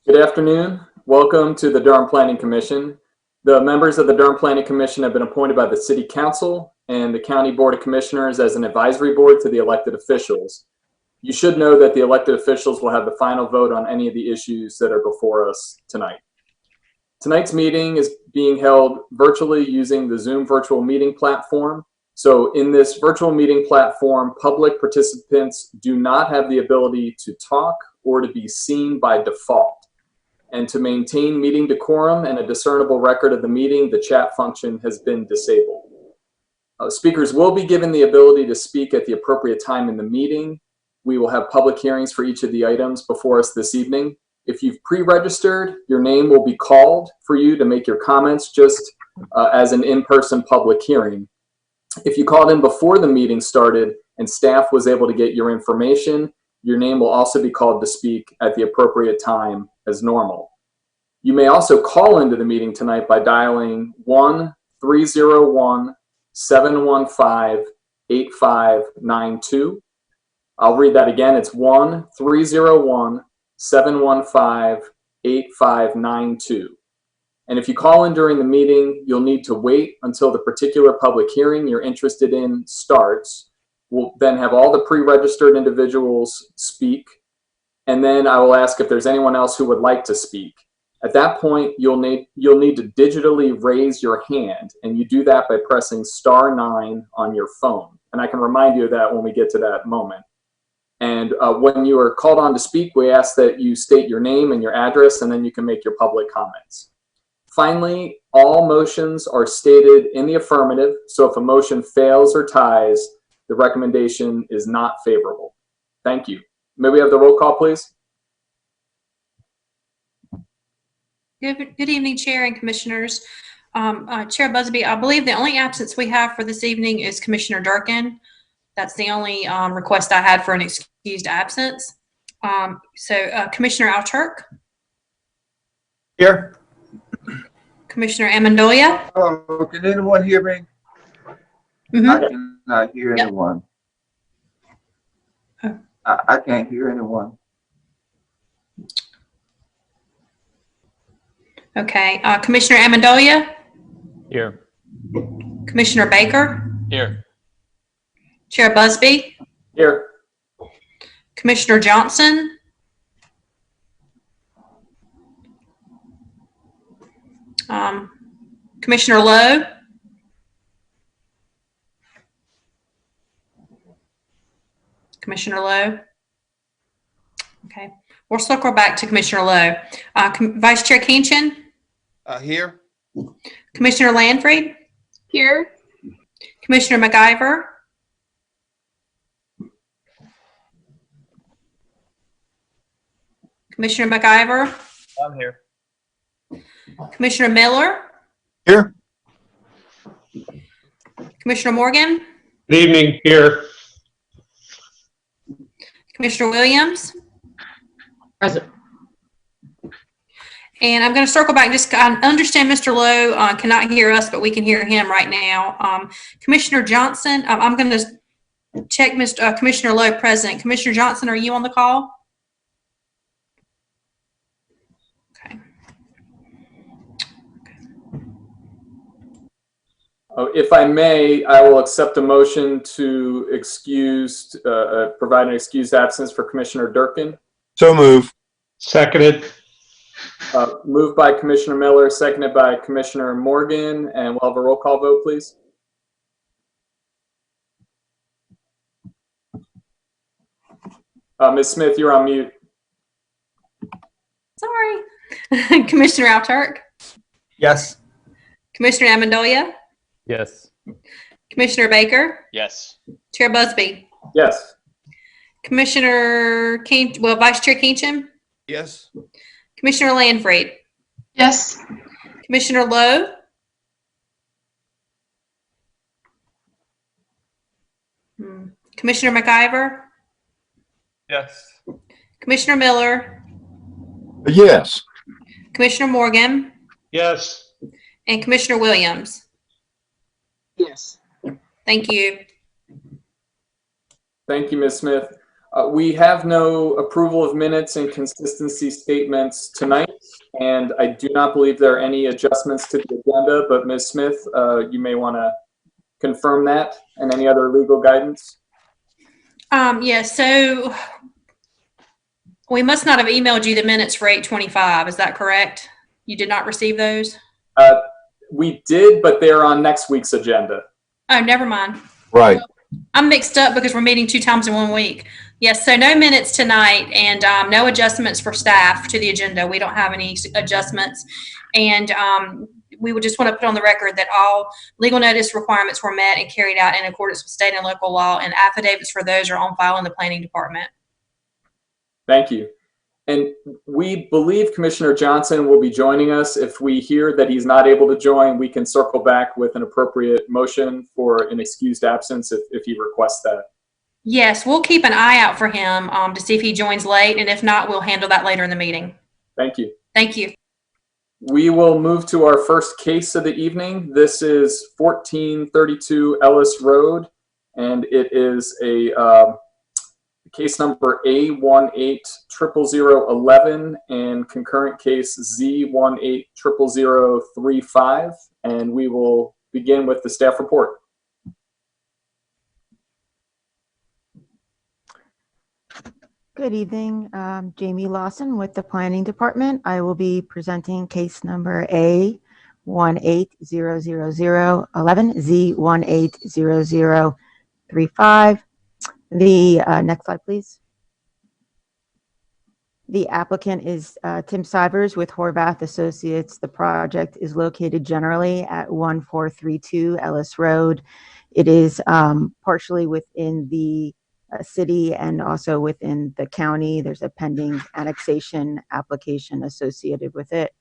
Good afternoon. Welcome to the Durham Planning Commission. The members of the Durham Planning Commission have been appointed by the City Council and the County Board of Commissioners as an advisory board to the elected officials. You should know that the elected officials will have the final vote on any of the issues that are before us tonight. Tonight's meeting is being held virtually using the Zoom virtual meeting platform. So in this virtual meeting platform, public participants do not have the ability to talk or to be seen by default. And to maintain meeting decorum and a discernible record of the meeting, the chat function has been disabled. Speakers will be given the ability to speak at the appropriate time in the meeting. We will have public hearings for each of the items before us this evening. If you've pre-registered, your name will be called for you to make your comments just as an in-person public hearing. If you called in before the meeting started and staff was able to get your information, your name will also be called to speak at the appropriate time as normal. You may also call into the meeting tonight by dialing 1-301-715-8592. I'll read that again. It's 1-301-715-8592. And if you call in during the meeting, you'll need to wait until the particular public hearing you're interested in starts. We'll then have all the pre-registered individuals speak, and then I will ask if there's anyone else who would like to speak. At that point, you'll need to digitally raise your hand, and you do that by pressing *9 on your phone. And I can remind you of that when we get to that moment. And when you are called on to speak, we ask that you state your name and your address, and then you can make your public comments. Finally, all motions are stated in the affirmative, so if a motion fails or ties, the recommendation is not favorable. Thank you. May we have the roll call, please? Good evening, Chair and Commissioners. Chair Busby, I believe the only absence we have for this evening is Commissioner Durkin. That's the only request I had for an excused absence. Commissioner Alturk? Here. Commissioner Amendolia? Oh, can anyone hear me? Mm-hmm. I cannot hear anyone. Oh. I can't hear anyone. Okay. Commissioner Amendolia? Here. Commissioner Baker? Here. Chair Busby? Here. Commissioner Johnson? Commissioner Lowe? Commissioner Lowe? Okay. We'll circle back to Commissioner Lowe. Vice Chair Kinchin? Here. Commissioner Lanfried? Here. Commissioner McIver? Commissioner McIver? I'm here. Commissioner Miller? Here. Commissioner Morgan? Good evening. Here. Commissioner Williams? Present. And I'm going to circle back. I understand Mr. Lowe cannot hear us, but we can hear him right now. Commissioner Johnson, I'm going to check Commissioner Lowe present. Commissioner Johnson, are you on the call? Okay. If I may, I will accept a motion to provide an excused absence for Commissioner Durkin. So move. Seconded. Moved by Commissioner Miller, seconded by Commissioner Morgan, and we'll have a roll call vote, please. Ms. Smith, you're on mute. Sorry. Commissioner Alturk? Yes. Commissioner Amendolia? Yes. Commissioner Baker? Yes. Chair Busby? Yes. Commissioner Vice Chair Kinchin? Yes. Commissioner Lanfried? Yes. Commissioner Lowe? Commissioner McIver? Yes. Commissioner Miller? Yes. Commissioner Morgan? Yes. And Commissioner Williams? Yes. Thank you. Thank you, Ms. Smith. We have no approval of minutes and consistency statements tonight, and I do not believe there are any adjustments to the agenda, but Ms. Smith, you may want to confirm that and any other legal guidance. Yes, so we must not have emailed you the minutes for 8:25. Is that correct? You did not receive those? We did, but they're on next week's agenda. Oh, never mind. Right. I'm mixed up because we're meeting 2 times in 1 week. Yes, so no minutes tonight and no adjustments for staff to the agenda. We don't have any adjustments. And we would just want to put on the record that all legal notice requirements were met and carried out in accordance with state and local law, and affidavits for those are on file in the planning department. Thank you. And we believe Commissioner Johnson will be joining us. If we hear that he's not able to join, we can circle back with an appropriate motion for an excused absence if he requests that. Yes, we'll keep an eye out for him to see if he joins late, and if not, we'll handle that later in the meeting. Thank you. Thank you. We will move to our first case of the evening. This is 1432 Ellis Road, and it is a case number A180011 and concurrent case Z180035, and we will begin with the staff report. Good evening, Jamie Lawson with the Planning Department. I will be presenting case number A180011, Z180035. The next slide, please. The applicant is Tim Sivers with Horvath Associates. The project is located generally at 1432 Ellis Road. It is partially within the city and also within the county. There's a pending annexation application associated with it.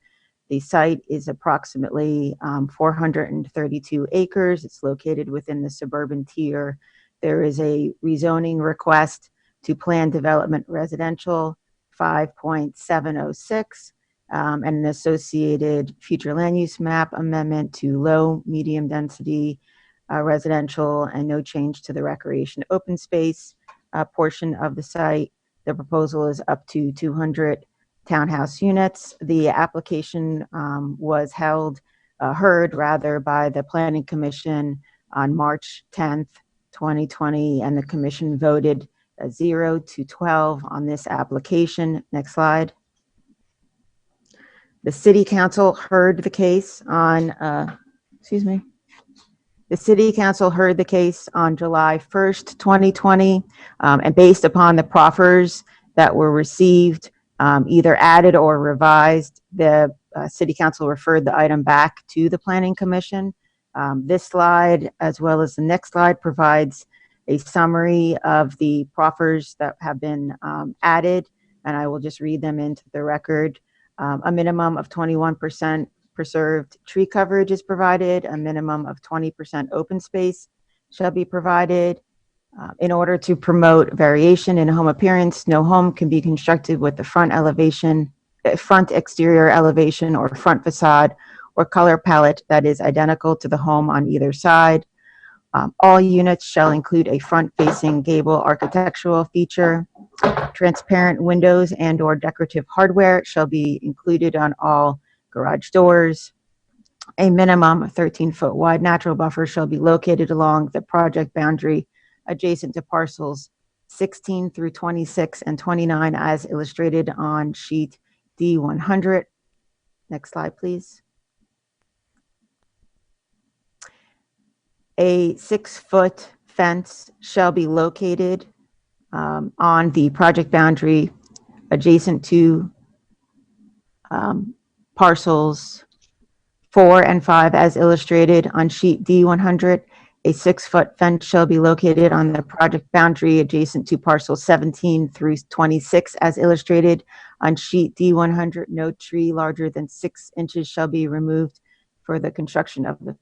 The site is approximately 432 acres. It's located within the suburban tier. There is a rezoning request to plan development residential 5.706 and an associated future land use map amendment to low medium density residential, and no change to the recreation open space portion of the site. The proposal is up to 200 townhouse units. The application was heard by the Planning Commission on March 10th, 2020, and the Commission voted 0 to 12 on this application. Next slide. The City Council heard the case on, The City Council heard the case on July 1st, 2020, and based upon the proffers that were received, either added or revised, the City Council referred the item back to the Planning Commission. This slide, as well as the next slide, provides a summary of the proffers that have been added, and I will just read them into the record. A minimum of 21% preserved tree coverage is provided. A minimum of 20% open space shall be provided. In order to promote variation in home appearance, no home can be constructed with the front exterior elevation or front facade or color palette that is identical to the home on either side. All units shall include a front-facing gable architectural feature. Transparent windows and/or decorative hardware shall be included on all garage doors. A minimum 13-foot wide natural buffer shall be located along the project boundary adjacent to parcels 16 through 26 and 29 as illustrated on sheet D100. Next slide, please. A 6-foot fence shall be located on the project boundary adjacent to parcels 4 and 5 as illustrated on sheet D100. A 6-foot fence shall be located on the project boundary adjacent to parcels 17 through 26 as illustrated on sheet D100. No tree larger than 6 inches shall be removed for the construction of the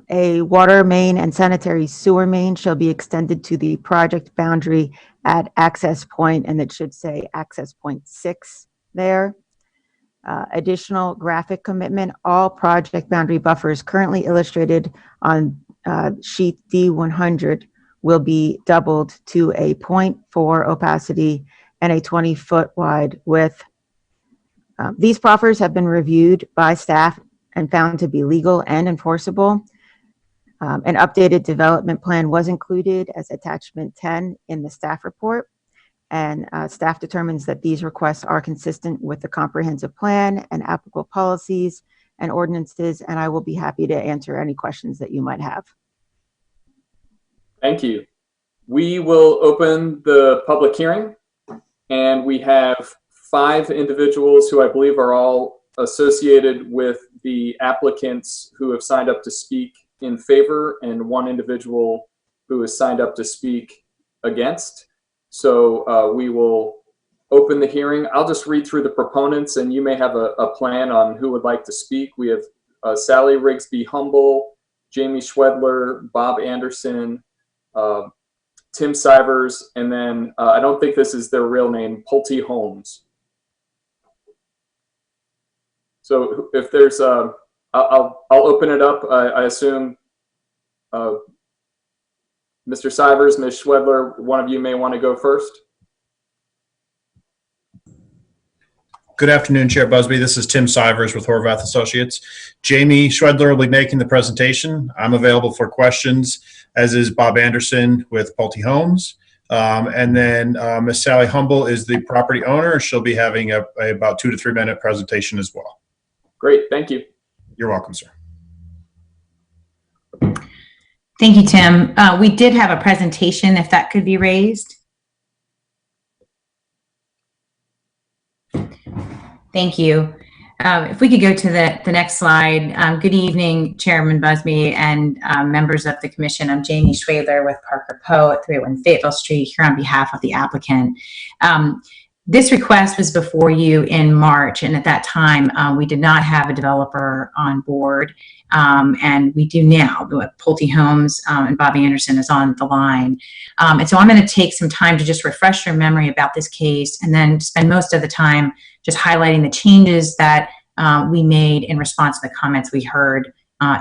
a water main and sanitary sewer main shall be extended to the project boundary at access point, and it should say access point 6 there. Additional graphic commitment, all project boundary buffers currently illustrated on sheet D100 will be doubled to a 0.4 opacity and a 20-foot wide width. These proffers have been reviewed by staff and found to be legal and enforceable. An updated development plan was included as attachment 10 in the staff report, and staff determines that these requests are consistent with the comprehensive plan and applicable policies and ordinances, and I will be happy to answer any questions that you might have. Thank you. We will open the public hearing, and we have 5 individuals who I believe are all associated with the applicants who have signed up to speak in favor, and 1 individual who has signed up to speak against. So we will open the hearing. I'll just read through the proponents, and you may have a plan on who would like to speak. We have Sally Rigsby Humble, Jamie Schwedler, Bob Anderson, Tim Sivers, and then I don't think this is their real name, Pulte Holmes. So if there's I'll open it up. I assume Mr. Sivers, Ms. Schwedler, one of you may want to go first. Good afternoon, Chair Busby. This is Tim Sivers with Horvath Associates. Jamie Schwedler will be making the presentation. I'm available for questions, as is Bob Anderson with Pulte Homes. And then Ms. Sally Humble is the property owner. She'll be having about 2 to 3 minute presentation as well. Great, thank you. You're welcome, sir. Thank you, Tim. We did have a presentation, if that could be raised. Thank you. If we could go to the next slide. Good evening, Chairman Busby and members of the commission. I'm Jamie Schwedler with Parker Poe at 301 Fayetteville Street, here on behalf of the applicant. This request was before you in March, and at that time, we did not have a developer on board, and we do now. Pulte Homes and Bobby Anderson is on the line. And so I'm going to take some time to just refresh your memory about this case, and then spend most of the time just highlighting the changes that we made in response to the comments we heard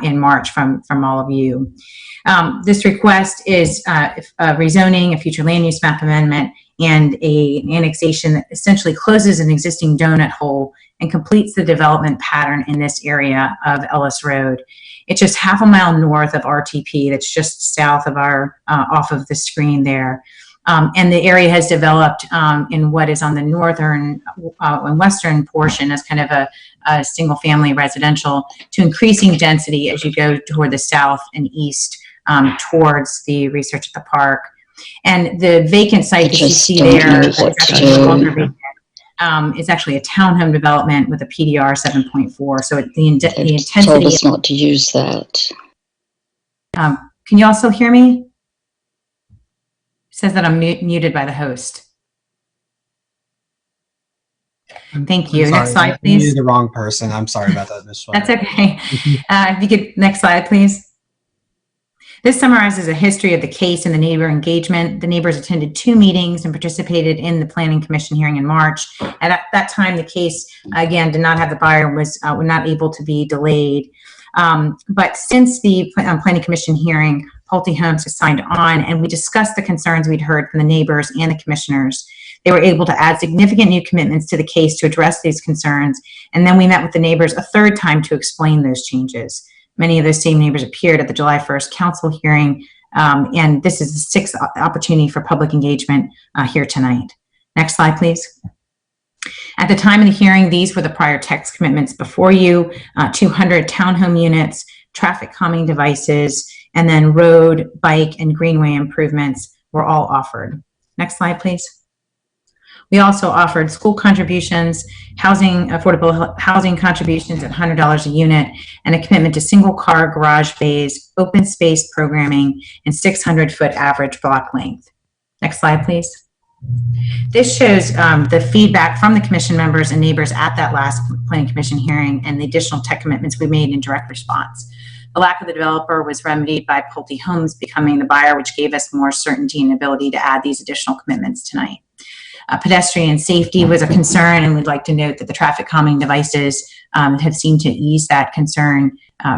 in March from all of you. This request is a rezoning, a future land use map amendment, and an annexation that essentially closes an existing donut hole and completes the development pattern in this area of Ellis Road. It's just half a mile north of RTP. That's just south of our, off of the screen there. And the area has developed in what is on the northern and western portion as kind of a single family residential, to increasing density as you go toward the south and east towards the Research at the Park. And the vacant site that you see there is actually a townhome development with a PDR 7.4. So the intensity told us not to use that. Can you also hear me? It says that I'm muted by the host. Thank you. Next slide, please. You the wrong person. I'm sorry about that, Ms. That's okay. If you could, next slide, please. This summarizes a history of the case and the neighbor engagement. The neighbors attended 2 meetings and participated in the Planning Commission hearing in March. And at that time, the case, again, did not have the buyer, was not able to be delayed. But since the Planning Commission hearing, Pulte Homes has signed on, and we discussed the concerns we'd heard from the neighbors and the commissioners. They were able to add significant new commitments to the case to address these concerns. And then we met with the neighbors a 3rd time to explain those changes. Many of those same neighbors appeared at the July 1st council hearing, and this is the 6th opportunity for public engagement here tonight. Next slide, please. At the time of the hearing, these were the prior text commitments before you: 200 townhome units, traffic calming devices, and then road, bike, and greenway improvements were all offered. Next slide, please. We also offered school contributions, affordable housing contributions at $100 a unit, and a commitment to single car garage bays, open space programming, and 600-foot average block length. Next slide, please. This shows the feedback from the commission members and neighbors at that last Planning Commission hearing, and the additional tech commitments we made in direct response. The lack of the developer was remedied by Pulte Homes becoming the buyer, which gave us more certainty and ability to add these additional commitments tonight. Pedestrian safety was a concern, and we'd like to note that the traffic calming devices have seemed to ease that concern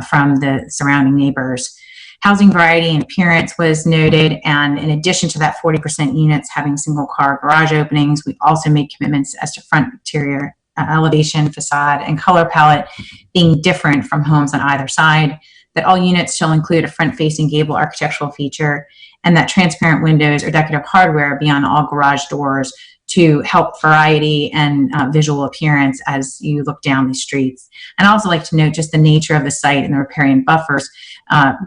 from the surrounding neighbors. Housing variety and appearance was noted, and in addition to that 40% units having single car garage openings, we also made commitments as to front interior elevation, facade, and color palette being different from homes on either side, that all units shall include a front-facing gable architectural feature, and that transparent windows or decorative hardware be on all garage doors to help variety and visual appearance as you look down the streets. And I also like to note just the nature of the site and the riparian buffers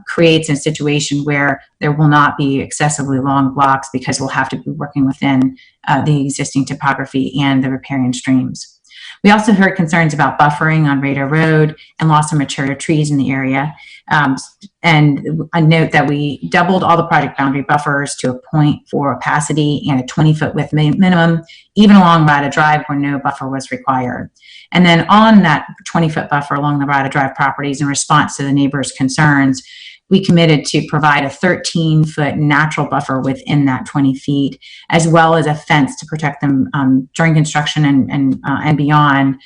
creates a situation where there will not be excessively long blocks because we'll have to be working within the existing topography and the riparian streams. We also heard concerns about buffering on Radar Road and loss of mature trees in the area. And a note that we doubled all the project boundary buffers to a point for opacity and a 20-foot width minimum, even along Rada Drive where no buffer was required. And then on that 20-foot buffer along the Rada Drive properties, in response to the neighbors' concerns, we committed to provide a 13-foot natural buffer within that 20 feet, as well as a fence to protect them during construction and beyond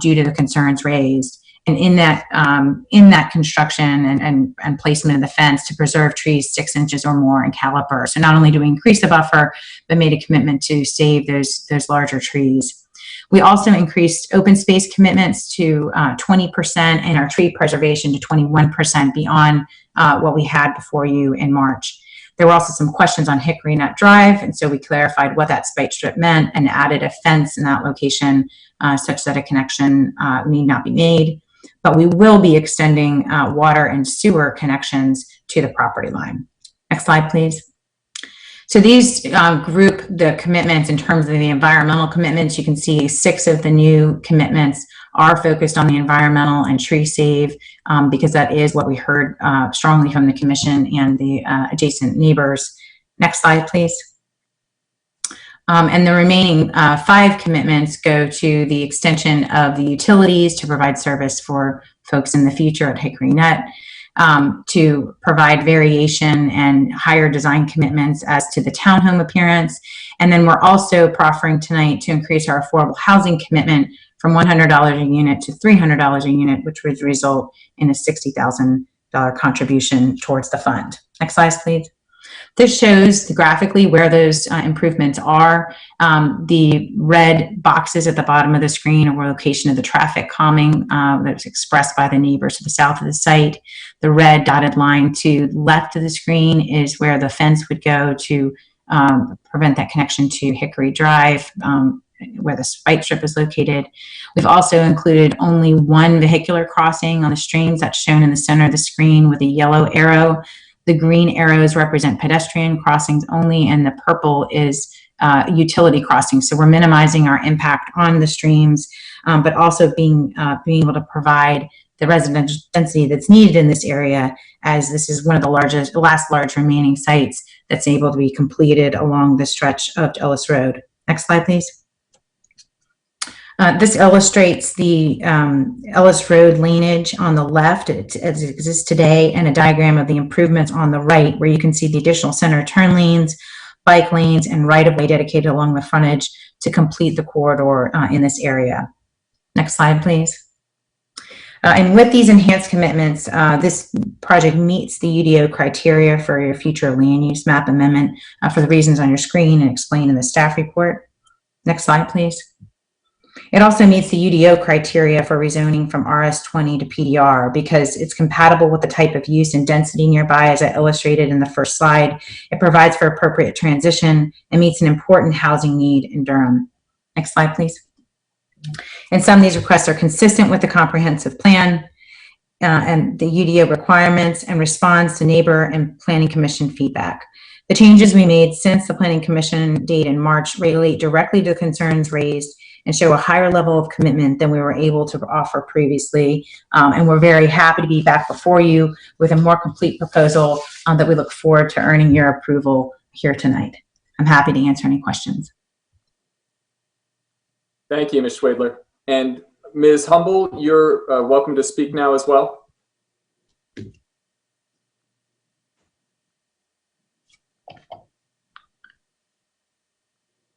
due to the concerns raised. And in that construction and placement of the fence to preserve trees 6 inches or more in caliber. So not only do we increase the buffer, but made a commitment to save those larger trees. We also increased open space commitments to 20% and our tree preservation to 21% beyond what we had before you in March. There were also some questions on Hickory Nut Drive, and so we clarified what that spite strip meant and added a fence in that location such that a connection need not be made. But we will be extending water and sewer connections to the property line. Next slide, please. So these group the commitments in terms of the environmental commitments. You can see 6 of the new commitments are focused on the environmental and tree save because that is what we heard strongly from the commission and the adjacent neighbors. Next slide, please. And the remaining 5 commitments go to the extension of the utilities to provide service for folks in the future at Hickory Nut, to provide variation and higher design commitments as to the townhome appearance. And then we're also proffering tonight to increase our affordable housing commitment from $100 a unit to $300 a unit, which would result in a $60,000 contribution towards the fund. Next slide, please. This shows graphically where those improvements are. The red boxes at the bottom of the screen are location of the traffic calming that was expressed by the neighbors to the south of the site. The red dotted line to the left of the screen is where the fence would go to prevent that connection to Hickory Drive, where the spite strip is located. We've also included only one vehicular crossing on the streams that's shown in the center of the screen with a yellow arrow. The green arrows represent pedestrian crossings only, and the purple is utility crossings. So we're minimizing our impact on the streams, but also being able to provide the residential density that's needed in this area, as this is one of the last large remaining sites that's able to be completed along the stretch of Ellis Road. Next slide, please. This illustrates the Ellis Road laneage on the left as it exists today, and a diagram of the improvements on the right, where you can see the additional center turn lanes, bike lanes, and right-of-way dedicated along the frontage to complete the corridor in this area. Next slide, please. And with these enhanced commitments, this project meets the UDO criteria for your future land use map amendment for the reasons on your screen and explained in the staff report. Next slide, please. It also meets the UDO criteria for rezoning from RS20 to PDR because it's compatible with the type of use and density nearby, as I illustrated in the first slide. It provides for appropriate transition and meets an important housing need in Durham. Next slide, please. And some of these requests are consistent with the comprehensive plan and the UDO requirements and responds to neighbor and planning commission feedback. The changes we made since the planning commission date in March relate directly to the concerns raised and show a higher level of commitment than we were able to offer previously. And we're very happy to be back before you with a more complete proposal that we look forward to earning your approval here tonight. I'm happy to answer any questions. Thank you, Ms. Schwedler. And Ms. Humble, you're welcome to speak now as well.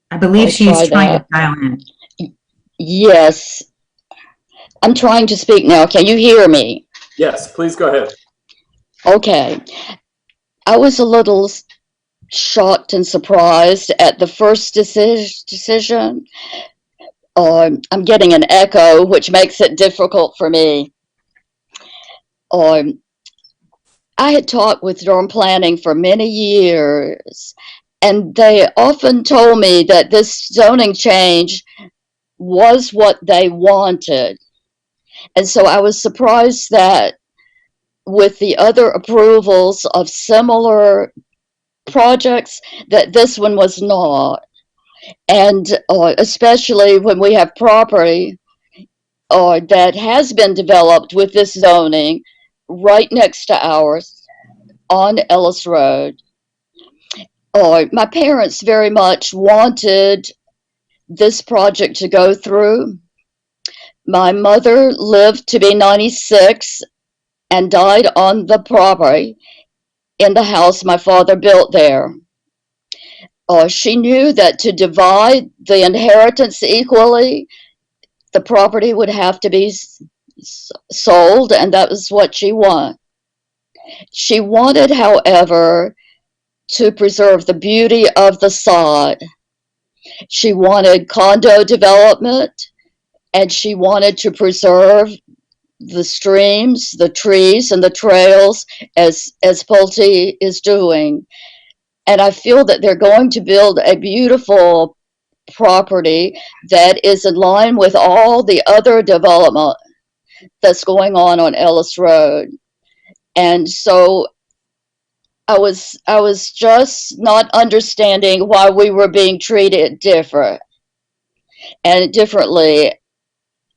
I believe she's trying to dial in. Yes. I'm trying to speak now. Can you hear me? Yes, please go ahead. Okay. I was a little shocked and surprised at the first decision. I'm getting an echo, which makes it difficult for me. I had talked with Durham Planning for many years, and they often told me that this zoning change was what they wanted. And so I was surprised that with the other approvals of similar projects, that this one was not. And especially when we have property that has been developed with this zoning right next to ours on Ellis Road. My parents very much wanted this project to go through. My mother lived to be 96 and died on the property in the house my father built there. She knew that to divide the inheritance equally, the property would have to be sold, and that was what she wanted. She wanted, however, to preserve the beauty of the site. She wanted condo development, and she wanted to preserve the streams, the trees, and the trails as Pulte is doing. And I feel that they're going to build a beautiful property that is in line with all the other development that's going on Ellis Road. And so I was just not understanding why we were being treated differently.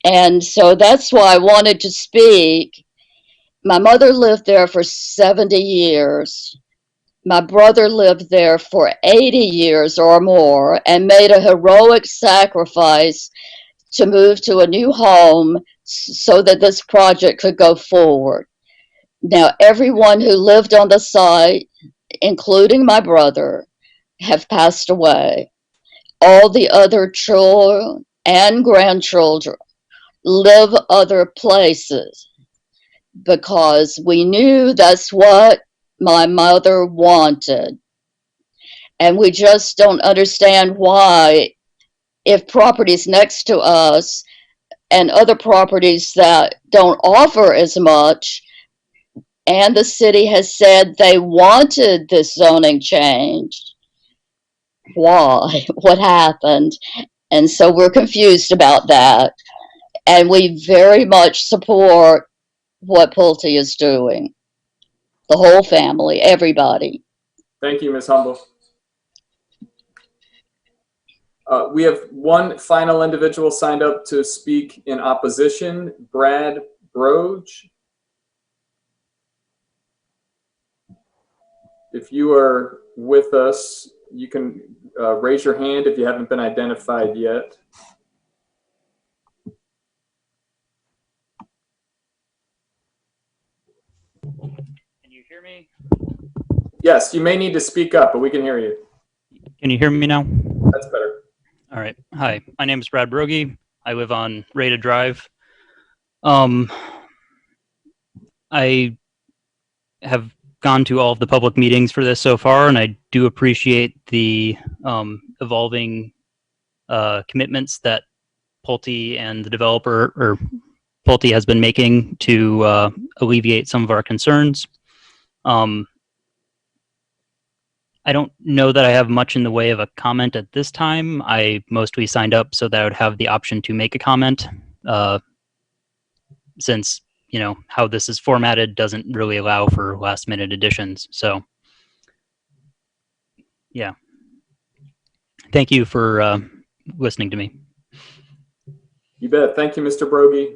And so that's why I wanted to speak. My mother lived there for 70 years. My brother lived there for 80 years or more and made a heroic sacrifice to move to a new home so that this project could go forward. Now, everyone who lived on the site, including my brother, have passed away. All the other children and grandchildren live other places because we knew that's what my mother wanted. And we just don't understand why, if properties next to us and other properties that don't offer as much, and the city has said they wanted this zoning change, why? What happened? And so we're confused about that. And we very much support what Pulte is doing. The whole family, everybody. Thank you, Ms. Humble. We have one final individual signed up to speak in opposition, Brad Broge. If you are with us, you can raise your hand if you haven't been identified yet. Can you hear me? Yes, you may need to speak up, but we can hear you. Can you hear me now? That's better. All right. Hi, my name is Brad Broge. I live on Rada Drive. I have gone to all of the public meetings for this so far, and I do appreciate the evolving commitments that Pulte and the developer, or Pulte, has been making to alleviate some of our concerns. I don't know that I have much in the way of a comment at this time. I mostly signed up so that I would have the option to make a comment, since, you know, how this is formatted doesn't really allow for last minute additions. So, yeah. Thank you for listening to me. You bet. Thank you, Mr. Broge.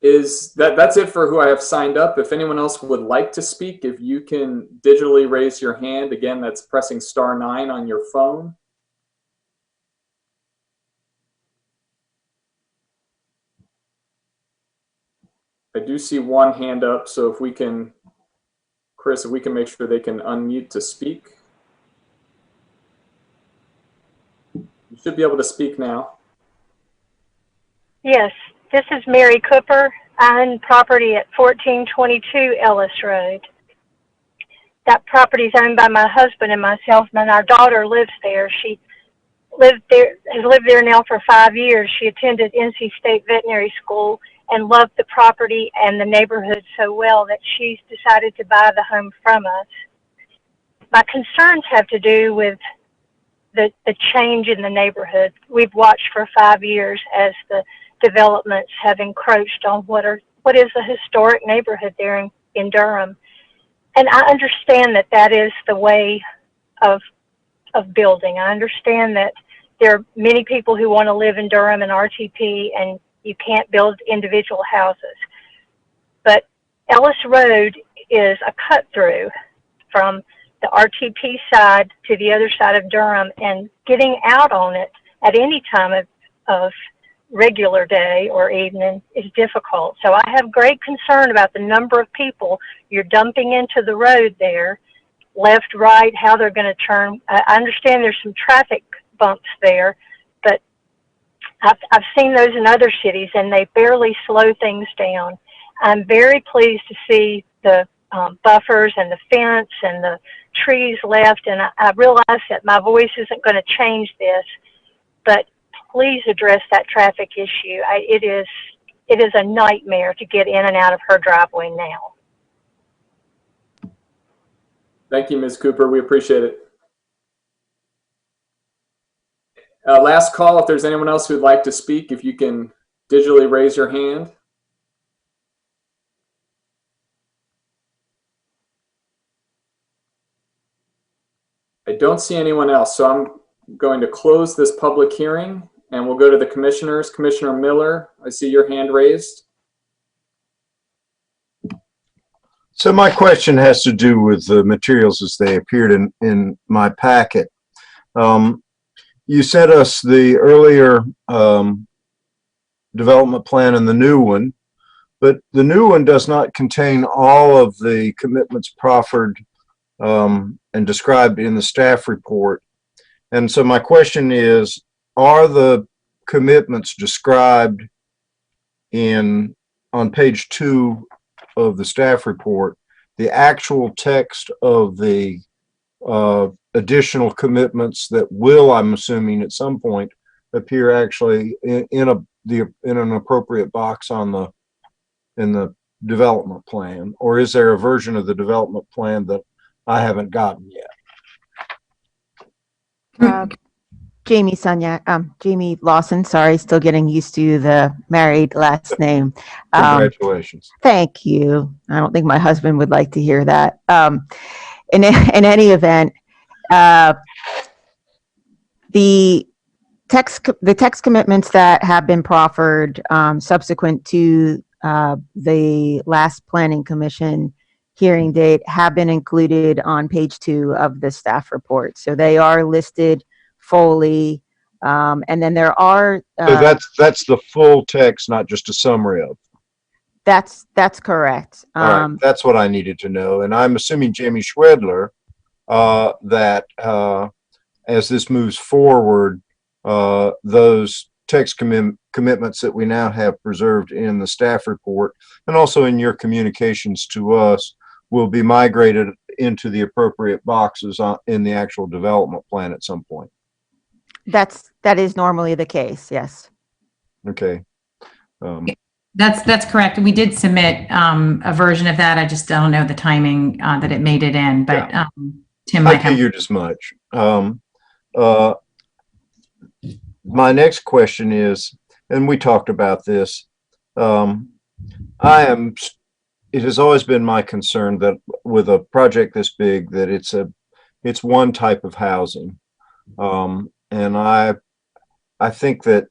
That's it for who I have signed up. If anyone else would like to speak, if you can digitally raise your hand, again, that's pressing *9 on your phone. I do see one hand up, so if we can, Chris, if we can make sure they can unmute to speak. You should be able to speak now. Yes, this is Mary Cooper. I own property at 1422 Ellis Road. That property is owned by my husband and myself, and our daughter lives there. She has lived there now for 5 years. She attended NC State Veterinary School and loved the property and the neighborhood so well that she's decided to buy the home from us. My concerns have to do with the change in the neighborhood. We've watched for 5 years as the developments have encroached on what is a historic neighborhood there in Durham. And I understand that that is the way of building. I understand that there are many people who want to live in Durham and RTP, and you can't build individual houses. But Ellis Road is a cut through from the RTP side to the other side of Durham, and getting out on it at any time of regular day or evening is difficult. So I have great concern about the number of people you're dumping into the road there, left, right, how they're going to turn. I understand there's some traffic bumps there, but I've seen those in other cities and they barely slow things down. I'm very pleased to see the buffers and the fence and the trees left, and I realize that my voice isn't going to change this, but please address that traffic issue. It is a nightmare to get in and out of her driveway now. Thank you, Ms. Cooper. We appreciate it. Last call, if there's anyone else who'd like to speak, if you can digitally raise your hand. I don't see anyone else, so I'm going to close this public hearing and we'll go to the commissioners. Commissioner Miller, I see your hand raised. So my question has to do with the materials as they appeared in my packet. You sent us the earlier development plan and the new one, but the new one does not contain all of the commitments proffered and described in the staff report. And so my question is, are the commitments described on page 2 of the staff report the actual text of the additional commitments that will, I'm assuming at some point, appear actually in an appropriate box in the development plan? Or is there a version of the development plan that I haven't gotten yet? Jamie Lawson, sorry, still getting used to the married last name. Congratulations. Thank you. I don't think my husband would like to hear that. In any event, the text commitments that have been proffered subsequent to the last planning commission hearing date have been included on page 2 of the staff report. So they are listed fully. And then there are so that's the full text, not just a summary of. That's correct. All right, that's what I needed to know. And I'm assuming Jamie Schwedler, that as this moves forward, those text commitments that we now have preserved in the staff report and also in your communications to us will be migrated into the appropriate boxes in the actual development plan at some point. That is normally the case, yes. Okay. That's correct. We did submit a version of that. I just don't know the timing that it made it in, but Yeah. Tim might I have. figured as much. My next question is, and we talked about this, it has always been my concern that with a project this big, that it's one type of housing. And I think that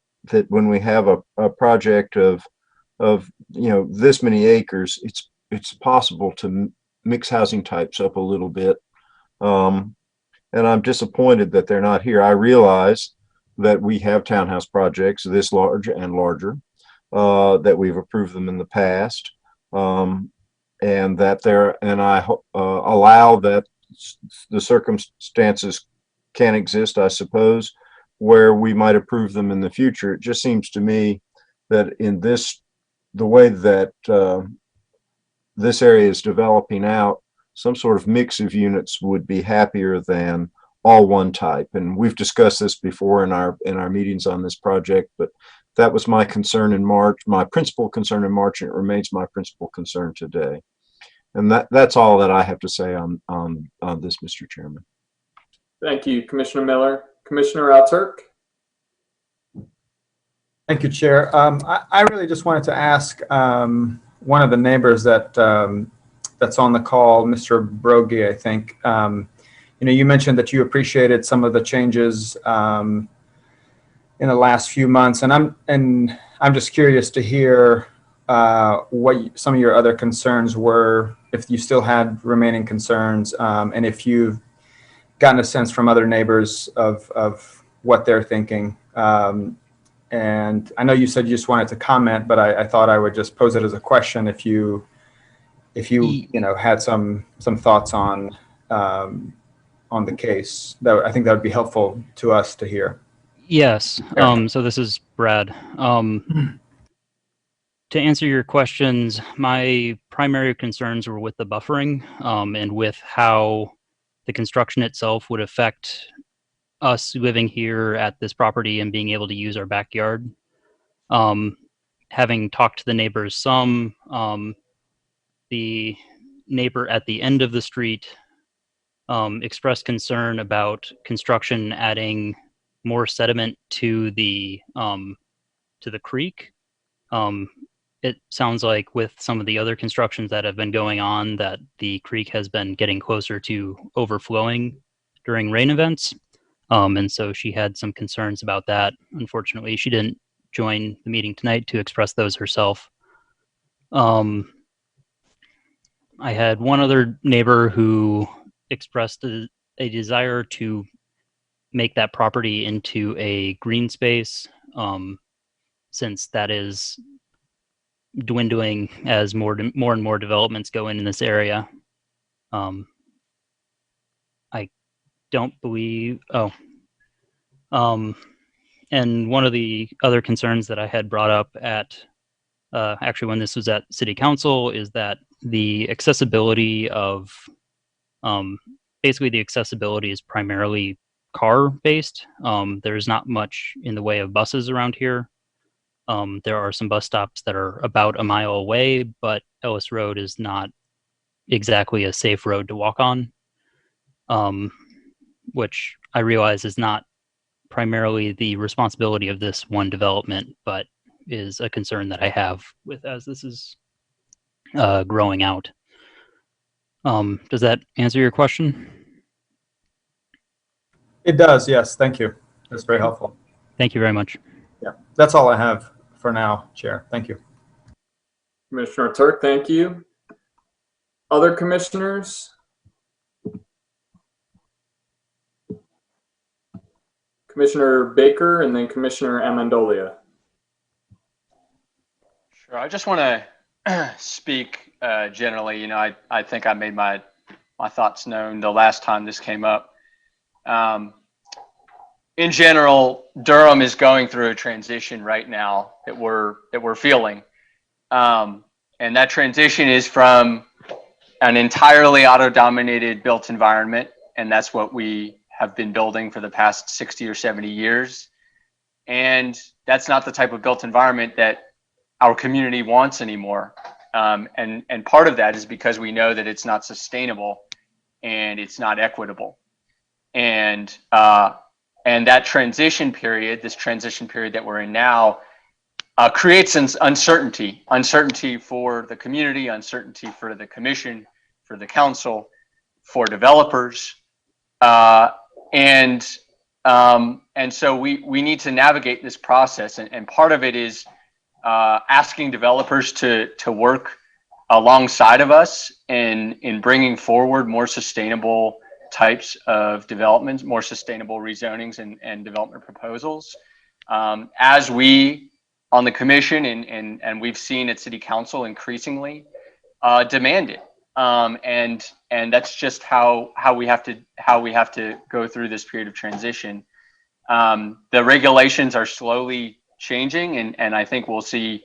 when we have a project of this many acres, it's possible to mix housing types up a little bit. And I'm disappointed that they're not here. I realize that we have townhouse projects this large and larger, that we've approved them in the past, and I allow that the circumstances can exist, I suppose, where we might approve them in the future. It just seems to me that in this the way that this area is developing out, some sort of mix of units would be happier than all one type. And we've discussed this before in our meetings on this project, but that was my concern in March, my principal concern in March, and it remains my principal concern today. And that's all that I have to say on this, Mr. Chairman. Thank you, Commissioner Miller. Commissioner Alturk? Thank you, Chair. I really just wanted to ask one of the neighbors that's on the call, Mr. Brogy, I think. You mentioned that you appreciated some of the changes in the last few months, and I'm just curious to hear what some of your other concerns were, if you still had remaining concerns, and if you've gotten a sense from other neighbors of what they're thinking. And I know you said you just wanted to comment, but I thought I would just pose it as a question if you had some thoughts on the case. I think that would be helpful to us to hear. Yes. So this is Brad. To answer your questions, my primary concerns were with the buffering and with how the construction itself would affect us living here at this property and being able to use our backyard. Having talked to the neighbors some, the neighbor at the end of the street expressed concern about construction adding more sediment to the creek. It sounds like with some of the other constructions that have been going on that the creek has been getting closer to overflowing during rain events. And so she had some concerns about that. Unfortunately, she didn't join the meeting tonight to express those herself. I had one other neighbor who expressed a desire to make that property into a green space, since that is dwindling as more and more developments go in this area. I don't believe. And one of the other concerns that I had brought up at actually when this was at City Council is that the accessibility of basically the accessibility is primarily car based. There's not much in the way of buses around here. There are some bus stops that are about a mile away, but Ellis Road is not exactly a safe road to walk on, which I realize is not primarily the responsibility of this one development, but is a concern that I have with as this is growing out. Does that answer your question? It does, yes. Thank you. That's very helpful. Thank you very much. Yeah, that's all I have for now, Chair. Thank you. Commissioner Turk, thank you. Other commissioners? Commissioner Baker and then Commissioner Amendolia. Sure. I just want to speak generally. I think I made my thoughts known the last time this came up. In general, Durham is going through a transition right now that we're feeling, and that transition is from an entirely auto-dominated built environment, and that's what we have been building for the past 60 or 70 years. And that's not the type of built environment that our community wants anymore. And part of that is because we know that it's not sustainable and it's not equitable. And that transition period, this transition period that we're in now, creates an uncertainty for the community, uncertainty for the commission, for the council, for developers. And so we need to navigate this process. And part of it is asking developers to work alongside of us in bringing forward more sustainable types of developments, more sustainable rezonings and development proposals. As we on the commission and we've seen at City Council increasingly demand it. And that's just how we have to go through this period of transition. The regulations are slowly changing, and I think we'll see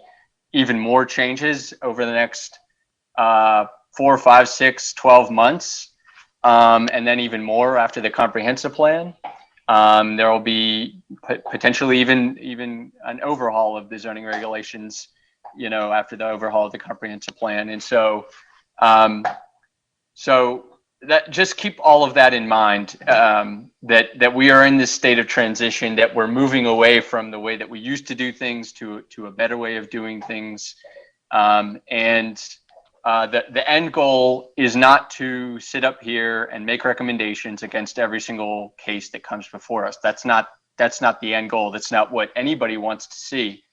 even more changes over the next 4, 5, 6, 12 months, and then even more after the comprehensive plan. There will be potentially even an overhaul of the zoning regulations, after the overhaul of the comprehensive plan. And so, that just keep all of that in mind, that we are in this state of transition, that we're moving away from the way that we used to do things to a better way of doing things. The end goal is not to sit up here and make recommendations against every single case that comes before us. That's not the end goal. That's not what anybody wants to see.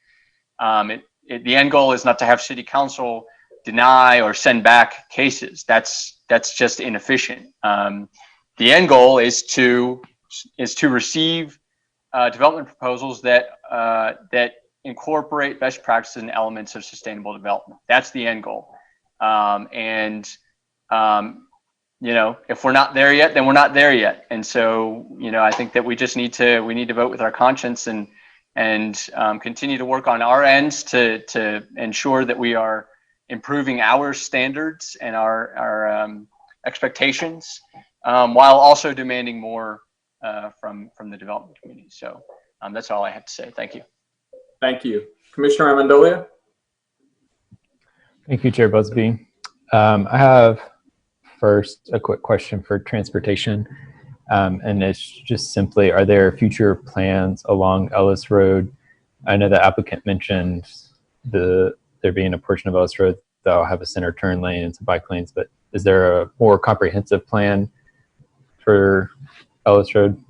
The end goal is not to have city council deny or send back cases. That's just inefficient. The end goal is to receive development proposals that incorporate best practices and elements of sustainable development. That's the end goal. If we're not there yet, then we're not there yet. And so, I think that we just need to vote with our conscience and continue to work on our ends to ensure that we are improving our standards and our expectations, while also demanding more from the development community. So that's all I have to say. Thank you. Thank you. Commissioner Amendolia? Thank you, Chair Busby. I have first a quick question for transportation, and it's just simply, are there future plans along Ellis Road? I know the applicant mentioned there being a portion of Ellis Road that will have a center turn lane and some bike lanes, but is there a more comprehensive plan for Ellis Road?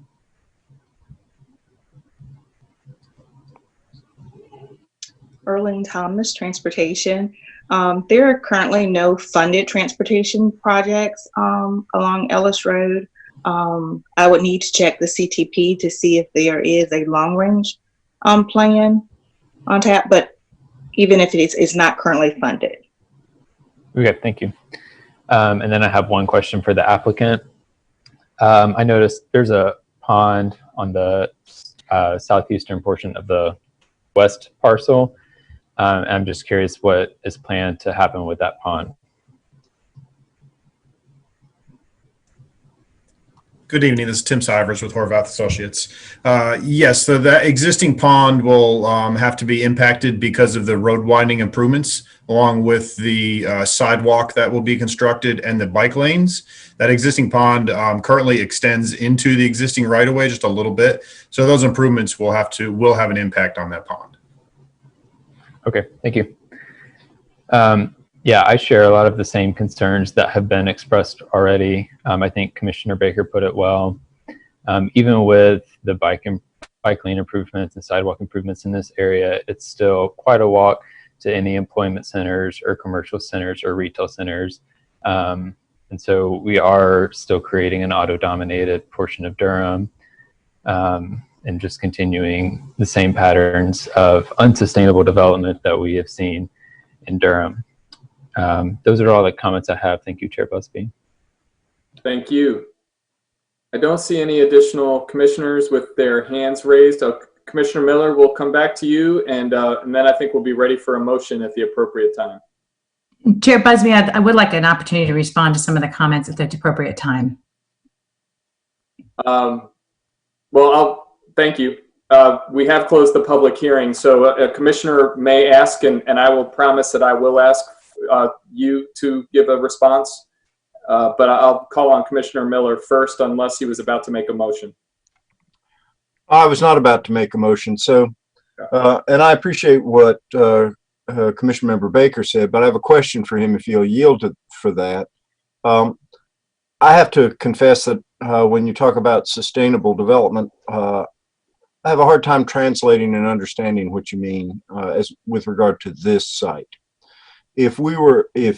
Erling Thomas, Transportation. There are currently no funded transportation projects along Ellis Road. I would need to check the CTP to see if there is a long-range plan on tap, but even if it's not currently funded. Okay, thank you. And then I have one question for the applicant. I noticed there's a pond on the southeastern portion of the west parcel. I'm just curious what is planned to happen with that pond. Good evening. This is Tim Sivers with Horvath Associates. Yes, so that existing pond will have to be impacted because of the road widening improvements, along with the sidewalk that will be constructed and the bike lanes. That existing pond currently extends into the existing right-of-way just a little bit. So those improvements will have an impact on that pond. Okay, thank you. Yeah, I share a lot of the same concerns that have been expressed already. I think Commissioner Baker put it well. Even with the bike lane improvements and sidewalk improvements in this area, it's still quite a walk to any employment centers or commercial centers or retail centers. And so we are still creating an auto-dominated portion of Durham, and just continuing the same patterns of unsustainable development that we have seen in Durham. Those are all the comments I have. Thank you, Chair Busby. Thank you. I don't see any additional commissioners with their hands raised. Commissioner Miller, we'll come back to you, and then I think we'll be ready for a motion at the appropriate time. Chair Busby, I would like an opportunity to respond to some of the comments at the appropriate time. Thank you. We have closed the public hearing, so a commissioner may ask, and I will promise that I will ask you to give a response, but I'll call on Commissioner Miller first, unless he was about to make a motion. I was not about to make a motion, so, and I appreciate what Commissioner Member Baker said, but I have a question for him if he'll yield for that. I have to confess that when you talk about sustainable development, I have a hard time translating and understanding what you mean as with regard to this site. If you were in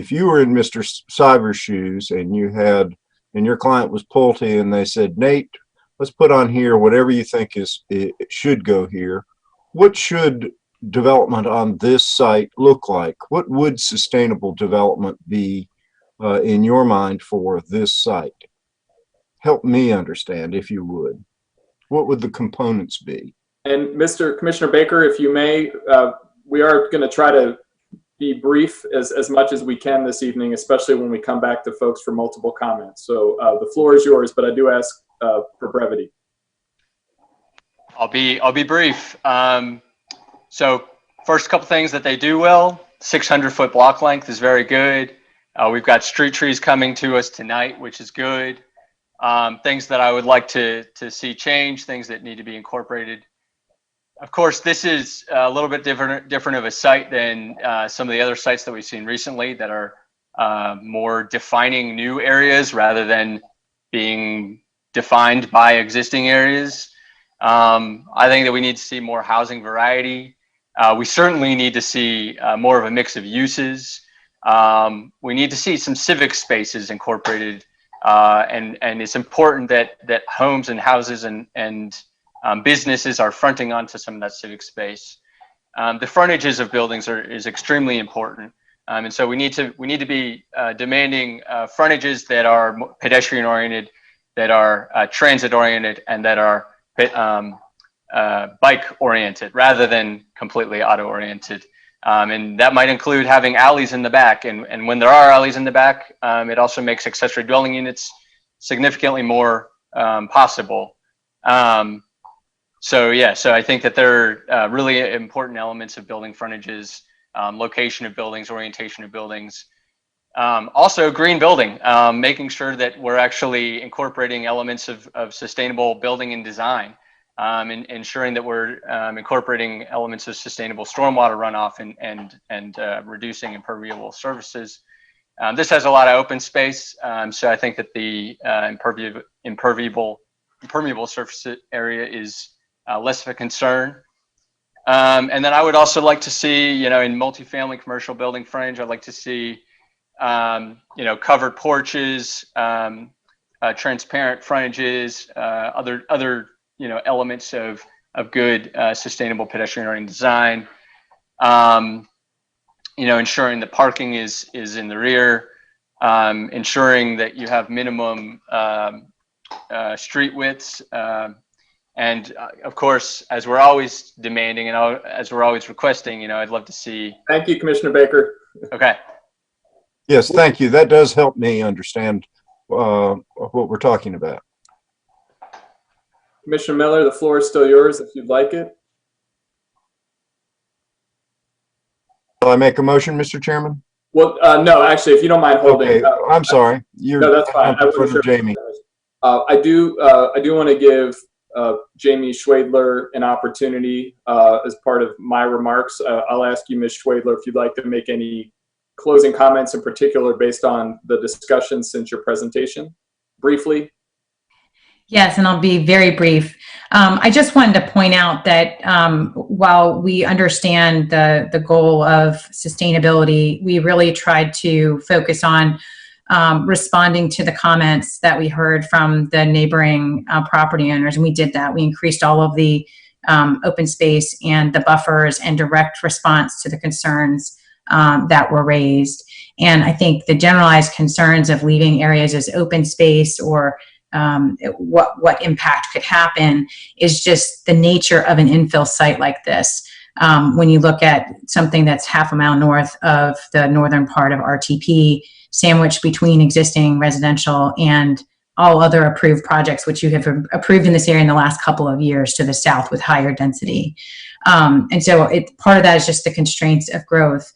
Mr. Sivers' shoes and your client was Pulte and they said, Nate, let's put on here whatever you think it should go here. What should development on this site look like? What would sustainable development be in your mind for this site? Help me understand, if you would. What would the components be? And Mr. Commissioner Baker, if you may, we are going to try to be brief as much as we can this evening, especially when we come back to folks for multiple comments. So the floor is yours, but I do ask for brevity. I'll be brief. So first couple things that they do well, 600-foot block length is very good. We've got street trees coming to us tonight, which is good. Things that I would like to see change, things that need to be incorporated. Of course, this is a little bit different of a site than some of the other sites that we've seen recently that are more defining new areas rather than being defined by existing areas. I think that we need to see more housing variety. We certainly need to see more of a mix of uses. We need to see some civic spaces incorporated, and it's important that homes and houses and businesses are fronting onto some of that civic space. The frontages of buildings is extremely important, and so we need to be demanding frontages that are pedestrian oriented, that are transit oriented, and that are bike oriented rather than completely auto oriented. And that might include having alleys in the back, and when there are alleys in the back, it also makes accessory dwelling units significantly more possible. So I think that they're really important elements of building frontages, location of buildings, orientation of buildings. Also green building, making sure that we're actually incorporating elements of sustainable building and design, and ensuring that we're incorporating elements of sustainable stormwater runoff and reducing impermeable surfaces. This has a lot of open space, so I think that the impermeable surface area is less of a concern. And then I would also like to see, in multifamily commercial building frontage, I'd like to see, covered porches, transparent frontages, other elements of good sustainable pedestrian oriented design. Ensuring the parking is in the rear, ensuring that you have minimum street widths. And of course, as we're always demanding and as we're always requesting, I'd love to see. Thank you, Commissioner Baker. Okay. Yes, thank you. That does help me understand what we're talking about. Commissioner Miller, the floor is still yours if you'd like it. Will I make a motion, Mr. Chairman? Well, no, actually, if you don't mind holding. Okay, I'm sorry. No, that's fine. I wasn't sure. Jamie. I do want to give Jamie Schwedler an opportunity as part of my remarks. I'll ask you, Ms. Schwedler, if you'd like to make any closing comments in particular based on the discussion since your presentation, briefly. Yes, and I'll be very brief. I just wanted to point out that while we understand the goal of sustainability, we really tried to focus on responding to the comments that we heard from the neighboring property owners, and we did that. We increased all of the open space and the buffers and direct response to the concerns that were raised. And I think the generalized concerns of leaving areas as open space or what impact could happen is just the nature of an infill site like this. When you look at something that's half a mile north of the northern part of RTP, sandwiched between existing residential and all other approved projects, which you have approved in this area in the last couple of years to the south with higher density. And so part of that is just the constraints of growth.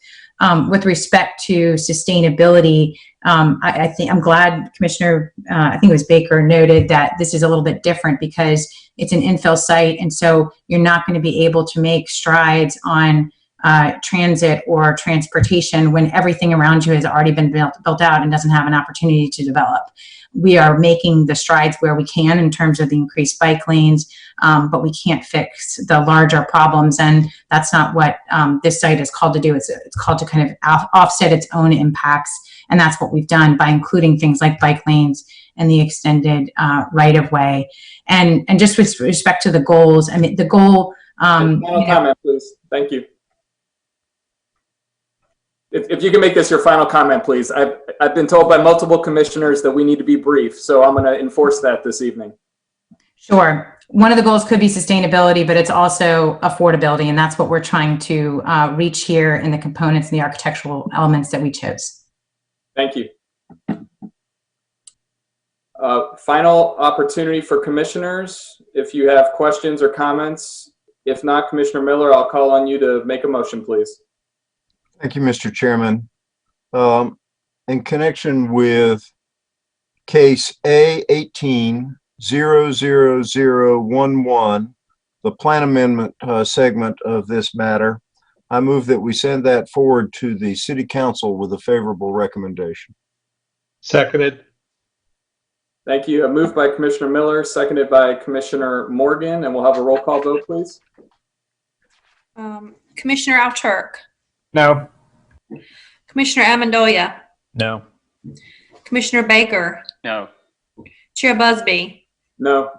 With respect to sustainability, I think I'm glad Commissioner, I think it was Baker, noted that this is a little bit different because it's an infill site, and so you're not going to be able to make strides on transit or transportation when everything around you has already been built out and doesn't have an opportunity to develop. We are making the strides where we can in terms of the increased bike lanes, but we can't fix the larger problems, and that's not what this site is called to do. It's called to kind of offset its own impacts, and that's what we've done by including things like bike lanes and the extended right-of-way. And just with respect to the goals, I mean, the goal... final comment, please. Thank you. If you can make this your final comment, please. I've been told by multiple commissioners that we need to be brief, so I'm going to enforce that this evening. Sure. One of the goals could be sustainability, but it's also affordability, and that's what we're trying to reach here in the components and the architectural elements that we chose. Thank you. Final opportunity for commissioners. If you have questions or comments, if not, Commissioner Miller, I'll call on you to make a motion, please. Thank you, Mr. Chairman. In connection with case A18-00011, the plan amendment segment of this matter, I move that we send that forward to the City Council with a favorable recommendation. Seconded. Thank you. A move by Commissioner Miller, seconded by Commissioner Morgan, and we'll have a roll call vote, please. Commissioner Alturk, No. Commissioner Amendolia, No. Commissioner Baker, No. Chair Busby. No.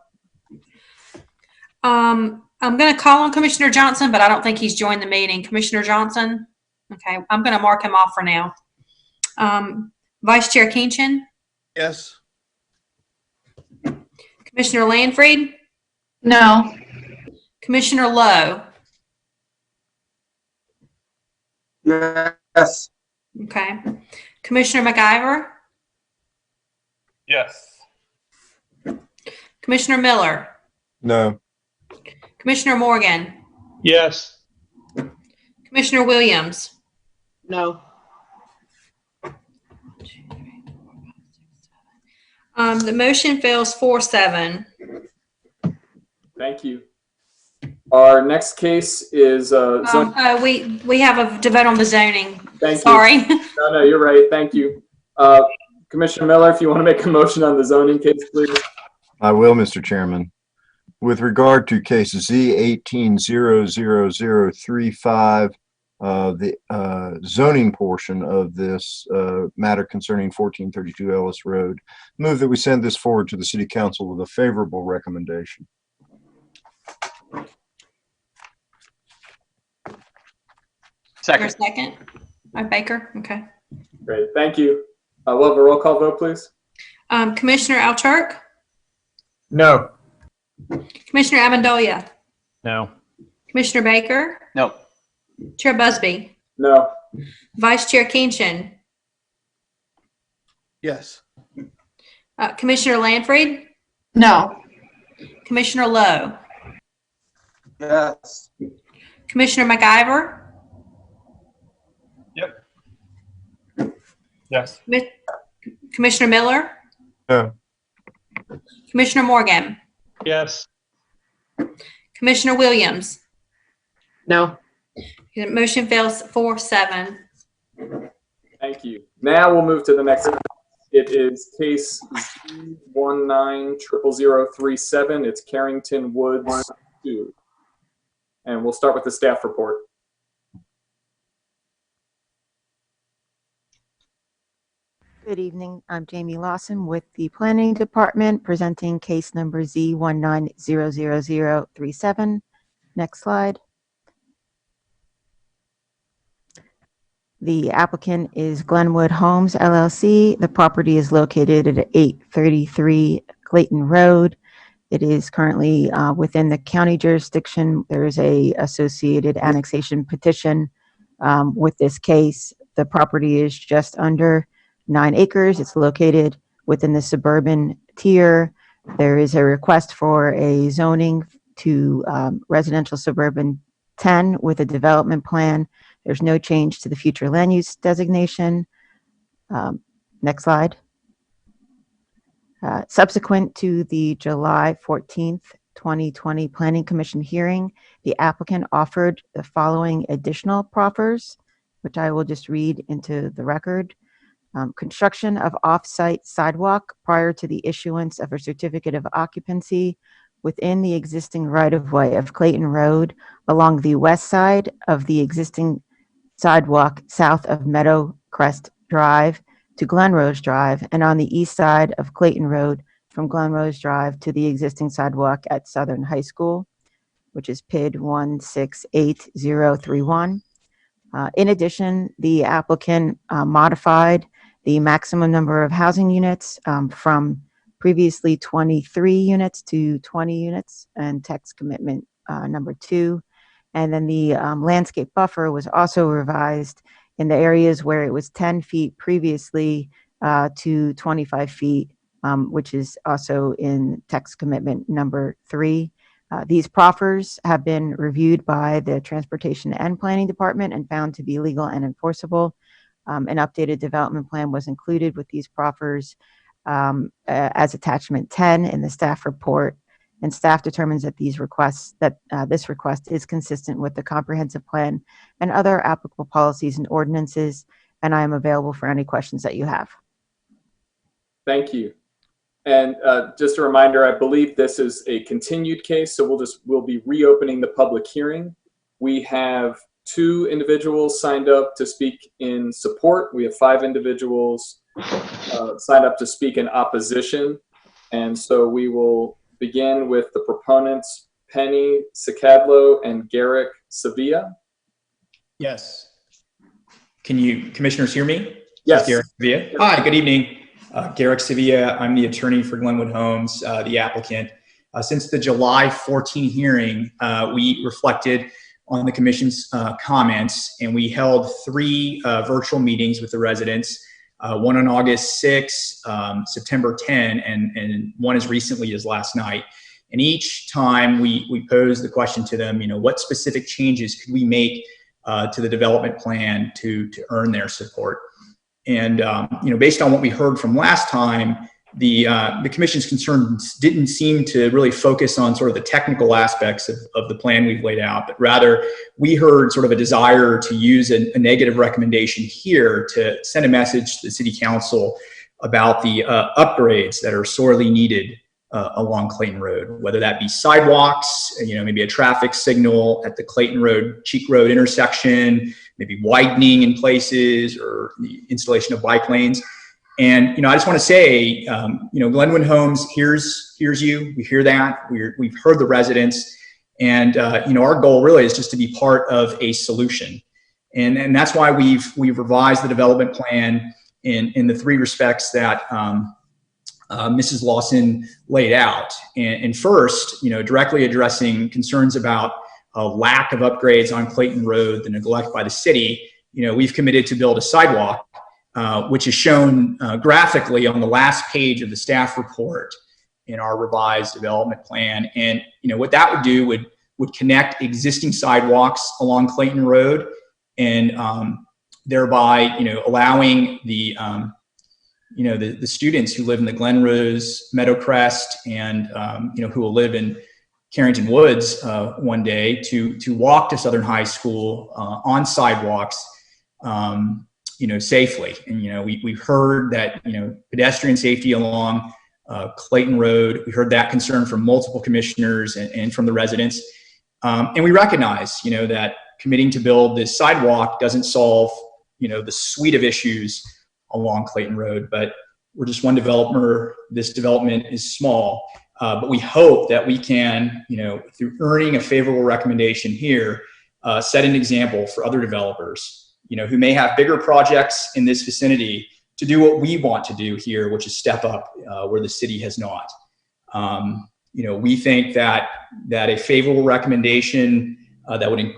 I'm going to call on Commissioner Johnson, but I don't think he's joined the meeting. Commissioner Johnson? Okay, I'm going to mark him off for now. Vice Chair Kenchin? Yes. Commissioner Lanfried? No. Commissioner Lowe? Yes. Okay. Commissioner McIver? Yes. Commissioner Miller? No. Commissioner Morgan? Yes. Commissioner Williams? No. The motion fails 4-7. Thank you. Our next case is We have to vote on the zoning. Thank Sorry. you. No, you're right. Thank you. Commissioner Miller, if you want to make a motion on the zoning case, please. I will, Mr. Chairman. With regard to case Z18-00035, the zoning portion of this matter concerning 1432 Ellis Road, move that we send this forward to the City Council with a favorable recommendation. Second. Second? Baker? Okay. Great. Thank you. We'll have a roll call vote, please. Commissioner Alturk? No. Commissioner Amendolia? No. Commissioner Baker? No. Chair Busby? No. Vice Chair Kenchin? Yes. Commissioner Lanfried? No. Commissioner Lowe? Yes. Commissioner McIver? Yep. Yes. Commissioner Miller? No. Commissioner Morgan? Yes. Commissioner Williams? No. The motion fails 4-7. Thank you. Now we'll move to the next. It is case Z190037. It's Carrington Woods II. And we'll start with the staff report. Good evening. I'm Jamie Lawson with the Planning Department presenting case number Z190037. Next slide. The applicant is Glenwood Homes, LLC. The property is located at 833 Clayton Road. It is currently within the county jurisdiction. There is a associated annexation petition with this case. The property is just under 9 acres. It's located within the suburban tier. There is a request for a zoning to residential suburban 10 with a development plan. There's no change to the future land use designation. Next slide. Subsequent to the July 14th, 2020 Planning Commission hearing, the applicant offered the following additional proffers, which I will just read into the record. Construction of off-site sidewalk prior to the issuance of a certificate of occupancy within the existing right-of-way of Clayton Road along the west side of the existing sidewalk south of Meadow Crest Drive to Glenrose Drive, and on the east side of Clayton Road from Glenrose Drive to the existing sidewalk at Southern High School, which is PID 168031. In addition, the applicant modified the maximum number of housing units from previously 23 units to 20 units, and text commitment number 2. And then the landscape buffer was also revised in the areas where it was 10 feet previously to 25 feet, which is also in text commitment number 3. These proffers have been reviewed by the Transportation and Planning Department and found to be legal and enforceable. An updated development plan was included with these proffers as attachment 10 in the staff report, and staff determines that these requests, this request is consistent with the comprehensive plan and other applicable policies and ordinances, and I am available for any questions that you have. Thank you. And just a reminder, I believe this is a continued case, so we'll be reopening the public hearing. We have 2 individuals signed up to speak in support. We have 5 individuals signed up to speak in opposition. And so we will begin with the proponents, Penny Sicadlo and Garrick Sevilla. Yes. Can you commissioners hear me? Yes. Garrick Sevilla. Hi, good evening. Garrick Sevilla, I'm the attorney for Glenwood Homes, the applicant. Since the July 14 hearing, we reflected on the commission's comments, and we held 3 virtual meetings with the residents, one on August 6, September 10, and one as recently as last night. And each time we posed the question to them, what specific changes could we make to the development plan to earn their support? And based on what we heard from last time, the commission's concerns didn't seem to really focus on sort of the technical aspects of the plan we've laid out, but rather we heard sort of a desire to use a negative recommendation here to send a message to the city council about the upgrades that are sorely needed along Clayton Road, whether that be sidewalks, maybe a traffic signal at the Clayton Road, Cheek Road intersection, maybe widening in places, or the installation of bike lanes. And, I just want to say, Glenwood Homes hears you. We hear that. We've heard the residents. And, our goal really is just to be part of a solution. And that's why we've revised the development plan in the 3 respects that Mrs. Lawson laid out. And first, directly addressing concerns about a lack of upgrades on Clayton Road, the neglect by the city, we've committed to build a sidewalk, which is shown graphically on the last page of the staff report in our revised development plan. And what that would do would connect existing sidewalks along Clayton Road, and thereby allowing the students who live in the Glen Rose, Meadowcrest, and who will live in Carrington Woods one day to walk to Southern High School on sidewalks safely. And we've heard that pedestrian safety along Clayton Road, we heard that concern from multiple commissioners and from the residents, and we recognize that committing to build this sidewalk doesn't solve the suite of issues along Clayton Road, but we're just one developer. This development is small, but we hope that we can, through earning a favorable recommendation here, set an example for other developers, who may have bigger projects in this vicinity to do what we want to do here, which is step up where the city has not. We think that a favorable recommendation that would,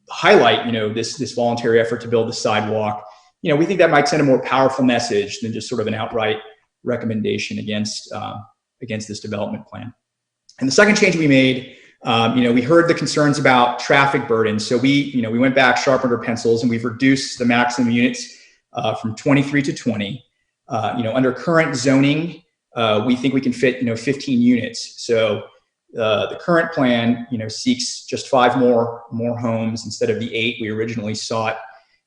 highlight, this voluntary effort to build the sidewalk, we think that might send a more powerful message than just sort of an outright recommendation against this development plan. And the second change we made, we heard the concerns about traffic burden. So we went back, sharpened our pencils, and we've reduced the maximum units from 23 to 20. Under current zoning, we think we can fit 15 units. So the current plan seeks just 5 more homes instead of the 8 we originally sought.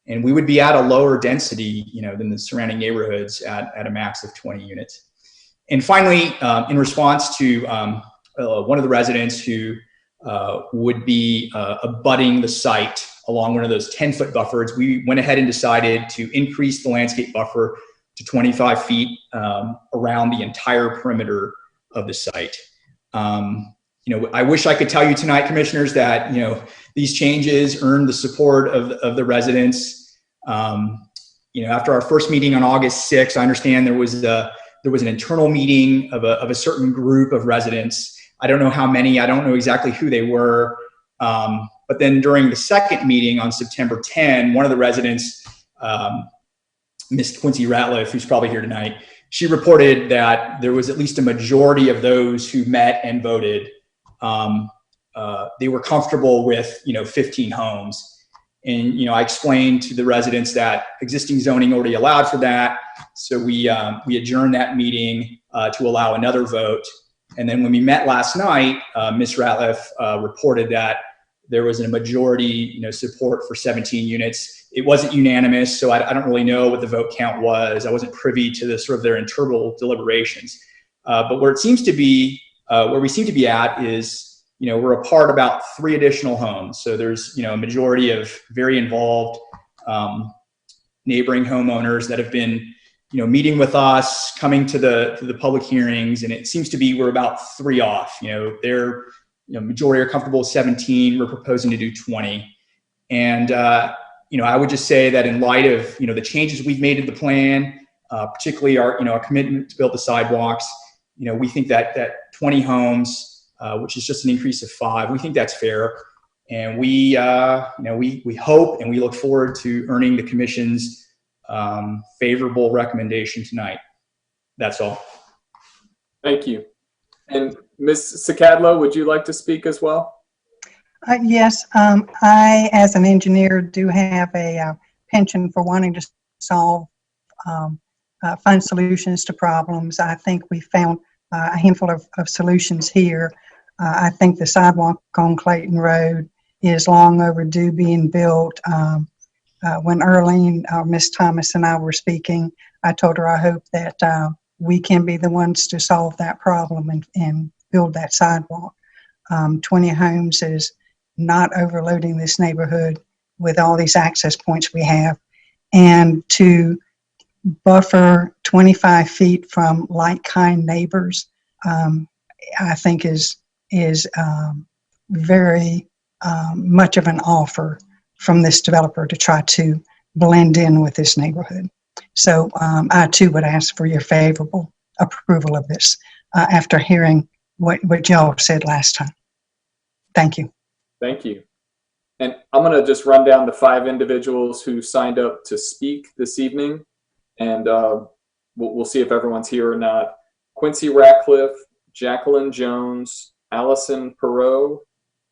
And we would be at a lower density, than the surrounding neighborhoods at a max of 20 units. And finally, in response to one of the residents who would be abutting the site along one of those 10-foot buffers, we went ahead and decided to increase the landscape buffer to 25 feet around the entire perimeter of the site. I wish I could tell you tonight, commissioners, that these changes earned the support of the residents. After our first meeting on August 6th, I understand there was there was an internal meeting of a certain group of residents. I don't know how many, I don't know exactly who they were. But then during the second meeting on September 10, one of the residents, Miss Quincy Ratliff, who's probably here tonight, she reported that there was at least a majority of those who met and voted. They were comfortable with, 15 homes. And, I explained to the residents that existing zoning already allowed for that. So we adjourned that meeting to allow another vote. And then when we met last night, Ms. Ratliff reported that there was a majority, support for 17 units. It wasn't unanimous, so I don't really know what the vote count was. I wasn't privy to the sort of their internal deliberations. But where it seems to be, where we seem to be at is, we're apart about 3 additional homes. So there's, a majority of very involved neighboring homeowners that have been, meeting with us, coming to the public hearings, and it seems to be we're about 3 off. They're, majority are comfortable with 17. We're proposing to do 20. And, I would just say that in light of, the changes we've made to the plan, particularly our commitment to build the sidewalks, we think that 20 homes, which is just an increase of 5, we think that's fair. And we hope and we look forward to earning the commission's favorable recommendation tonight. That's all. Thank you. And Ms. Sakadlo, would you like to speak as well? Yes, I, as an engineer, do have a penchant for wanting to solve find solutions to problems. I think we found a handful of solutions here. I think the sidewalk on Clayton Road is long overdue being built. When Earlene, Miss Thomas, and I were speaking, I told her I hope that we can be the ones to solve that problem and build that sidewalk. 20 homes is not overloading this neighborhood with all these access points we have. And to buffer 25 feet from like-kind neighbors, I think is very much of an offer from this developer to try to blend in with this neighborhood. So I too would ask for your favorable approval of this after hearing what y'all said last time. Thank you. Thank you. And I'm going to just run down the 5 individuals who signed up to speak this evening, and we'll see if everyone's here or not. Quincy Ratcliffe, Jacqueline Jones, Allison Perot,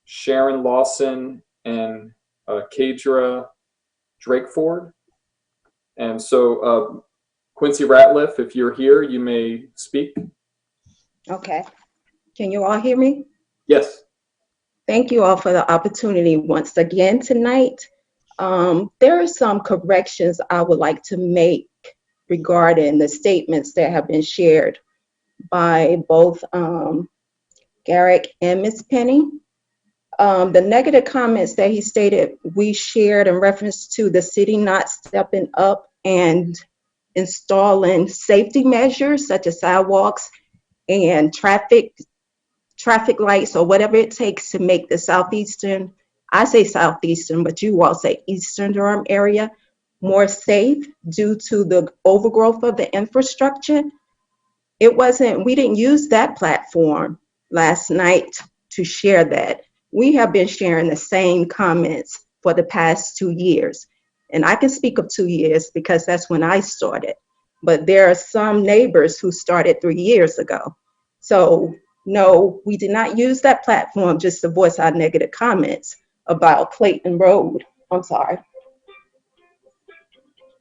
Sharon Lawson, and Kadra Drakeford. And so Quincy Ratliff, if you're here, you may speak. Okay. Can you all hear me? Yes. Thank you all for the opportunity once again tonight. There are some corrections I would like to make regarding the statements that have been shared by both Garrick and Ms. Penny. The negative comments that he stated we shared in reference to the city not stepping up and installing safety measures such as sidewalks and traffic lights or whatever it takes to make the southeastern, I say southeastern, but you all say eastern Durham area more safe due to the overgrowth of the infrastructure. We didn't use that platform last night to share that. We have been sharing the same comments for the past 2 years. And I can speak of 2 years because that's when I started. But there are some neighbors who started 3 years ago. So no, we did not use that platform just to voice our negative comments about Clayton Road. I'm sorry.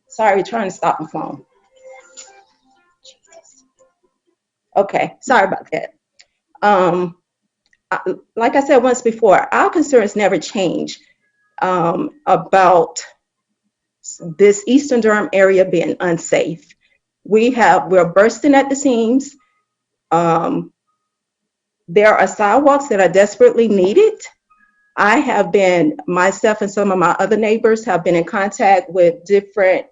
Sorry, trying to stop my phone. Okay, sorry about that. Like I said once before, our concerns never change about this Eastern Durham area being unsafe. We're bursting at the seams. There are sidewalks that are desperately needed. I have been, myself and some of my other neighbors have been in contact with different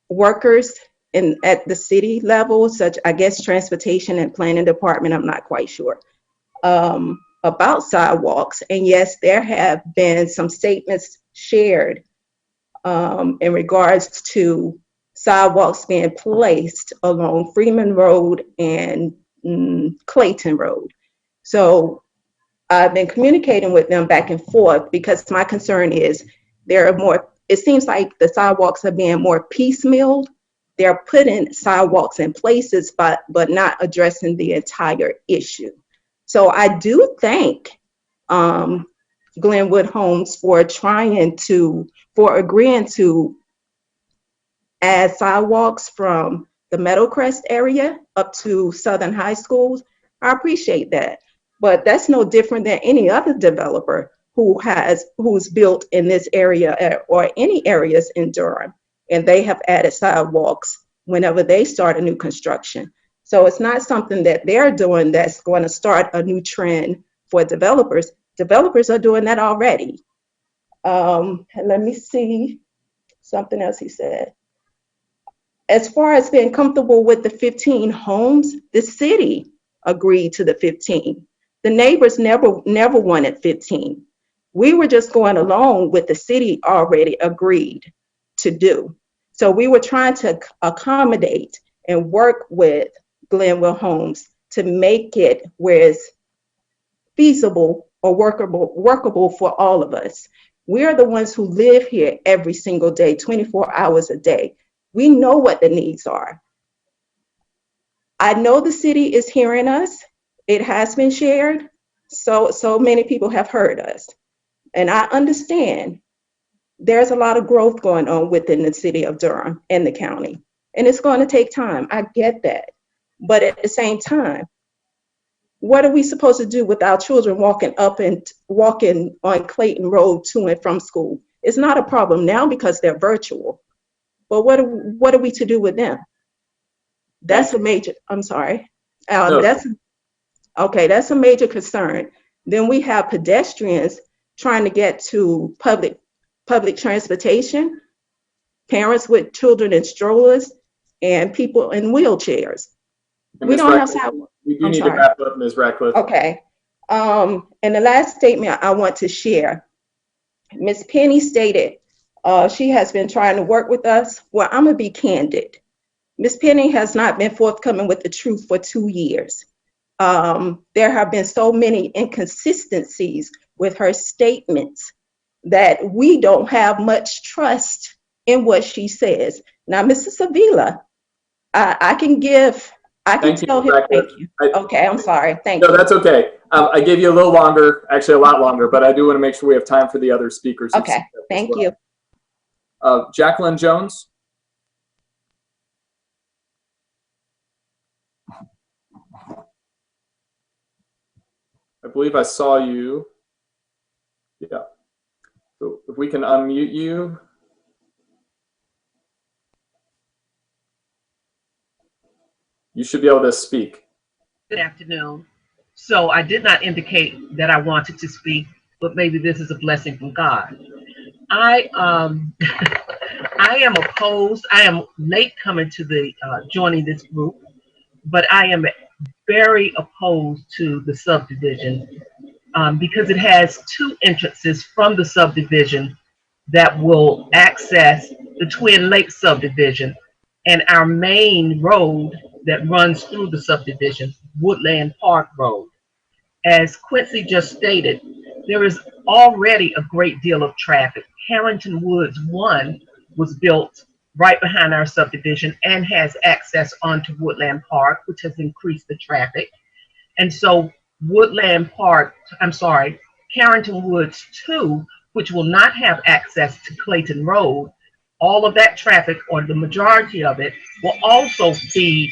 workers at the city level, such, I guess, transportation and planning department, I'm not quite sure, about sidewalks. And yes, there have been some statements shared in regards to sidewalks being placed along Freeman Road and Clayton Road. So I've been communicating with them back and forth because my concern is there are more, it seems like the sidewalks are being more piecemealed. They're putting sidewalks in places, but not addressing the entire issue. So I do thank Glenwood Homes for agreeing to add sidewalks from the Meadowcrest area up to Southern High Schools. I appreciate that. But that's no different than any other developer who's built in this area or any areas in Durham, and they have added sidewalks whenever they start a new construction. So it's not something that they're doing that's going to start a new trend for developers. Developers are doing that already. And let me see something else he said. As far as being comfortable with the 15 homes, the city agreed to the 15. The neighbors never wanted 15. We were just going along with the city already agreed to do. So we were trying to accommodate and work with Glenwood Homes to make it where it's feasible or workable for all of us. We are the ones who live here every single day, 24 hours a day. We know what the needs are. I know the city is hearing us. It has been shared. So many people have heard us. And I understand there's a lot of growth going on within the city of Durham and the county. And it's going to take time. I get that. But at the same time, what are we supposed to do with our children walking on Clayton Road to and from school? It's not a problem now because they're virtual. But what are we to do with them? That's a major, I'm sorry. That's a major concern. Then we have pedestrians trying to get to public transportation, parents with children in strollers, and people in wheelchairs. We don't have sidewalks. You need to wrap up, Ms. Ratcliffe. Okay. And the last statement I want to share, Ms. Penny stated she has been trying to work with us. Well, I'm going to be candid. Ms. Penny has not been forthcoming with the truth for 2 years. There have been so many inconsistencies with her statements that we don't have much trust in what she says. Now, Mrs. Avila, I can tell him, thank you. Okay, I'm sorry, thank you. No, that's okay. I gave you a little longer, actually a lot longer, but I do want to make sure we have time for the other speakers. Okay, thank you. Jacqueline Jones. I believe I saw you. Yeah. So if we can unmute you. You should be able to speak. Good afternoon. So I did not indicate that I wanted to speak, but maybe this is a blessing from God. I am opposed. I am late coming to the joining this group, but I am very opposed to the subdivision because it has 2 entrances from the subdivision that will access the Twin Lakes subdivision and our main road that runs through the subdivision, Woodland Park Road. As Quincy just stated, there is already a great deal of traffic. Carrington Woods I was built right behind our subdivision and has access onto Woodland Park, which has increased the traffic. And so Carrington Woods II, which will not have access to Clayton Road, all of that traffic, or the majority of it, will also feed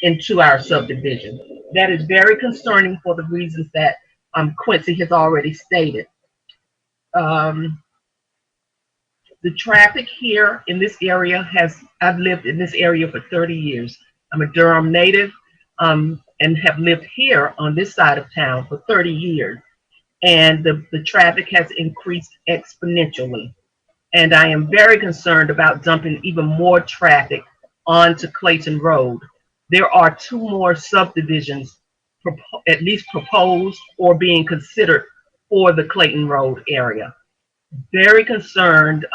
into our subdivision. That is very concerning for the reasons that Quincy has already stated. The traffic here in this area I've lived in this area for 30 years. I'm a Durham native and have lived here on this side of town for 30 years. And the traffic has increased exponentially. And I am very concerned about dumping even more traffic onto Clayton Road. There are 2 more subdivisions at least proposed or being considered for the Clayton Road area. Very concerned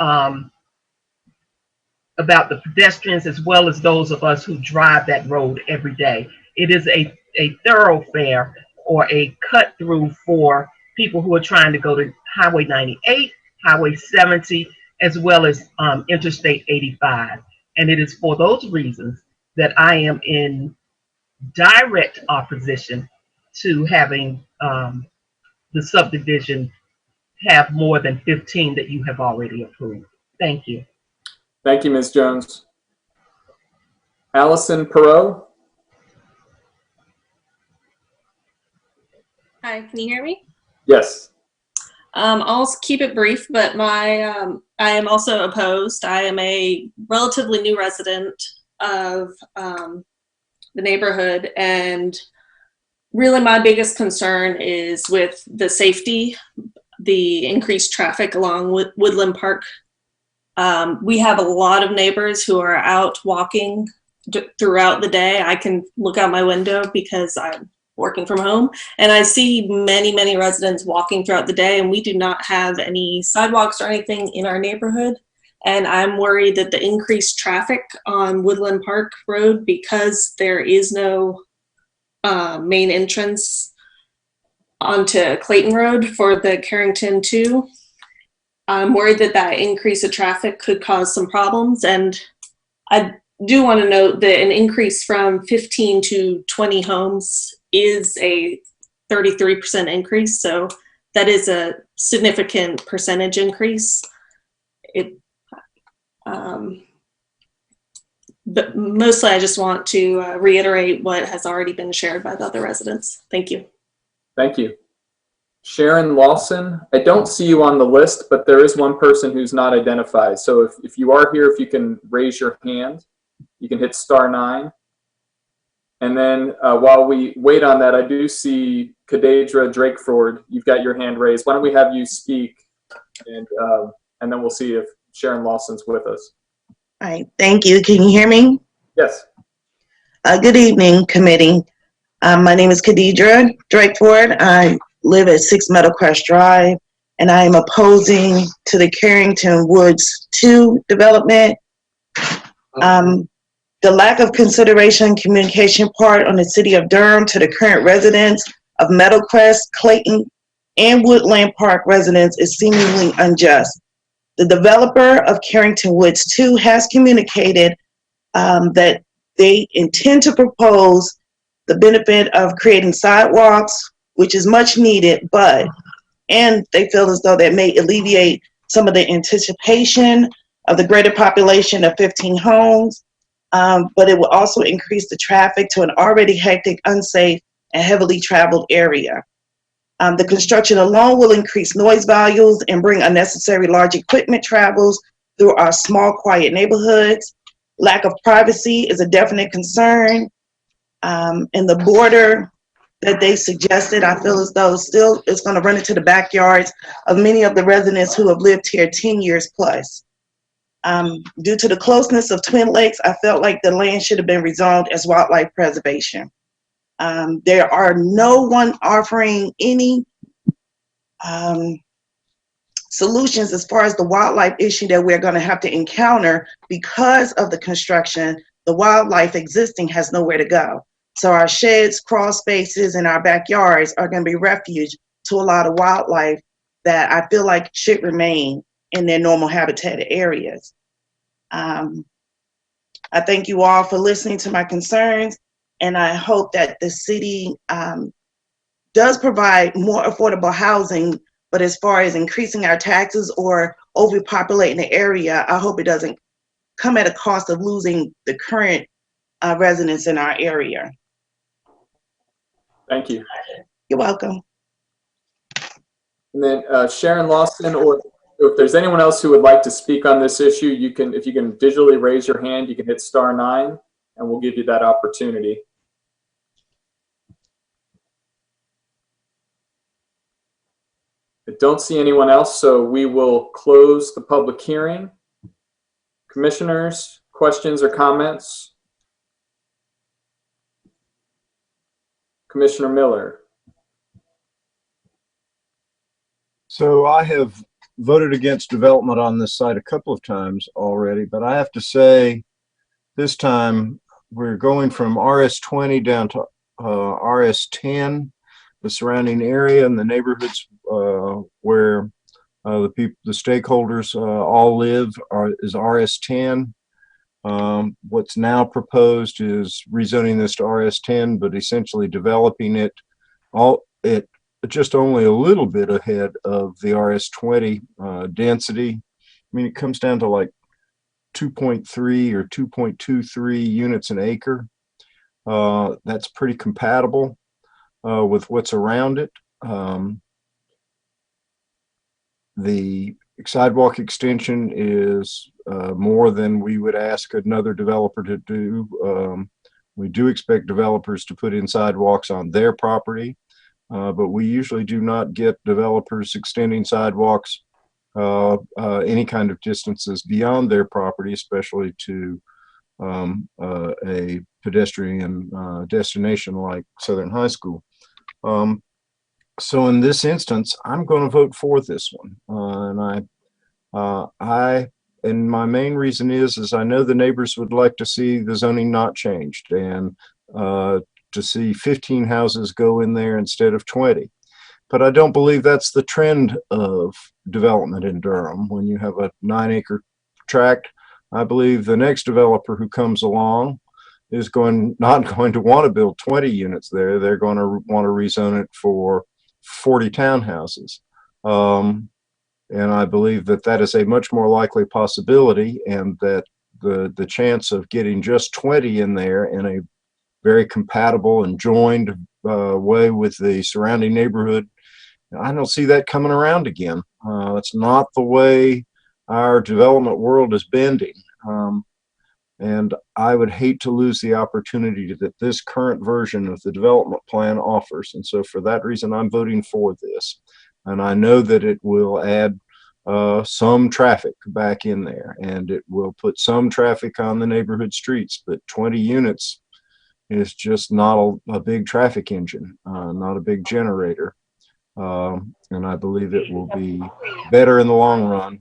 about the pedestrians as well as those of us who drive that road every day. It is a thoroughfare or a cut through for people who are trying to go to Highway 98, Highway 70, as well as Interstate 85. And it is for those reasons that I am in direct opposition to having the subdivision have more than 15 that you have already approved. Thank you. Thank you, Ms. Jones. Allison Perot? Hi, can you hear me? Yes. I'll keep it brief, but I am also opposed. I am a relatively new resident of the neighborhood, and really my biggest concern is with the safety, the increased traffic along Woodland Park. We have a lot of neighbors who are out walking throughout the day. I can look out my window because I'm working from home, and I see many residents walking throughout the day, and we do not have any sidewalks or anything in our neighborhood. And I'm worried that the increased traffic on Woodland Park Road, because there is no main entrance onto Clayton Road for the Carrington 2, I'm worried that that increase of traffic could cause some problems. And I do want to note that an increase from 15 to 20 homes is a 33% increase. So that is a significant percentage increase. But mostly I just want to reiterate what has already been shared by the other residents. Thank you. Thank you. Sharon Lawson, I don't see you on the list, but there is one person who's not identified. So if you are here, if you can raise your hand, you can hit *9. And then while we wait on that, I do see Kadadra Drakeford. You've got your hand raised. Why don't we have you speak, and then we'll see if Sharon Lawson's with us. All right, thank you. Can you hear me? Yes. Good evening, committee. My name is Kadadra Drakeford. I live at 6 Meadowcrest Drive, and I am opposing to the Carrington Woods II development. The lack of consideration and communication part on the city of Durham to the current residents of Meadowcrest, Clayton, and Woodland Park residents is seemingly unjust. The developer of Carrington Woods II has communicated that they intend to propose the benefit of creating sidewalks, which is much needed, and they feel as though that may alleviate some of the anticipation of the greater population of 15 homes. But it will also increase the traffic to an already hectic, unsafe, and heavily traveled area. The construction alone will increase noise values and bring unnecessary large equipment travels through our small, quiet neighborhoods. Lack of privacy is a definite concern. And the border that they suggested, I feel as though still is going to run into the backyards of many of the residents who have lived here 10 years plus. Due to the closeness of Twin Lakes, I felt like the land should have been rezoned as wildlife preservation. There are no one offering any solutions as far as the wildlife issue that we're going to have to encounter because of the construction. The wildlife existing has nowhere to go. So our sheds, crawl spaces, and our backyards are going to be refuge to a lot of wildlife that I feel like should remain in their normal habitat areas. I thank you all for listening to my concerns, and I hope that the city does provide more affordable housing, but as far as increasing our taxes or overpopulating the area, I hope it doesn't come at a cost of losing the current residents in our area. Thank you. You're welcome. And then Sharon Lawson, or if there's anyone else who would like to speak on this issue, you can, if you can digitally raise your hand, you can hit *9, and we'll give you that opportunity. I don't see anyone else, so we will close the public hearing. Commissioners, questions or comments? Commissioner Miller. So I have voted against development on this site a couple of times already, but I have to say this time we're going from RS20 down to RS10. The surrounding area and the neighborhoods where the stakeholders all live is RS10. What's now proposed is rezoning this to RS10, but essentially developing it just only a little bit ahead of the RS20 density. I mean, it comes down to like 2.3 or 2.23 units an acre. That's pretty compatible with what's around it. The sidewalk extension is more than we would ask another developer to do. We do expect developers to put in sidewalks on their property, but we usually do not get developers extending sidewalks any kind of distances beyond their property, especially to a pedestrian destination like Southern High School. So in this instance, I'm going to vote for this one. And my main reason is I know the neighbors would like to see the zoning not changed and to see 15 houses go in there instead of 20. But I don't believe that's the trend of development in Durham. When you have a 9-acre tract, I believe the next developer who comes along is not going to want to build 20 units there. They're going to want to rezone it for 40 townhouses. And I believe that that is a much more likely possibility, and that the chance of getting just 20 in there in a very compatible and joined way with the surrounding neighborhood, I don't see that coming around again. That's not the way our development world is bending. And I would hate to lose the opportunity that this current version of the development plan offers. And so for that reason, I'm voting for this. And I know that it will add some traffic back in there, and it will put some traffic on the neighborhood streets, but 20 units is just not a big traffic engine, not a big generator. And I believe it will be better in the long run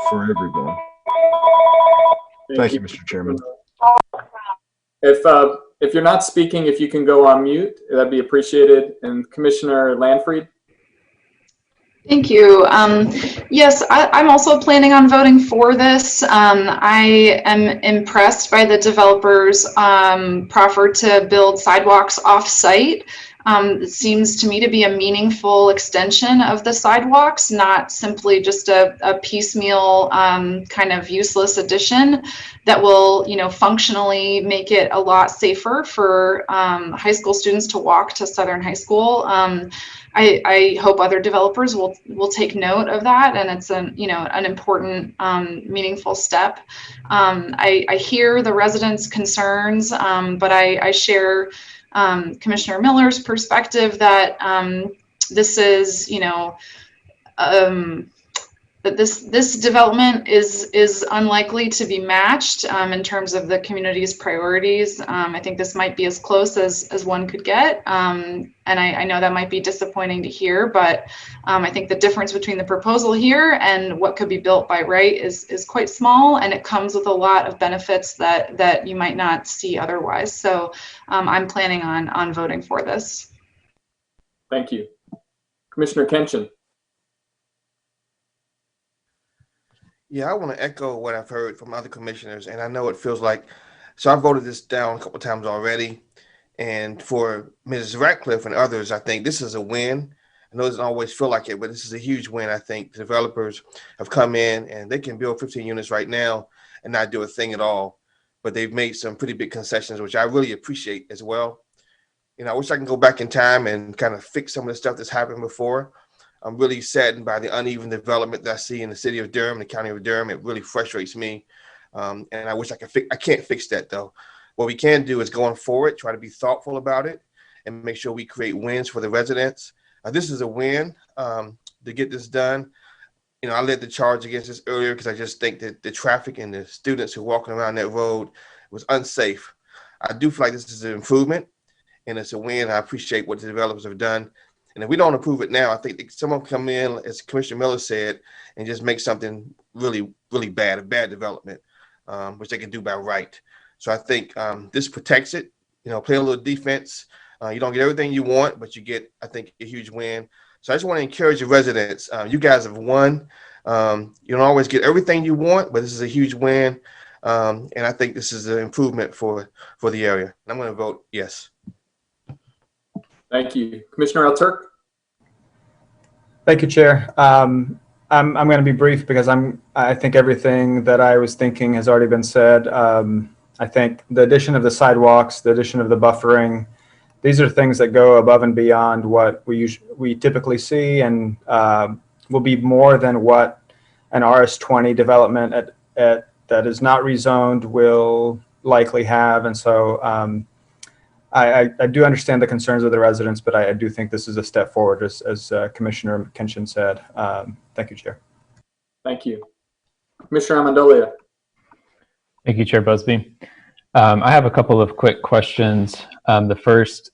for everyone. Thank you, Mr. Chairman. If you're not speaking, if you can go on mute, that'd be appreciated. And Commissioner Lanfried? Thank you. Yes, I'm also planning on voting for this. I am impressed by the developers' proffer to build sidewalks off-site. It seems to me to be a meaningful extension of the sidewalks, not simply just a piecemeal kind of useless addition that will, functionally make it a lot safer for high school students to walk to Southern High School. I hope other developers will take note of that, and it's an important, meaningful step. I hear the residents' concerns, but I share Commissioner Miller's perspective that this is, that this development is unlikely to be matched in terms of the community's priorities. I think this might be as close as one could get. And I know that might be disappointing to hear, but I think the difference between the proposal here and what could be built by right is quite small, and it comes with a lot of benefits that you might not see otherwise. So I'm planning on voting for this. Thank you. Commissioner Kenshin. Yeah, I want to echo what I've heard from other commissioners, and I know it feels like, so I voted this down a couple of times already, and for Mrs. Ratcliffe and others, I think this is a win. I know it doesn't always feel like it, but this is a huge win. I think the developers have come in and they can build 15 units right now and not do a thing at all, but they've made some pretty big concessions, which I really appreciate as well. I wish I can go back in time and kind of fix some of the stuff that's happened before. I'm really saddened by the uneven development that I see in the city of Durham, the county of Durham. It really frustrates me. And I wish I could I can't fix that though. What we can do is going forward, try to be thoughtful about it and make sure we create wins for the residents. This is a win to get this done. I led the charge against this earlier because I just think that the traffic and the students who are walking around that road was unsafe. I do feel like this is an improvement and it's a win. I appreciate what the developers have done. And if we don't approve it now, I think someone come in, as Commissioner Miller said, and just make something really, really bad, a bad development, which they can do by right. So I think this protects it. You know, play a little defense. You don't get everything you want, but you get, I think, a huge win. So I just want to encourage your residents. You guys have won. You don't always get everything you want, but this is a huge win. And I think this is an improvement for the area. And I'm going to vote yes. Thank you. Commissioner Alturk? Thank you, Chair. I'm going to be brief because I think everything that I was thinking has already been said. I think the addition of the sidewalks, the addition of the buffering, these are things that go above and beyond what we typically see, and will be more than what an RS20 development that is not rezoned will likely have. And so I do understand the concerns of the residents, but I do think this is a step forward, as Commissioner Kenshin said. Thank you, Chair. Thank you. Commissioner Amendolia? Thank you, Chair Busby. I have a couple of quick questions. The first,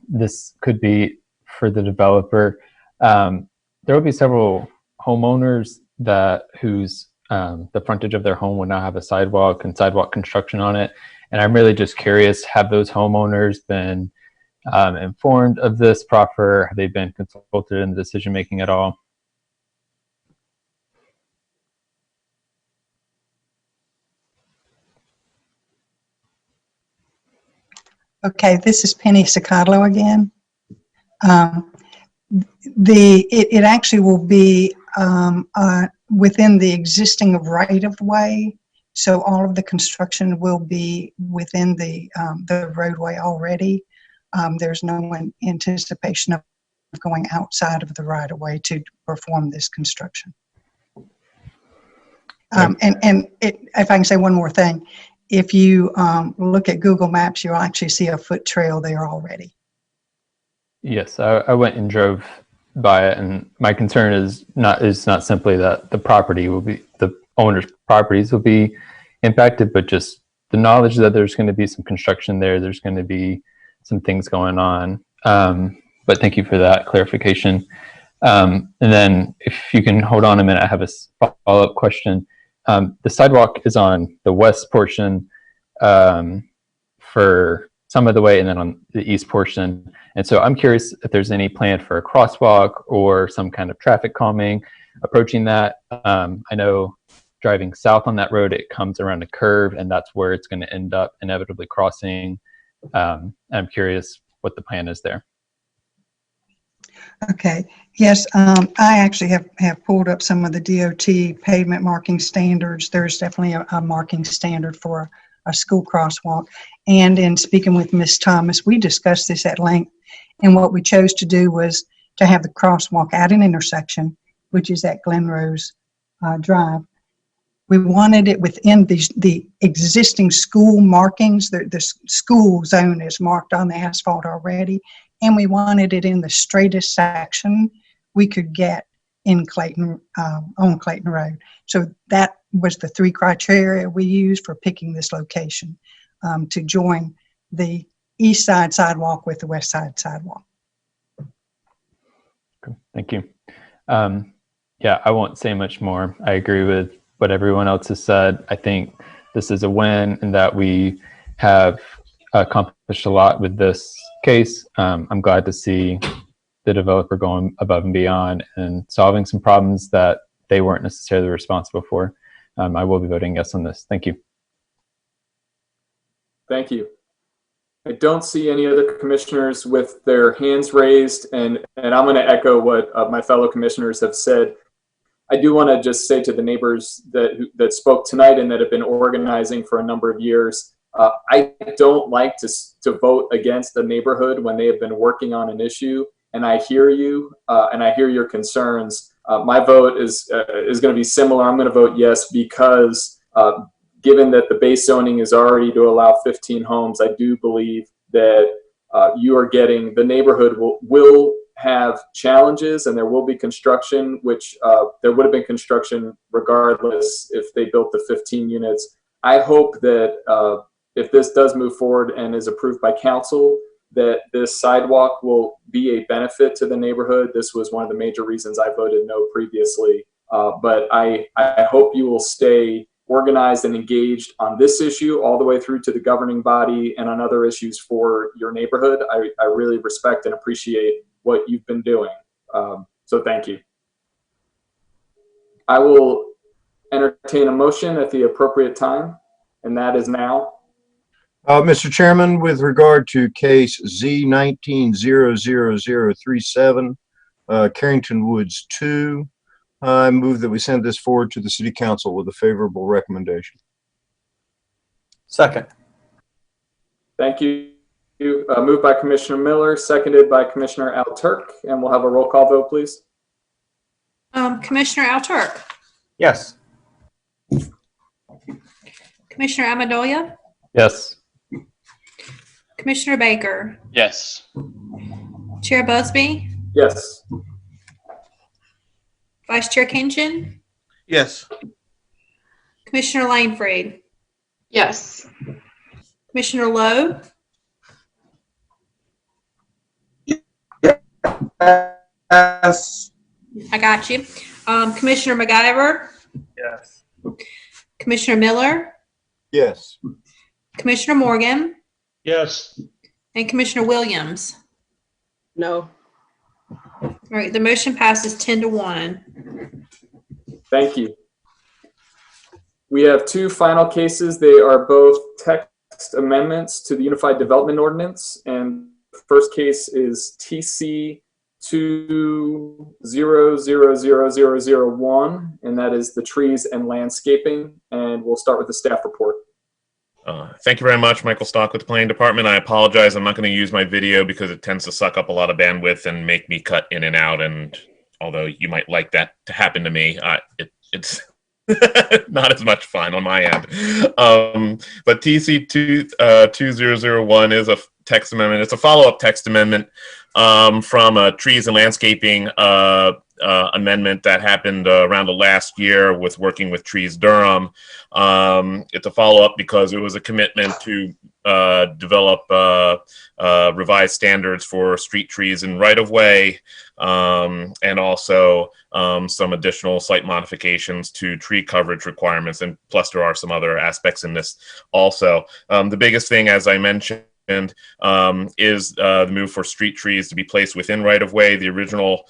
this could be for the developer. There will be several homeowners whose the frontage of their home would now have a sidewalk and sidewalk construction on it. And I'm really just curious, have those homeowners been informed of this proffer? Have they been consulted in the decision making at all? Okay, this is Penny Sicadlo again. It actually will be within the existing right-of-way, so all of the construction will be within the roadway already. There's no anticipation of going outside of the right-of-way to perform this construction. If I can say one more thing, if you look at Google Maps, you'll actually see a foot trail there already. Yes, I went and drove by it, and my concern is not simply that the owner's properties will be impacted, but just the knowledge that there's going to be some construction there, there's going to be some things going on. But thank you for that clarification. And then if you can hold on a minute, I have a follow-up question. The sidewalk is on the west portion for some of the way, and then on the east portion. And so I'm curious if there's any plan for a crosswalk or some kind of traffic calming approaching that. I know driving south on that road, it comes around a curve, and that's where it's going to end up inevitably crossing. I'm curious what the plan is there. Okay, yes, I actually have pulled up some of the DOT pavement marking standards. There's definitely a marking standard for a school crosswalk. And in speaking with Ms. Thomas, we discussed this at length. And what we chose to do was to have the crosswalk at an intersection, which is at Glen Rose Drive. We wanted it within the existing school markings. The school zone is marked on the asphalt already. And we wanted it in the straightest section we could get in Clayton, on Clayton Road. So that was the 3 criteria we used for picking this location, to join the east side sidewalk with the west side sidewalk. Okay, thank you. Yeah, I won't say much more. I agree with what everyone else has said. I think this is a win in that we have accomplished a lot with this case. I'm glad to see the developer going above and beyond and solving some problems that they weren't necessarily responsible for. I will be voting yes on this. Thank you. Thank you. I don't see any other commissioners with their hands raised, and I'm going to echo what my fellow commissioners have said. I do want to just say to the neighbors that spoke tonight and that have been organizing for a number of years, I don't like to vote against the neighborhood when they have been working on an issue, and I hear you, and I hear your concerns. My vote is going to be similar. I'm going to vote yes because given that the base zoning is already to allow 15 homes, I do believe that the neighborhood will have challenges, and there will be construction, which there would have been construction regardless if they built the 15 units. I hope that if this does move forward and is approved by council, that this sidewalk will be a benefit to the neighborhood. This was one of the major reasons I voted no previously. But I hope you will stay organized and engaged on this issue all the way through to the governing body and on other issues for your neighborhood. I really respect and appreciate what you've been doing. So thank you. I will entertain a motion at the appropriate time, and that is now. Mr. Chairman, with regard to case Z19-00037, Carrington Woods II, I move that we send this forward to the City Council with a favorable recommendation. Second. Thank you. Moved by Commissioner Miller, seconded by Commissioner Al-Turk, and we'll have a roll call vote, please. Commissioner Al-Turk, Yes. Commissioner Amendolia, Yes. Commissioner Baker, Yes. Chair Busby, Yes. Vice Chair Kinchin, Yes. Commissioner Langfried, Yes. Commissioner Lowe, Yes. I got you. Commissioner McIver, Yes. Commissioner Miller, Yes. Commissioner Morgan, Yes. and Commissioner Williams. No. All right, the motion passes 10-1. Thank you. We have two final cases. They are both text amendments to the Unified Development Ordinance. And the first case is TC 2000001, and that is the trees and landscaping. And we'll start with the staff report. Thank you very much, Michael Stock with the Planning Department. I apologize. I'm not going to use my video because it tends to suck up a lot of bandwidth and make me cut in and out. And although you might like that to happen to me, it's not as much fun on my end. But TC 2001 is a text amendment. It's a follow-up text amendment from a trees and landscaping amendment that happened around the last year with working with Trees Durham. It's a follow-up because it was a commitment to develop revised standards for street trees and right-of-way, and also some additional slight modifications to tree coverage requirements, and plus there are some other aspects in this also. The biggest thing, as I mentioned, is the move for street trees to be placed within right-of-way. The original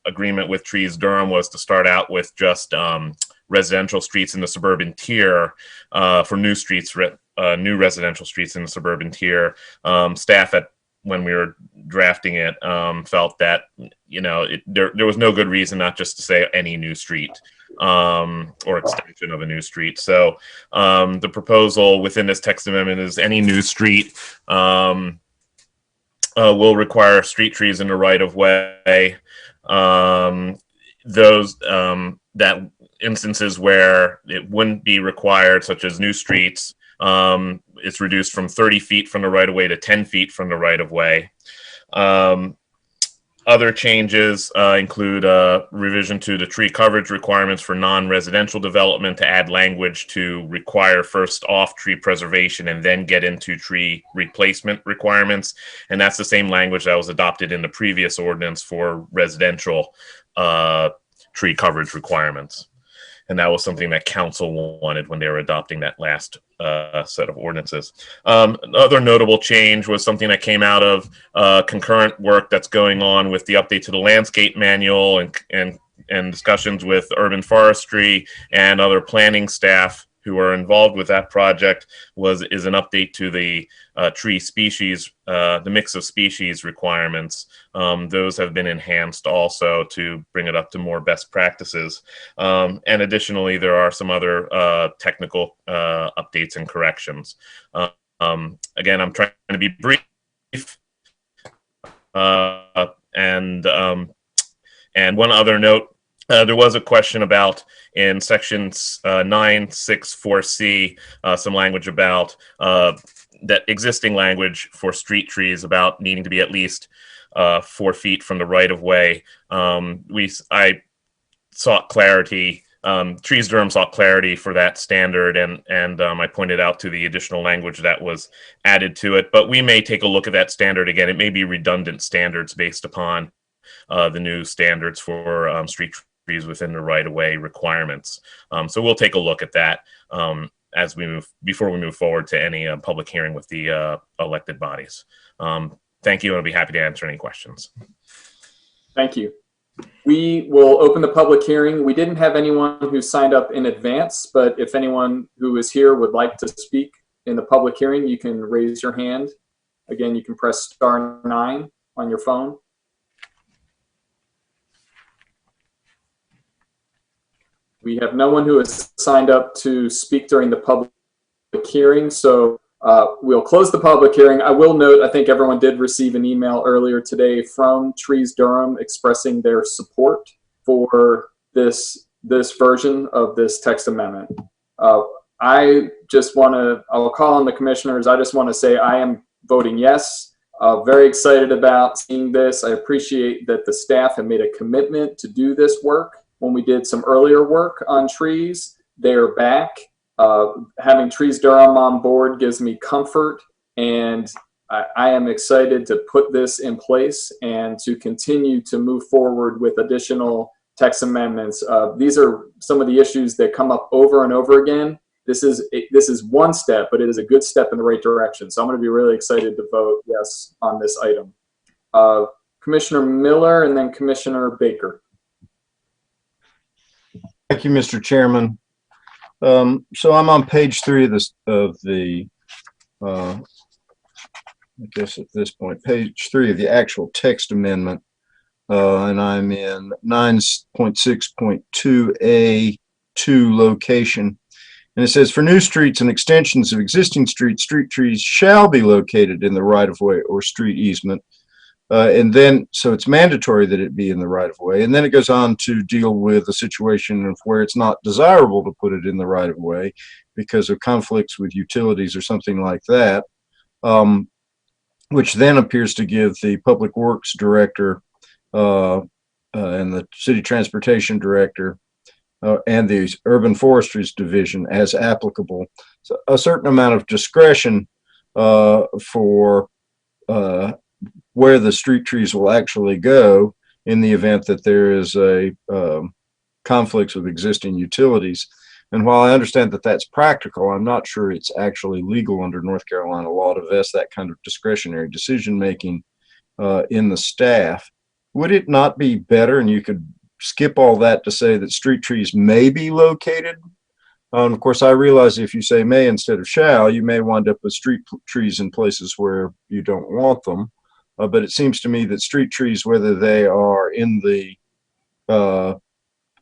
agreement with Trees Durham was to start out with just residential streets in the suburban tier for new streets, new residential streets in the suburban tier. Staff when we were drafting it felt that there was no good reason not just to say any new street or extension of a new street. So the proposal within this text amendment is any new street will require street trees in the right of way. Those that instances where it wouldn't be required, such as new streets, it's reduced from 30 feet from the right of way to 10 feet from the right of way. Other changes include revision to the tree coverage requirements for non-residential development to add language to require first off tree preservation and then get into tree replacement requirements. And that's the same language that was adopted in the previous ordinance for residential tree coverage requirements. And that was something that council wanted when they were adopting that last set of ordinances. Another notable change was something that came out of concurrent work that's going on with the update to the landscape manual and discussions with urban forestry and other planning staff who are involved with that project is an update to the tree species, the mix of species requirements. Those have been enhanced also to bring it up to more best practices. And additionally, there are some other technical updates and corrections. Again, I'm trying to be brief. And one other note, there was a question about in sections 964C, some language about that existing language for street trees about needing to be at least 4 feet from the right of way. I sought clarity Trees Durham sought clarity for that standard, and I pointed out to the additional language that was added to it. But we may take a look at that standard again. It may be redundant standards based upon the new standards for street trees within the right-of-way requirements. So we'll take a look at that as we move before we move forward to any public hearing with the elected bodies. Thank you, and I'll be happy to answer any questions. Thank you. We will open the public hearing. We didn't have anyone who signed up in advance, but if anyone who is here would like to speak in the public hearing, you can raise your hand. Again, you can press *9 on your phone. We have no one who has signed up to speak during the public hearing, so we'll close the public hearing. I will note, I think everyone did receive an email earlier today from Trees Durham expressing their support for this version of this text amendment. I just want to, I'll call on the commissioners. I just want to say I am voting yes. Very excited about seeing this. I appreciate that the staff have made a commitment to do this work. When we did some earlier work on trees, they're back. Having Trees Durham on board gives me comfort, and I am excited to put this in place and to continue to move forward with additional text amendments. These are some of the issues that come up over and over again. This is one step, but it is a good step in the right direction. So I'm going to be really excited to vote yes on this item. Commissioner Miller and then Commissioner Baker. Thank you, Mr. Chairman. So I'm on page 3 of the I guess at this point, page 3 of the actual text amendment, and I'm in 9.6.2A2 location. And it says, for new streets and extensions of existing streets, street trees shall be located in the right-of-way or street easement. And then, so it's mandatory that it be in the right-of-way. And then it goes on to deal with the situation of where it's not desirable to put it in the right-of-way because of conflicts with utilities or something like that, which then appears to give the Public Works Director and the City Transportation Director and the Urban Forestries Division as applicable, so a certain amount of discretion for where the street trees will actually go in the event that there is a conflicts with existing utilities. And while I understand that that's practical, I'm not sure it's actually legal under North Carolina law to vest that kind of discretionary decision making in the staff. Would it not be better, and you could skip all that to say that street trees may be located? Of course, I realize if you say may instead of shall, you may wind up with street trees in places where you don't want them. But it seems to me that street trees, whether they are in the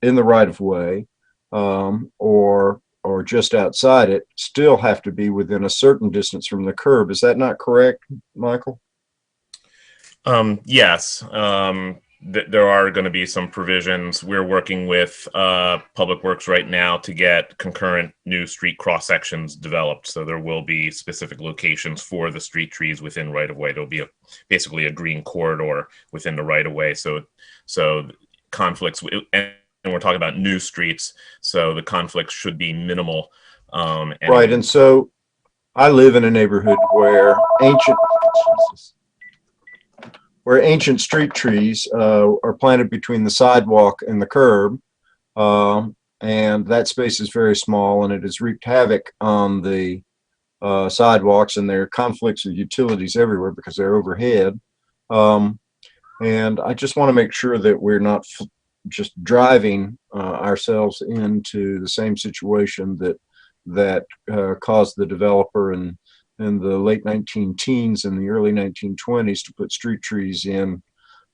right of way or just outside it, still have to be within a certain distance from the curb. Is that not correct, Michael? Yes. There are going to be some provisions. We're working with Public Works right now to get concurrent new street cross sections developed. So there will be specific locations for the street trees within right of way. There'll be basically a green corridor within the right of way. So conflicts, and we're talking about new streets, so the conflicts should be minimal. Right, and so I live in a neighborhood where ancient street trees are planted between the sidewalk and the curb, and that space is very small, and it has wreaked havoc on the sidewalks, and there are conflicts with utilities everywhere because they're overhead. And I just want to make sure that we're not just driving ourselves into the same situation that caused the developer in the late 19-teens and the early 1920s to put street trees in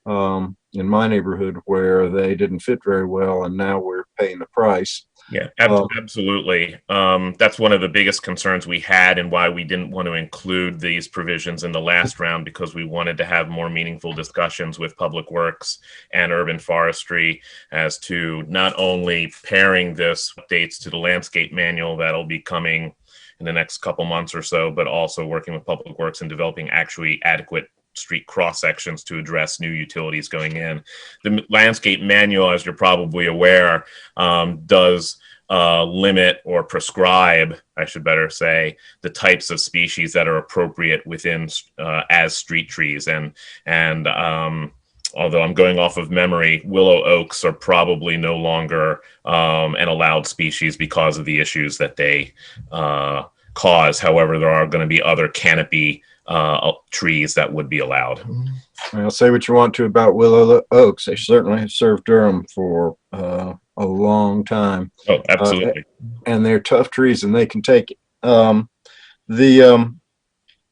my neighborhood where they didn't fit very well, and now we're paying the price. Yeah, absolutely. That's one of the biggest concerns we had and why we didn't want to include these provisions in the last round, because we wanted to have more meaningful discussions with Public Works and Urban Forestry as to not only pairing this updates to the landscape manual that'll be coming in the next couple months or so, but also working with Public Works and developing actually adequate street cross sections to address new utilities going in. The landscape manual, as you're probably aware, does limit or prescribe, I should better say, the types of species that are appropriate within as street trees. And although I'm going off of memory, willow oaks are probably no longer an allowed species because of the issues that they cause. However, there are going to be other canopy trees that would be allowed. Well, say what you want to about willow oaks. They certainly have served Durham for a long time. Oh, absolutely. And they're tough trees, and they can take it. And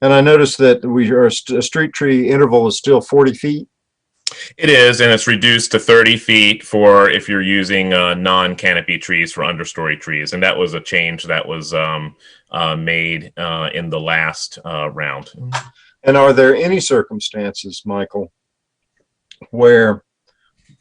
I noticed that a street tree interval is still 40 feet. It is, and it's reduced to 30 feet for if you're using non-canopy trees for understory trees. And that was a change that was made in the last round. And are there any circumstances, Michael, where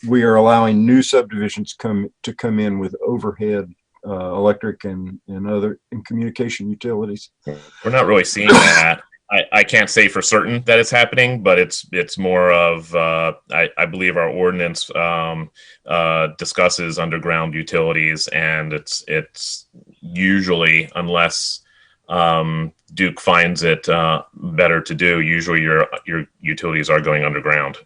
we are allowing new subdivisions to come in with overhead electric and other communication utilities? We're not really seeing that. I can't say for certain that it's happening, but it's more of I believe our ordinance discusses underground utilities, and it's usually, unless Duke finds it better to do, usually your utilities are going underground.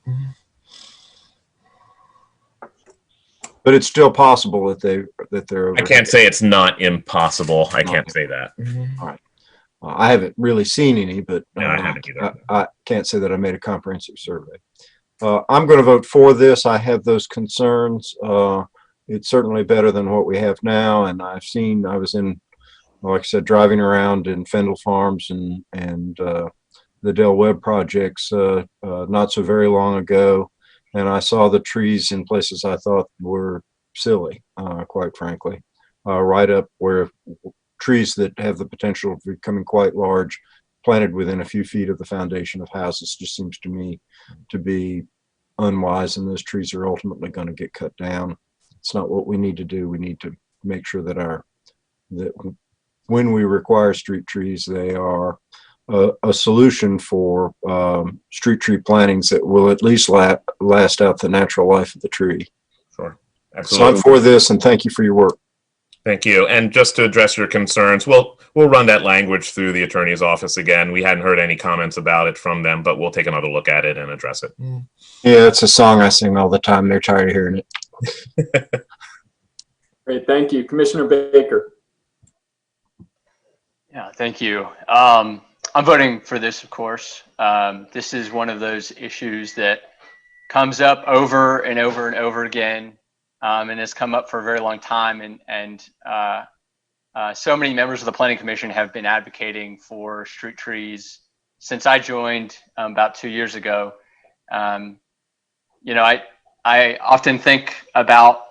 But it's still possible that they're overhead. I can't say it's not impossible. I can't say that. All right. I haven't really seen any, but No, I haven't either. I can't say that I made a comprehensive survey. I'm going to vote for this. I have those concerns. It's certainly better than what we have now. And I was in, like I said, driving around in Fendel Farms and the Del Webb projects not so very long ago. And I saw the trees in places I thought were silly, quite frankly, right up where trees that have the potential of becoming quite large, planted within a few feet of the foundation of houses, just seems to me to be unwise, and those trees are ultimately going to get cut down. It's not what we need to do. We need to make sure that when we require street trees, they are a solution for street tree plantings that will at least last out the natural life of the tree. Sure. So Absolutely. I'm for this, and thank you for your work. Thank you. And just to address your concerns, we'll run that language through the attorney's office again. We hadn't heard any comments about it from them, but we'll take another look at it and address it. Yeah, it's a song I sing all the time. They're tired of hearing it. Great, thank you. Commissioner Baker. Yeah, thank you. I'm voting for this, of course. This is one of those issues that comes up over and over and over again, and has come up for a very long time. And so many members of the Planning Commission have been advocating for street trees since I joined about 2 years ago. You know, I often think about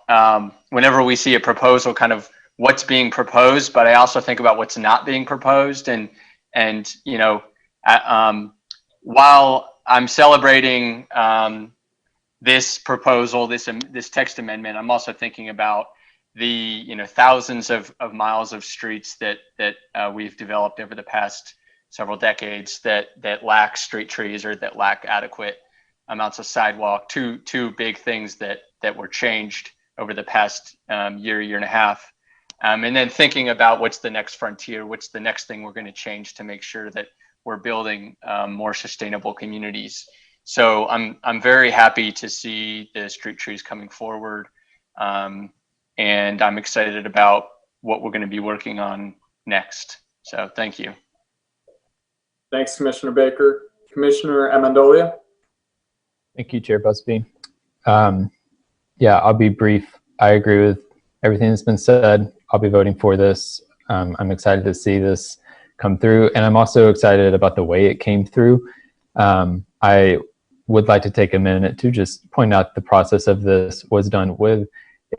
whenever we see a proposal, kind of what's being proposed, but I also think about what's not being proposed. And you know, while I'm celebrating this proposal, this text amendment, I'm also thinking about the thousands of miles of streets that we've developed over the past several decades that lack street trees or that lack adequate amounts of sidewalk. Two big things that were changed over the past year and a half. And then thinking about what's the next frontier, what's the next thing we're going to change to make sure that we're building more sustainable communities. So I'm very happy to see the street trees coming forward, and I'm excited about what we're going to be working on next. So thank you. Thanks, Commissioner Baker. Commissioner Amendolia. Thank you, Chair Busby. Yeah, I'll be brief. I agree with everything that's been said. I'll be voting for this. I'm excited to see this come through, and I'm also excited about the way it came through. I would like to take a minute to just point out the process of this was done with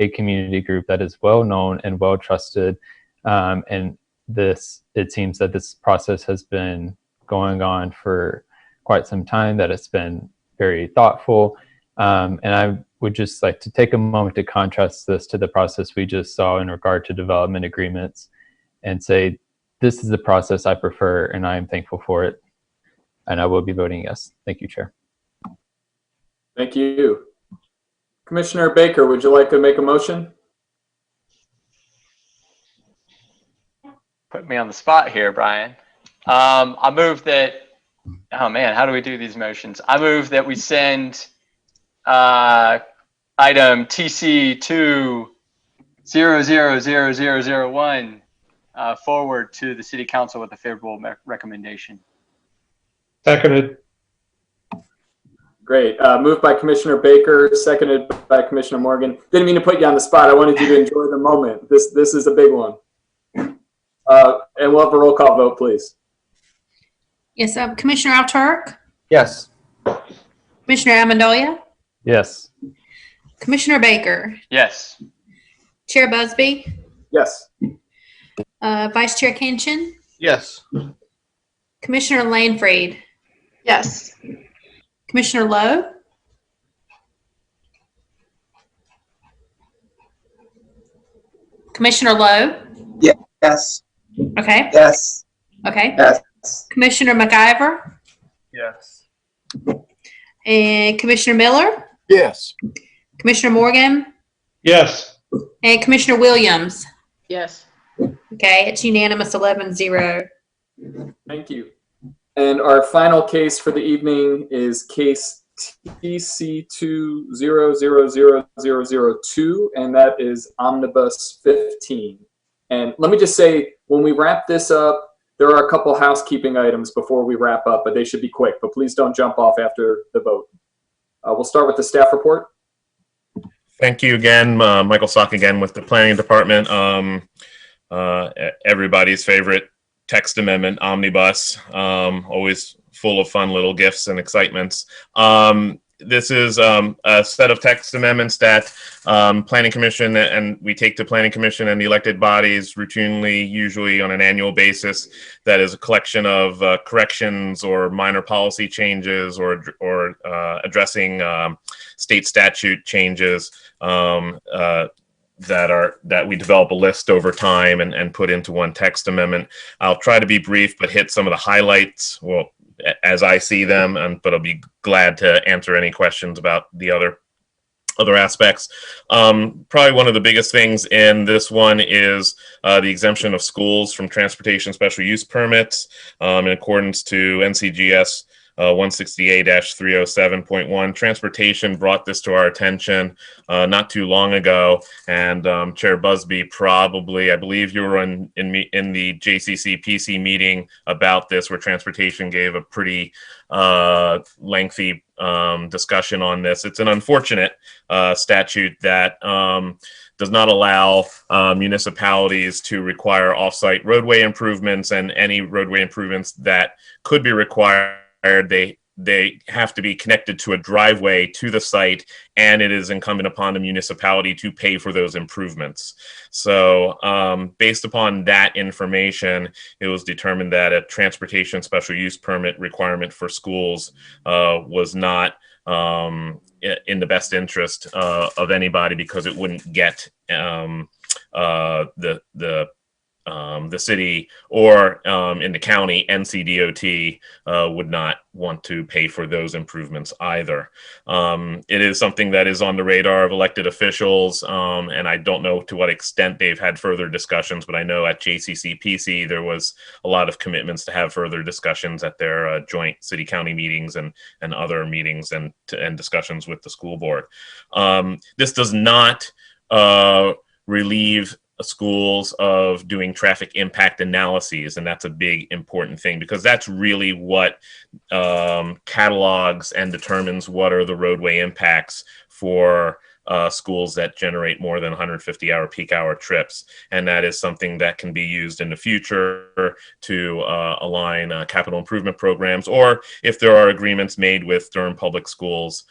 a community group that is well known and well trusted, and it seems that this process has been going on for quite some time, that it's been very thoughtful, and I would just like to take a moment to contrast this to the process we just saw in regard to development agreements and say, this is the process I prefer, and I am thankful for it. and I will be voting yes. Thank you, Chair. Thank you. Commissioner Baker, would you like to make a motion? Put me on the spot here, Brian. I move that, oh man, how do we do these motions? I move that we send item TC 2000001 forward to the City Council with a favorable recommendation. Seconded. Great. Moved by Commissioner Baker, seconded by Commissioner Morgan. Didn't mean to put you on the spot. I wanted you to enjoy the moment. This is a big one. And we'll have a roll call vote, please. Yes, Commissioner Alturk, Yes. Commissioner Amendolia, Yes. Commissioner Baker, Yes. Chair Busby, Yes. Vice Chair Kinchin, Yes. Commissioner Lanfried, Yes. Commissioner Lowe, Commissioner Lowe. Yes. Okay. Yes. Okay. Yes. Commissioner McIver Yes. and Commissioner Miller, Yes. Commissioner Morgan, Yes. and Commissioner Williams. Yes. Okay, it's unanimous 11-0. Thank you. And our final case for the evening is case TC 2000002, and that is Omnibus 15. And let me just say, when we wrap this up, there are a couple housekeeping items before we wrap up, but they should be quick. But please don't jump off after the vote. We'll start with the staff report. Thank you again, Michael Sock again with the Planning Department. Everybody's favorite text amendment, Omnibus, always full of fun little gifts and excitements. This is a set of text amendments that Planning Commission, and we take to Planning Commission and the elected bodies routinely, usually on an annual basis. That is a collection of corrections or minor policy changes or addressing state statute changes that we develop a list over time and put into one text amendment. I'll try to be brief, but hit some of the highlights. Well, as I see them, but I'll be glad to answer any questions about the other aspects. Probably one of the biggest things in this one is the exemption of schools from transportation special use permits in accordance to NCGS 168-307.1. Transportation brought this to our attention not too long ago, and Chair Busby, probably, I believe you were in the JCC PC meeting about this, where Transportation gave a pretty lengthy discussion on this. It's an unfortunate statute that does not allow municipalities to require off-site roadway improvements, and any roadway improvements that could be required, they have to be connected to a driveway to the site, and it is incumbent upon the municipality to pay for those improvements. So based upon that information, it was determined that a transportation special use permit requirement for schools was not in the best interest of anybody, because it wouldn't get the city or in the county, NCDOT would not want to pay for those improvements either. It is something that is on the radar of elected officials, and I don't know to what extent they've had further discussions, but I know at JCC PC there was a lot of commitments to have further discussions at their joint city-county meetings and other meetings and discussions with the school board. This does not relieve schools of doing traffic impact analyses, and that's a big important thing, because that's really what catalogs and determines what are the roadway impacts for schools that generate more than 150-hour peak hour trips. And that is something that can be used in the future to align capital improvement programs, or if there are agreements made with Durham Public Schools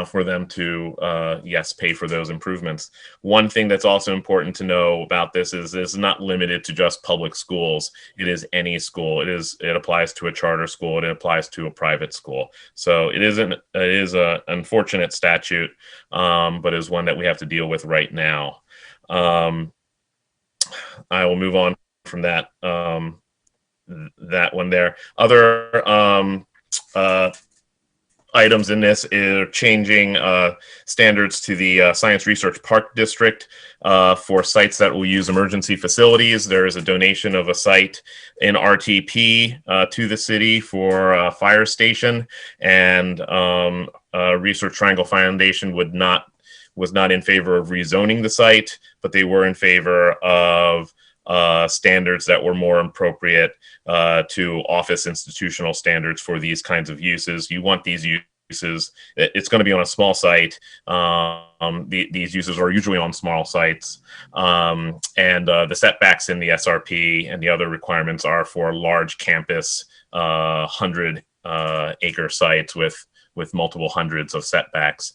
for them to, yes, pay for those improvements. One thing that's also important to know about this is it's not limited to just public schools. It is any school. It applies to a charter school. It applies to a private school. So it is an unfortunate statute, but is one that we have to deal with right now. I will move on from that. that one there. Other items in this are changing standards to the Science Research Park District for sites that will use emergency facilities. There is a donation of a site in RTP to the city for a fire station, and Research Triangle Foundation was not in favor of rezoning the site, but they were in favor of standards that were more appropriate to office institutional standards for these kinds of uses. You want these uses, it's going to be on a small site. These uses are usually on small sites. And the setbacks in the SRP and the other requirements are for large campus, 100-acre sites with multiple hundreds of setbacks.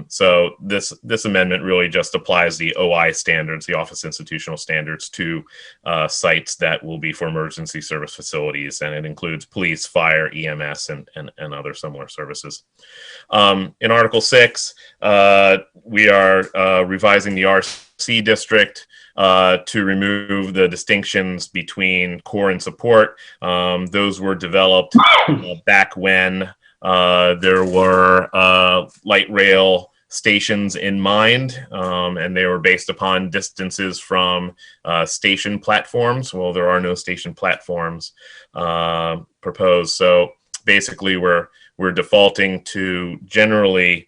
So this amendment really just applies the OI standards, the office institutional standards, to sites that will be for emergency service facilities, and it includes police, fire, EMS, and other similar services. In Article 6, we are revising the RC district to remove the distinctions between core and support. Those were developed back when there were light rail stations in mind, and they were based upon distances from station platforms. Well, there are no station platforms proposed, so basically we're defaulting to generally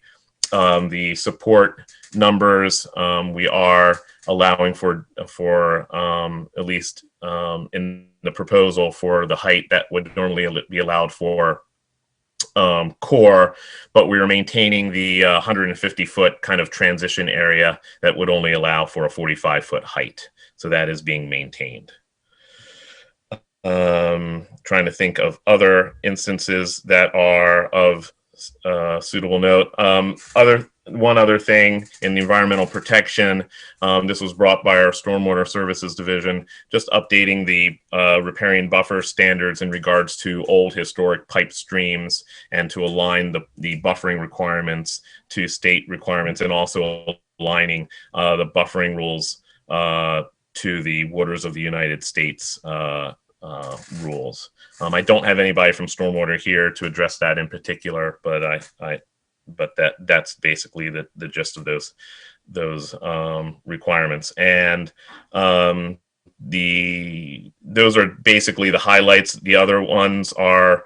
the support numbers. We are allowing for at least in the proposal for the height that would normally be allowed for core, but we are maintaining the 150-foot kind of transition area that would only allow for a 45-foot height. So that is being maintained. Trying to think of other instances that are of suitable note. One other thing in the environmental protection, this was brought by our Stormwater Services Division, just updating the riparian buffer standards in regards to old historic pipe streams, and to align the buffering requirements to state requirements, and also aligning the buffering rules to the Waters of the United States rules. I don't have anybody from Stormwater here to address that in particular, but but that's basically the gist of those requirements. And those are basically the highlights. The other ones are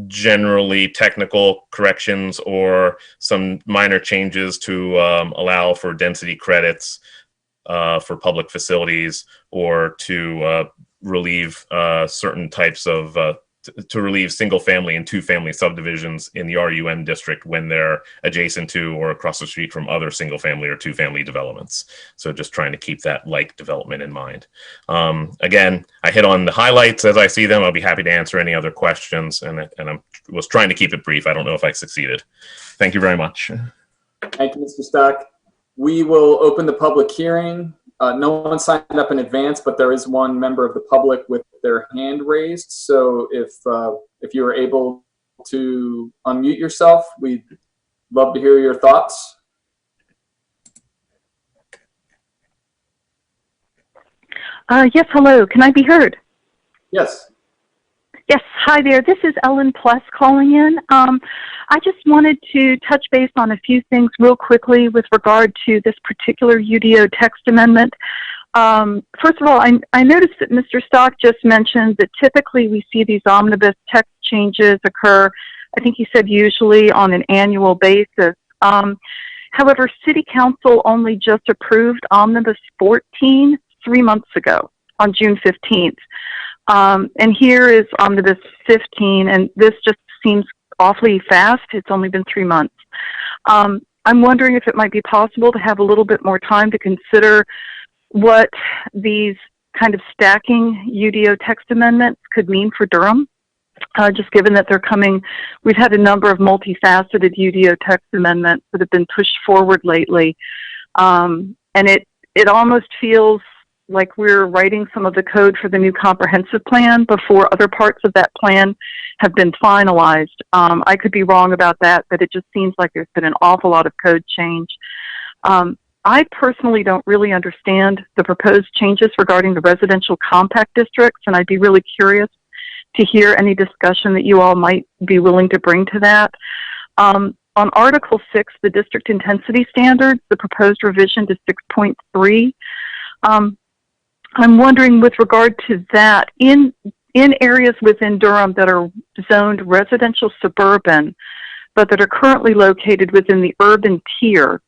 generally technical corrections or some minor changes to allow for density credits for public facilities, or to relieve certain types of to relieve single-family and two-family subdivisions in the RUM district when they're adjacent to or across the street from other single-family or two-family developments. So just trying to keep that like development in mind. Again, I hit on the highlights as I see them. I'll be happy to answer any other questions, and I was trying to keep it brief. I don't know if I succeeded. Thank you very much. Thank you, Mr. Stock. We will open the public hearing. No one signed up in advance, but there is one member of the public with their hand raised. So if you are able to unmute yourself, we'd love to hear your thoughts. Yes, hello. Can I be heard? Yes. Yes, hi there. This is Ellen Pless calling in. I just wanted to touch base on a few things real quickly with regard to this particular UDO text amendment. First of all, I noticed that Mr. Stock just mentioned that typically we see these omnibus text changes occur, I think he said usually on an annual basis. However, City Council only just approved Omnibus 14 3 months ago on June 15th. And here is Omnibus 15, and this just seems awfully fast. It's only been 3 months. I'm wondering if it might be possible to have a little bit more time to consider what these kind of stacking UDO text amendments could mean for Durham, just given that they're coming. We've had a number of multifaceted UDO text amendments that have been pushed forward lately. And it almost feels like we're writing some of the code for the new comprehensive plan before other parts of that plan have been finalized. I could be wrong about that, but it just seems like there's been an awful lot of code change. I personally don't really understand the proposed changes regarding the residential compact districts, and I'd be really curious to hear any discussion that you all might be willing to bring to that. On Article 6, the district intensity standards, the proposed revision to 6.3, I'm wondering with regard to that, in areas within Durham that are zoned residential suburban, but that are currently located within the urban tier,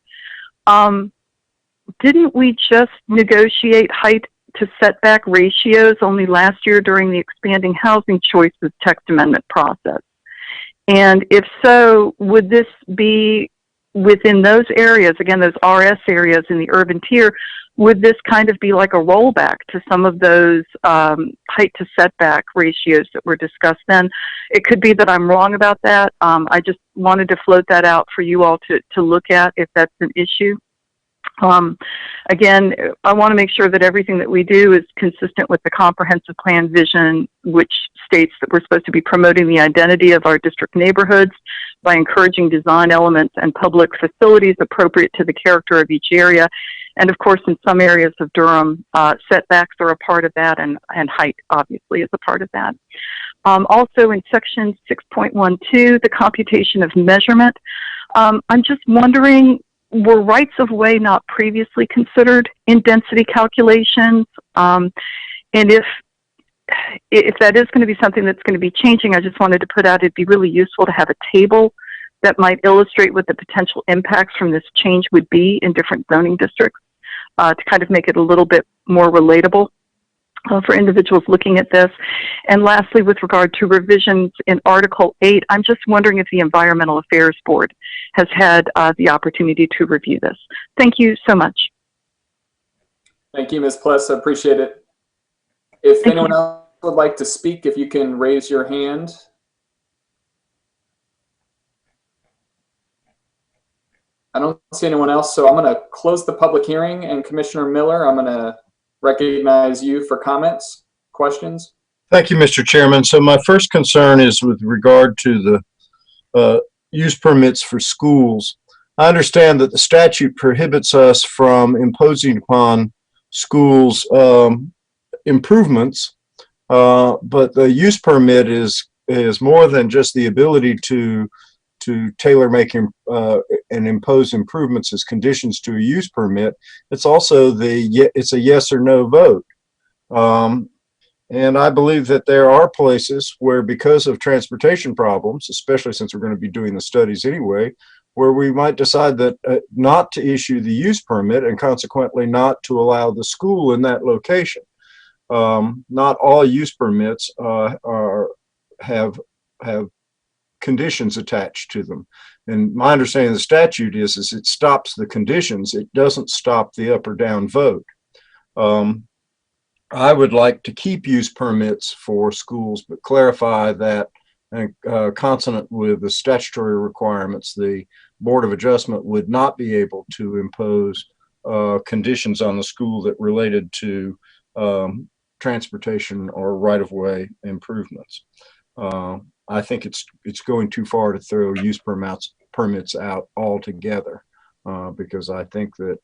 didn't we just negotiate height to setback ratios only last year during the expanding housing choices text amendment process? And if so, would this be within those areas, again, those RS areas in the urban tier, would this kind of be like a rollback to some of those height to setback ratios that were discussed then? It could be that I'm wrong about that. I just wanted to float that out for you all to look at if that's an issue. Again, I want to make sure that everything that we do is consistent with the comprehensive plan vision, which states that we're supposed to be promoting the identity of our district neighborhoods by encouraging design elements and public facilities appropriate to the character of each area. And of course, in some areas of Durham, setbacks are a part of that, and height obviously is a part of that. Also in section 6.12, the computation of measurement, I'm just wondering, were rights of way not previously considered in density calculations? And if that is going to be something that's going to be changing, I just wanted to put out it'd be really useful to have a table that might illustrate what the potential impacts from this change would be in different zoning districts to kind of make it a little bit more relatable for individuals looking at this. And lastly, with regard to revisions in Article 8, I'm just wondering if the Environmental Affairs Board has had the opportunity to review this. Thank you so much. Thank you, Ms. Pless. I appreciate it. If anyone else would like to speak, if you can raise your hand. I don't see anyone else, so I'm going to close the public hearing. And Commissioner Miller, I'm going to recognize you for comments, questions. Thank you, Mr. Chairman. So my first concern is with regard to the use permits for schools. I understand that the statute prohibits us from imposing upon schools improvements, but the use permit is more than just the ability to tailor making and impose improvements as conditions to a use permit. It's also it's a yes or no vote. And I believe that there are places where, because of transportation problems, especially since we're going to be doing the studies anyway, where we might decide that not to issue the use permit and consequently not to allow the school in that location. Not all use permits have conditions attached to them. And my understanding of the statute is it stops the conditions. It doesn't stop the up or down vote. I would like to keep use permits for schools, but clarify that consonant with the statutory requirements, the Board of Adjustment would not be able to impose conditions on the school that related to transportation or right-of-way improvements. I think it's going too far to throw use permits out altogether, because I think that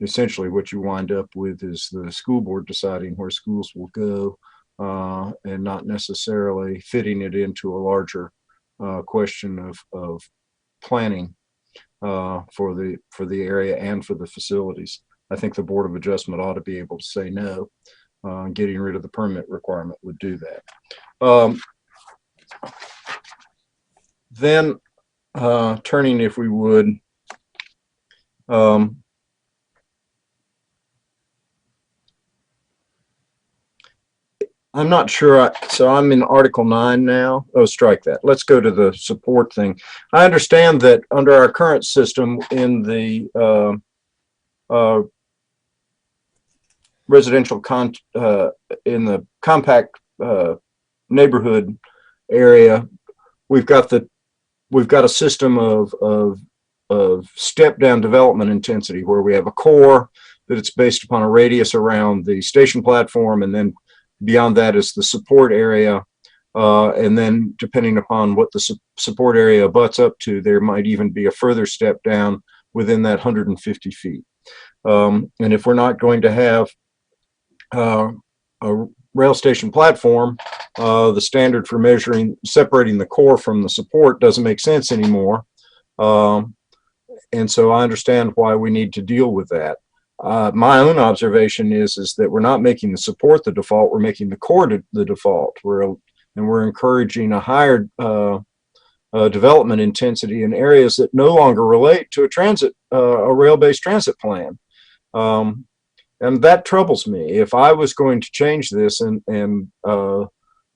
essentially what you wind up with is the school board deciding where schools will go and not necessarily fitting it into a larger question of planning for the area and for the facilities. I think the Board of Adjustment ought to be able to say no. Getting rid of the permit requirement would do that. Then turning, if we would, I'm not sure. So I'm in Article 9 now. Oh, strike that. Let's go to the support thing. I understand that under our current system in the residential in the compact neighborhood area, we've got a system of step down development intensity, where we have a core that it's based upon a radius around the station platform, and then beyond that is the support area, and then depending upon what the support area butts up to, there might even be a further step down within that 150 feet. And if we're not going to have rail station platform, the standard for separating the core from the support doesn't make sense anymore. And so I understand why we need to deal with that. My own observation is that we're not making the support the default, we're making the core the default. We're encouraging a higher development intensity in areas that no longer relate to a rail-based transit plan. And that troubles me. If I was going to change this and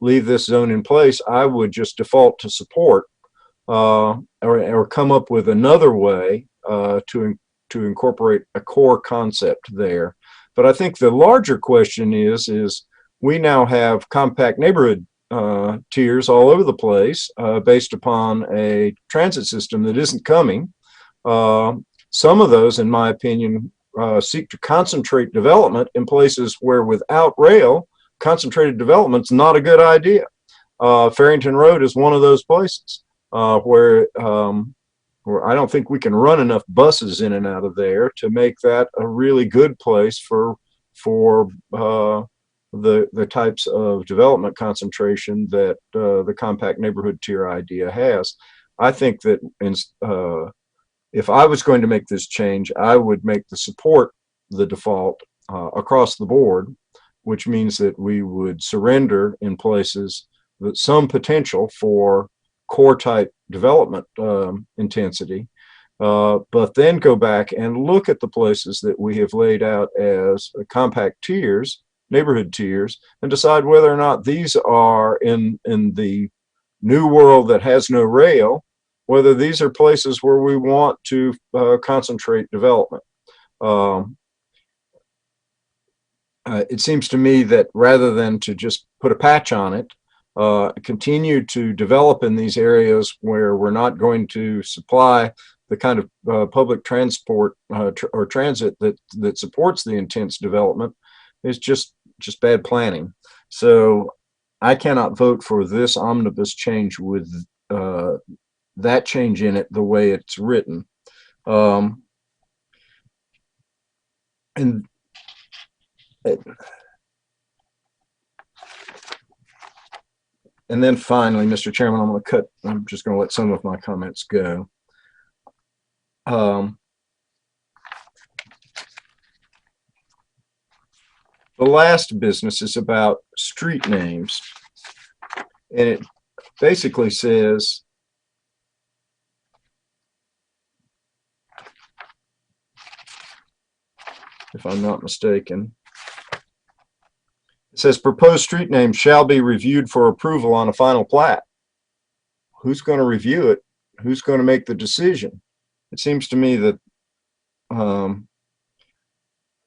leave this zone in place, I would just default to support or come up with another way to incorporate a core concept there. But I think the larger question is we now have compact neighborhood tiers all over the place based upon a transit system that isn't coming. Some of those, in my opinion, seek to concentrate development in places where without rail, concentrated development's not a good idea. Farrington Road is one of those places where I don't think we can run enough buses in and out of there to make that a really good place for the types of development concentration that the compact neighborhood tier idea has. I think that if I was going to make this change, I would make the support the default across the board, which means that we would surrender in places that some potential for core type development intensity, but then go back and look at the places that we have laid out as compact tiers, neighborhood tiers, and decide whether or not these are in the new world that has no rail, whether these are places where we want to concentrate development. It seems to me that rather than to just put a patch on it, continue to develop in these areas where we're not going to supply the kind of public transport or transit that supports the intense development is just bad planning. So I cannot vote for this omnibus change with that change in it the way it's written. And then finally, Mr. Chairman, I'm just going to let some of my comments go. The last business is about street names. And it basically says, if I'm not mistaken, it says proposed street names shall be reviewed for approval on a final plat. Who's going to review it? Who's going to make the decision? It seems to me that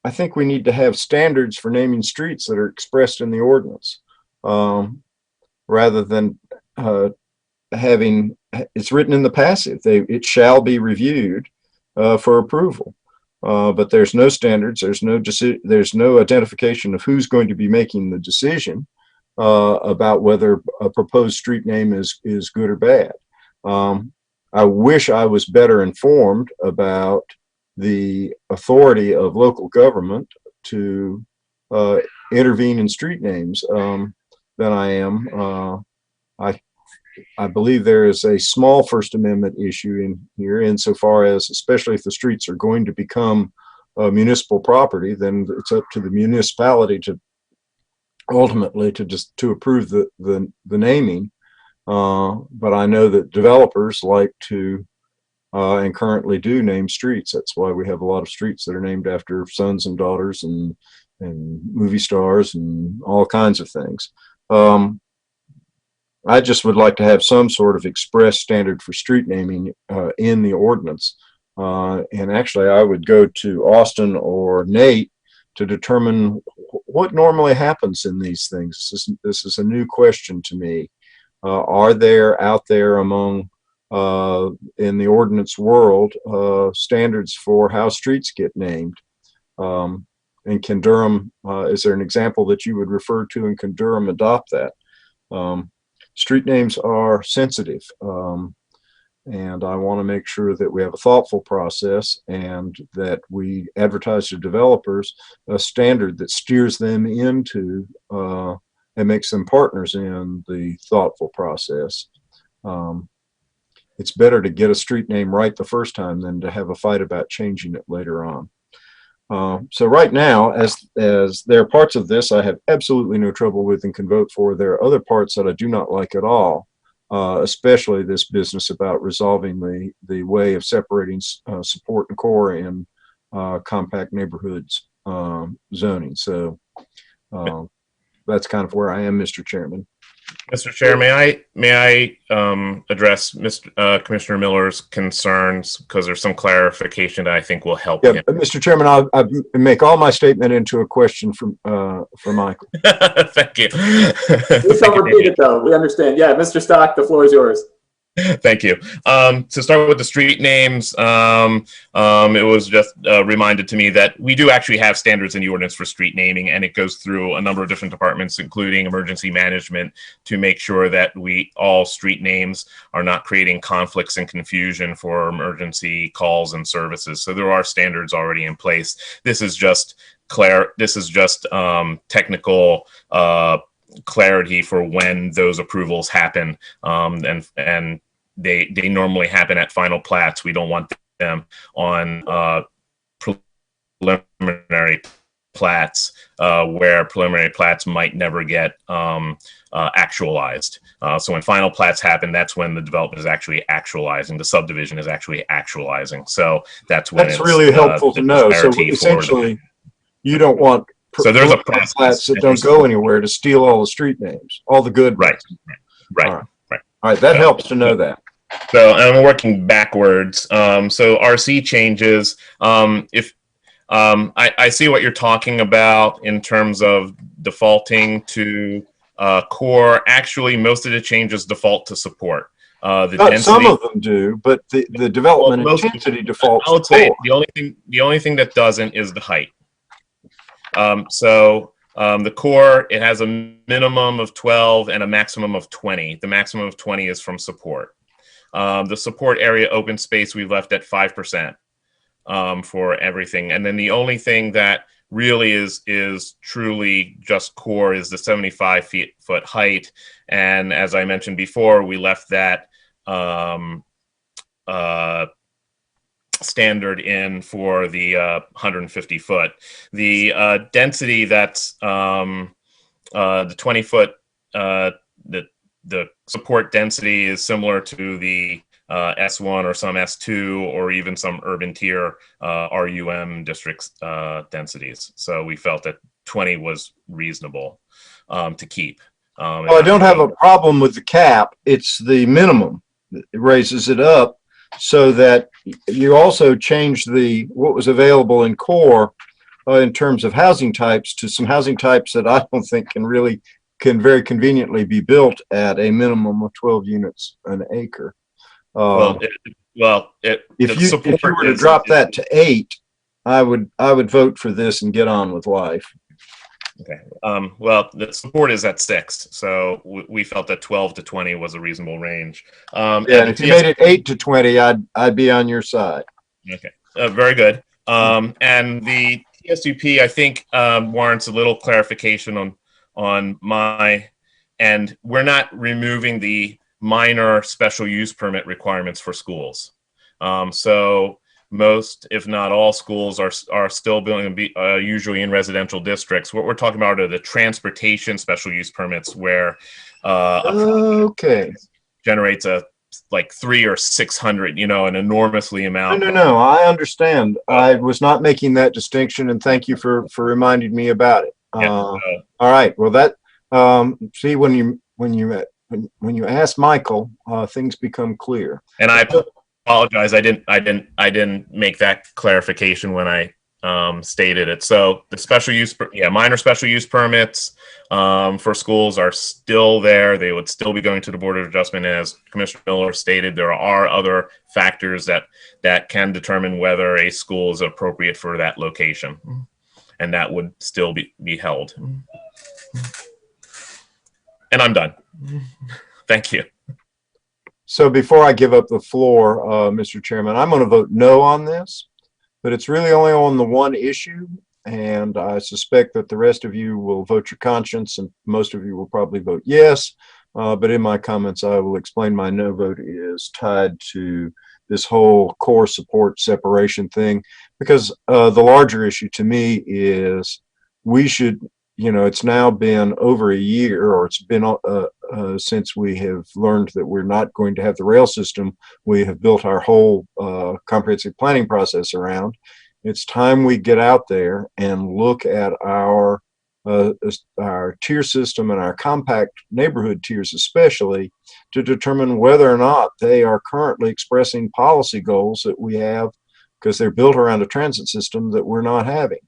I think we need to have standards for naming streets that are expressed in the ordinance, rather than having it's written in the passive. It shall be reviewed for approval. But there's no standards, there's no identification of who's going to be making the decision about whether a proposed street name is good or bad. I wish I was better informed about the authority of local government to intervene in street names than I am. I believe there is a small First Amendment issue in here insofar as, especially if the streets are going to become municipal property, then it's up to the municipality to ultimately to approve the naming. But I know that developers like to and currently do name streets. That's why we have a lot of streets that are named after sons and daughters and movie stars and all kinds of things. I just would like to have some sort of express standard for street naming in the ordinance. And actually, I would go to Austin or Nate to determine what normally happens in these things. This is a new question to me. Are there out there among in the ordinance world standards for how streets get named? And can Durham, is there an example that you would refer to, and can Durham adopt that? Street names are sensitive. And I want to make sure that we have a thoughtful process and that we advertise to developers a standard that steers them into and makes them partners in the thoughtful process. It's better to get a street name right the first time than to have a fight about changing it later on. So right now, as there are parts of this I have absolutely no trouble with and can vote for, there are other parts that I do not like at all. Especially this business about resolving the way of separating support and core in compact neighborhoods zoning. So that's kind of where I am, Mr. Chairman. Mr. Chair, may I address Commissioner Miller's concerns, because there's some clarification that I think will help him. Mr. Chairman, I'll make all my statement into a question for Michael. Thank you. Please don't repeat it, though. We understand. Yeah, Mr. Stock, the floor is yours. Thank you. To start with the street names, it was just reminded to me that we do actually have standards in the ordinance for street naming, and it goes through a number of different departments, including emergency management, to make sure that all street names are not creating conflicts and confusion for emergency calls and services. So there are standards already in place. This is just technical clarity for when those approvals happen, and they normally happen at final plats. We don't want them on preliminary plats where preliminary plats might never get actualized. So when final plats happen, that's when the development is actually actualizing, the subdivision is actually actualizing. So that's when it's really helpful to know. So essentially, you don't want so there's a process that don't go anywhere to steal all the street names, all the good ones. Right. All right, that helps to know that. So I'm working backwards. So RC changes. If I see what you're talking about in terms of defaulting to core. Actually, most of the changes default to support. Some of them do, but the development intensity defaults. I would say the only thing that doesn't is the height. The core, it has a minimum of 12 and a maximum of 20. The maximum of 20 is from support. The support area open space we left at 5% for everything. And then the only thing that really is truly just core is the 75-foot height. And as I mentioned before, we left that standard in for the 150 foot. The density that's the 20-foot, the support density is similar to the S1 or some S2 or even some urban tier RUM districts densities. So we felt that 20 was reasonable to keep. Well, I don't have a problem with the cap. It's the minimum. It raises it up so that you also change what was available in core in terms of housing types to some housing types that I don't think can very conveniently be built at a minimum of 12 units an acre. If you were to drop that to 8, I would vote for this and get on with life. Okay. Well, the support is at 6, so we felt that 12 to 20 was a reasonable range. And if you made it 8 to 20, I'd be on your side. Okay. Very good. And the TSUP, I think, warrants a little clarification on my end. We're not removing the minor special use permit requirements for schools. So most, if not all, schools are still usually in residential districts. What we're talking about are the transportation special use permits, where generates like 300 or 600, an enormously amount. No, I understand. I was not making that distinction, and thank you for reminding me about it. All right. Well, that see, when you ask Michael, things become clear. And I apologize. I didn't make that clarification when I stated it. So the minor special use permits for schools are still there. They would still be going to the Board of Adjustment. As Commissioner Miller stated, there are other factors that can determine whether a school is appropriate for that location, and that would still be held. And I'm done. Thank you. So before I give up the floor, Mr. Chairman, I'm going to vote no on this, but it's really only on the one issue. And I suspect that the rest of you will vote your conscience, and most of you will probably vote yes. But in my comments, I will explain my no vote is tied to this whole core support separation thing, because the larger issue to me is we should, it's now been over a year, or it's been since we have learned that we're not going to have the rail system we have built our whole comprehensive planning process around. It's time we get out there and look at our tier system and our compact neighborhood tiers especially, to determine whether or not they are currently expressing policy goals that we have, because they're built around a transit system that we're not having.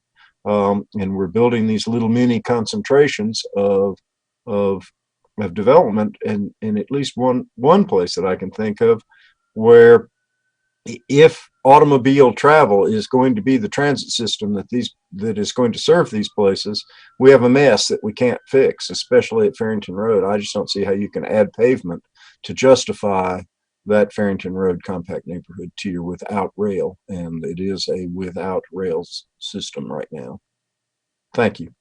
And we're building these little mini concentrations of development, and in at least one place that I can think of, where if automobile travel is going to be the transit system that is going to serve these places, we have a mess that we can't fix, especially at Farrington Road. I just don't see how you can add pavement to justify that Farrington Road compact neighborhood tier without rail, and it is a without rails system right now. Thank you.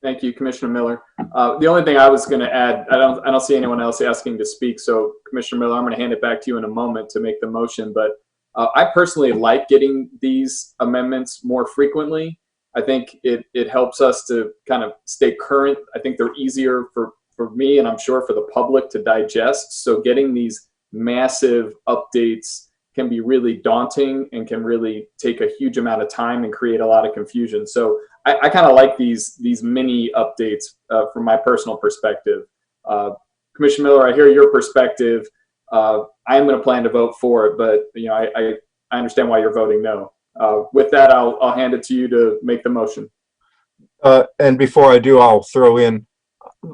Thank you, Commissioner Miller. The only thing I was going to add, I don't see anyone else asking to speak, so Commissioner Miller, I'm going to hand it back to you in a moment to make the motion, but I personally like getting these amendments more frequently. I think it helps us to kind of stay current. I think they're easier for me, and I'm sure for the public, to digest. So getting these massive updates can be really daunting and can really take a huge amount of time and create a lot of confusion. So I kind of like these mini updates from my personal perspective. Commissioner Miller, I hear your perspective. I am going to plan to vote for it, but I understand why you're voting no. With that, I'll hand it to you to make the motion. And before I do, I'll throw in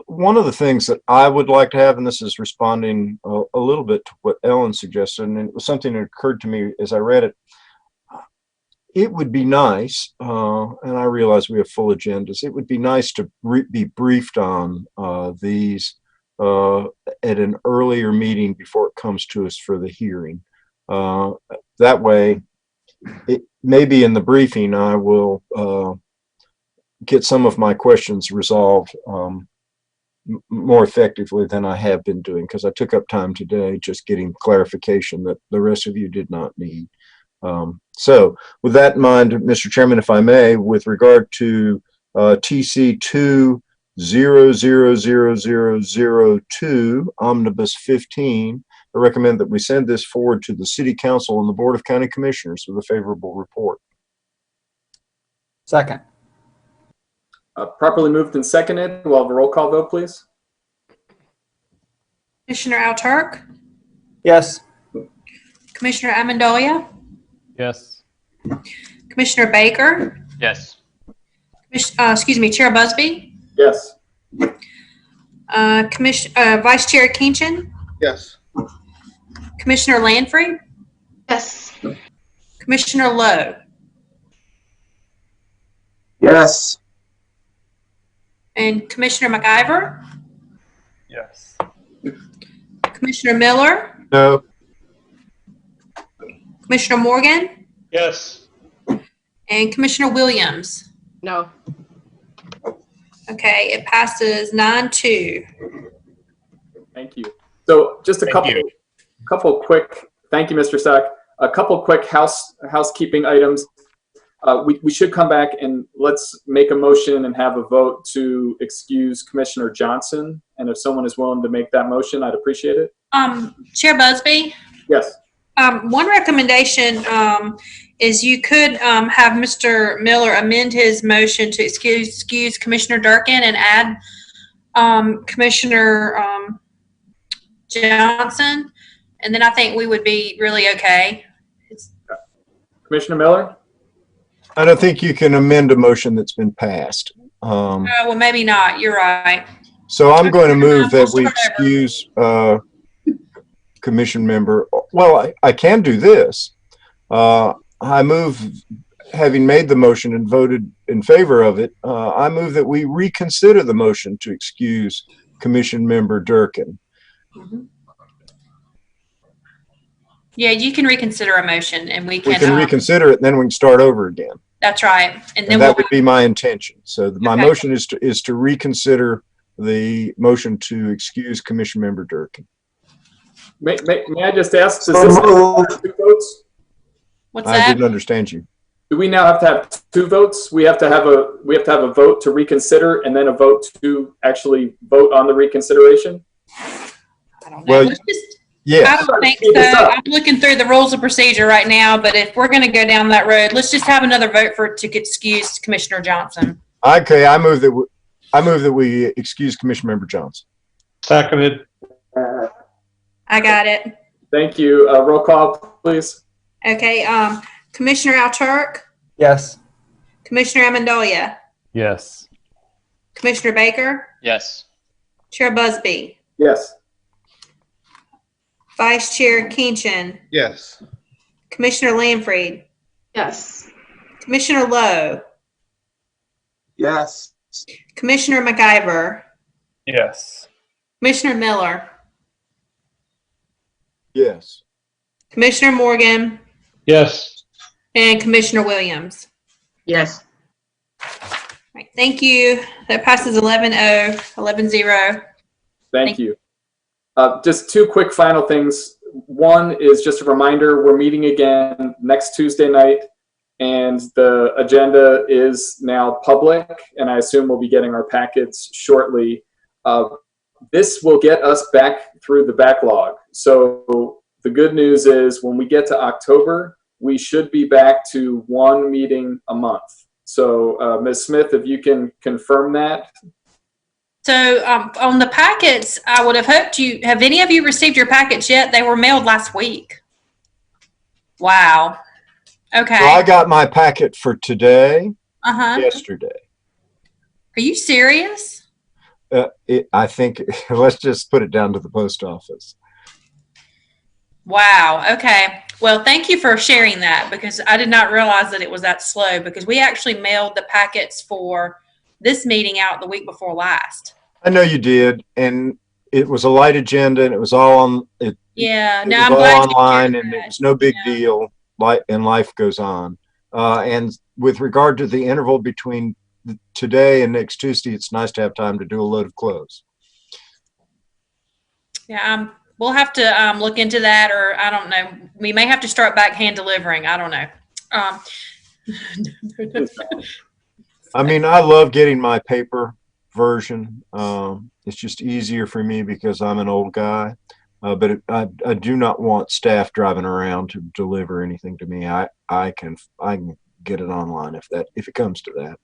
one of the things that I would like to have, and this is responding a little bit to what Ellen suggested, and it was something that occurred to me as I read it. It would be nice, and I realize we have full agendas, it would be nice to be briefed on these at an earlier meeting before it comes to us for the hearing. That way, maybe in the briefing, I will get some of my questions resolved more effectively than I have been doing, because I took up time today just getting clarification that the rest of you did not need. So with that in mind, Mr. Chairman, if I may, with regard to TC 2000002, Omnibus 15, I recommend that we send this forward to the City Council and the Board of County Commissioners with a favorable report. Second. Properly moved and seconded. We'll have a roll call vote, please. Commissioner Alturk, Yes. Commissioner Amendolia, Yes. Commissioner Baker, Yes. Chair Busby, Yes. Vice Chair Kinchin, Yes. Commissioner Lanfrey, Yes. Commissioner Lowe, Yes. and Commissioner McIver, Yes. Commissioner Miller, No. Commissioner Morgan, Yes. and Commissioner Williams. No. Okay, it passes 9-2. Thank you. So just a couple quick, thank you, Mr. Sack. A couple quick housekeeping items. We should come back and let's make a motion and have a vote to excuse Commissioner Johnson. And if someone is willing to make that motion, I'd appreciate it. Chair Busby? Yes. One recommendation is you could have Mr. Miller amend his motion to excuse Commissioner Durkin and add Commissioner Johnson, and then I think we would be really okay. Commissioner Miller? I don't think you can amend a motion that's been passed. Well, maybe not. You're right. So I'm going to move that we excuse commission member. Well, I can do this. I move, having made the motion and voted in favor of it, I move that we reconsider the motion to excuse Commission Member Durkin. Yeah, you can reconsider a motion and we We can, can reconsider it, and then we can start over again. that's right. And then And we'll, that would be my intention. So my Okay. motion is to reconsider the motion to excuse Commission Member Durkin. May I just ask, does this have 2 votes? what's I that? didn't understand you. Do we now have to have 2 votes? We have to have a vote to reconsider and then a vote to actually vote on the reconsideration? I don't know. Well, Let's just, yes. I don't think so. I'm looking through the rules of procedure right now, but if we're going to go down that road, let's just have another vote to excuse Commissioner Johnson. Okay, I move that we excuse Commission Member Johnson. Seconded. I got it. Thank you. Roll call, please. Okay. Commissioner Alturk, Yes. Commissioner Amendolia, Yes. Commissioner Baker, Yes. Chair Busby, Yes. Vice Chair Kenchin, Yes. Commissioner Lanfried, Yes. Commissioner Lowe, Yes. Commissioner McIver, Yes. Commissioner Miller, Yes. Commissioner Morgan, Yes. and Commissioner Williams. Yes. Right, thank you. That passes 11-0, 11-0. Thank you. Just 2 quick final things. One is just a reminder, we're meeting again next Tuesday night, and the agenda is now public, and I assume we'll be getting our packets shortly. This will get us back through the backlog. So the good news is when we get to October, we should be back to 1 meeting a month. So Ms. Smith, if you can confirm that. So on the packets, I would have hoped have any of you received your packets yet? They were mailed last week. Wow. Okay. So I got my packet for today, Uh-huh. yesterday. Are you serious? I think, let's just put it down to the post office. Wow. Okay. Well, thank you for sharing that because I did not realize that it was that slow because we actually mailed the packets for this meeting out the week before last. I know you did, and it was a light agenda, and it was all on it. Yeah. It No, was I'm all glad online, you and it was no big deal. And life goes on. And with regard to the interval between today and next Tuesday, it's nice to have time to do a load of clothes. Yeah. We'll have to look into that, or I don't know. We may have to start back hand delivering. I don't know. I mean, I love getting my paper version. It's just easier for me because I'm an old guy. But I do not want staff driving around to deliver anything to me. I can get it online if it comes to that.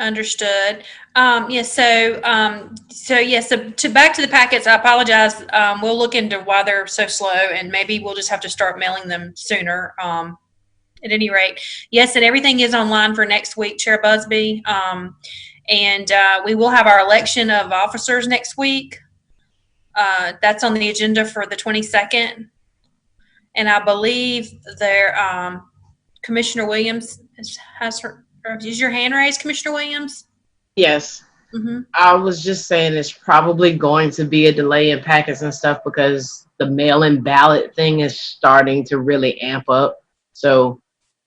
Understood. Yes. So back to the packets. I apologize. We'll look into why they're so slow, and maybe we'll just have to start mailing them sooner. At any rate, yes, and everything is online for next week, Chair Busby. And we will have our election of officers next week. That's on the agenda for the 22nd, and I believe there Commissioner Williams has her. Is your hand raised, Commissioner Williams? Yes. Mm-hmm. I was just saying it's probably going to be a delay in packets and stuff because the mail-in ballot thing is starting to really amp up. So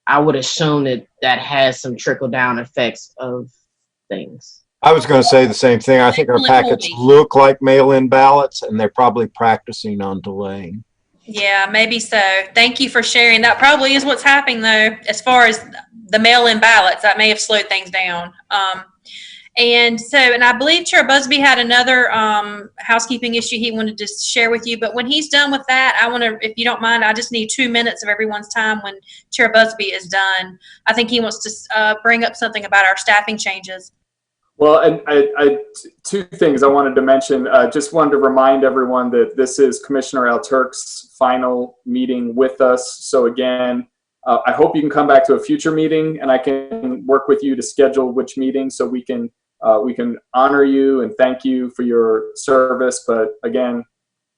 I would assume that has some trickle-down effects of things. I was going to say the same thing. I think our packets look like mail-in ballots, and they're probably practicing on delaying. Yeah, maybe so. Thank you for sharing. That probably is what's happening, though, as far as the mail-in ballots. That may have slowed things down. And I believe Chair Busby had another housekeeping issue he wanted to share with you. But when he's done with that, I want to, if you don't mind, I just need 2 minutes of everyone's time when Chair Busby is done. I think he wants to bring up something about our staffing changes. Well, and I 2 things I wanted to mention. Just wanted to remind everyone that this is Commissioner Alturk's final meeting with us. So again, I hope you can come back to a future meeting, and I can work with you to schedule which meeting so we can honor you and thank you for your service. But again,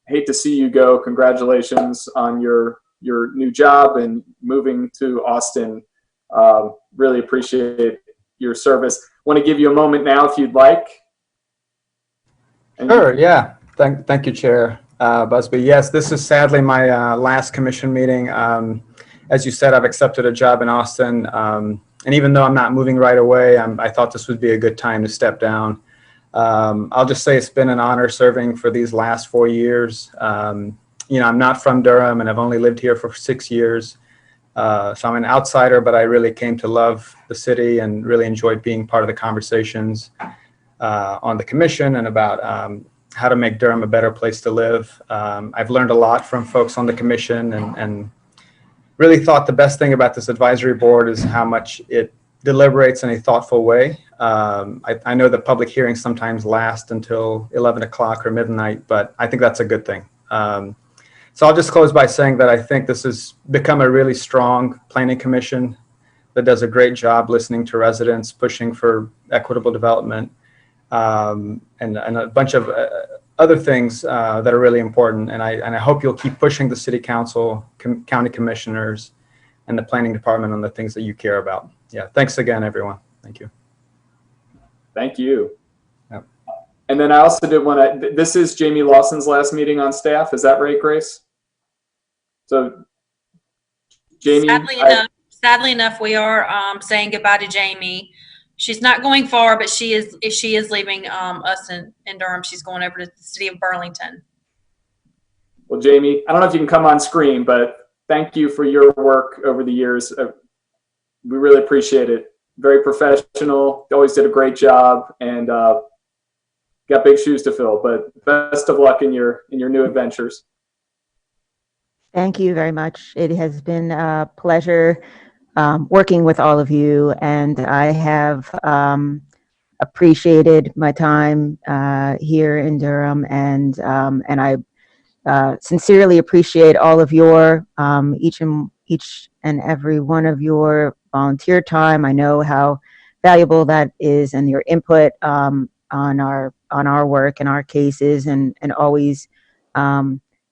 hate to see you go. Congratulations on your new job and moving to Austin. Really appreciate your service. Want to give you a moment now if you'd like. Sure, yeah. Thank you, Chair. Busby. Yes, this is sadly my last commission meeting. As you said, I've accepted a job in Austin. And even though I'm not moving right away, I thought this would be a good time to step down. I'll just say it's been an honor serving for these last 4 years. You know, I'm not from Durham and I've only lived here for 6 years. So I'm an outsider, but I really came to love the city and really enjoyed being part of the conversations on the commission and about how to make Durham a better place to live. I've learned a lot from folks on the commission and really thought the best thing about this advisory board is how much it deliberates in a thoughtful way. I know that public hearings sometimes last until 11 o'clock or midnight, but I think that's a good thing. So I'll just close by saying that I think this has become a really strong planning commission that does a great job listening to residents, pushing for equitable development, and a bunch of other things that are really important. And I hope you'll keep pushing the city council, county commissioners, and the planning department on the things that you care about. Yeah, thanks again, everyone. Thank you. Thank you. Yep. And then I also did want to, this is Jamie Lawson's last meeting on staff. Is that right, Grace? So, Jamie. Sadly enough, we are saying goodbye to Jamie. She's not going far, but she is leaving us in Durham. She's going over to the city of Burlington. Well, Jamie, I don't know if you can come on screen, but thank you for your work over the years. We really appreciate it. Very professional, always did a great job, and got big shoes to fill. But best of luck in your new adventures. Thank you very much. It has been a pleasure working with all of you, and I have appreciated my time here in Durham, and I sincerely appreciate all of your each and every one of your volunteer time. I know how valuable that is, and your input on our work and our cases, and always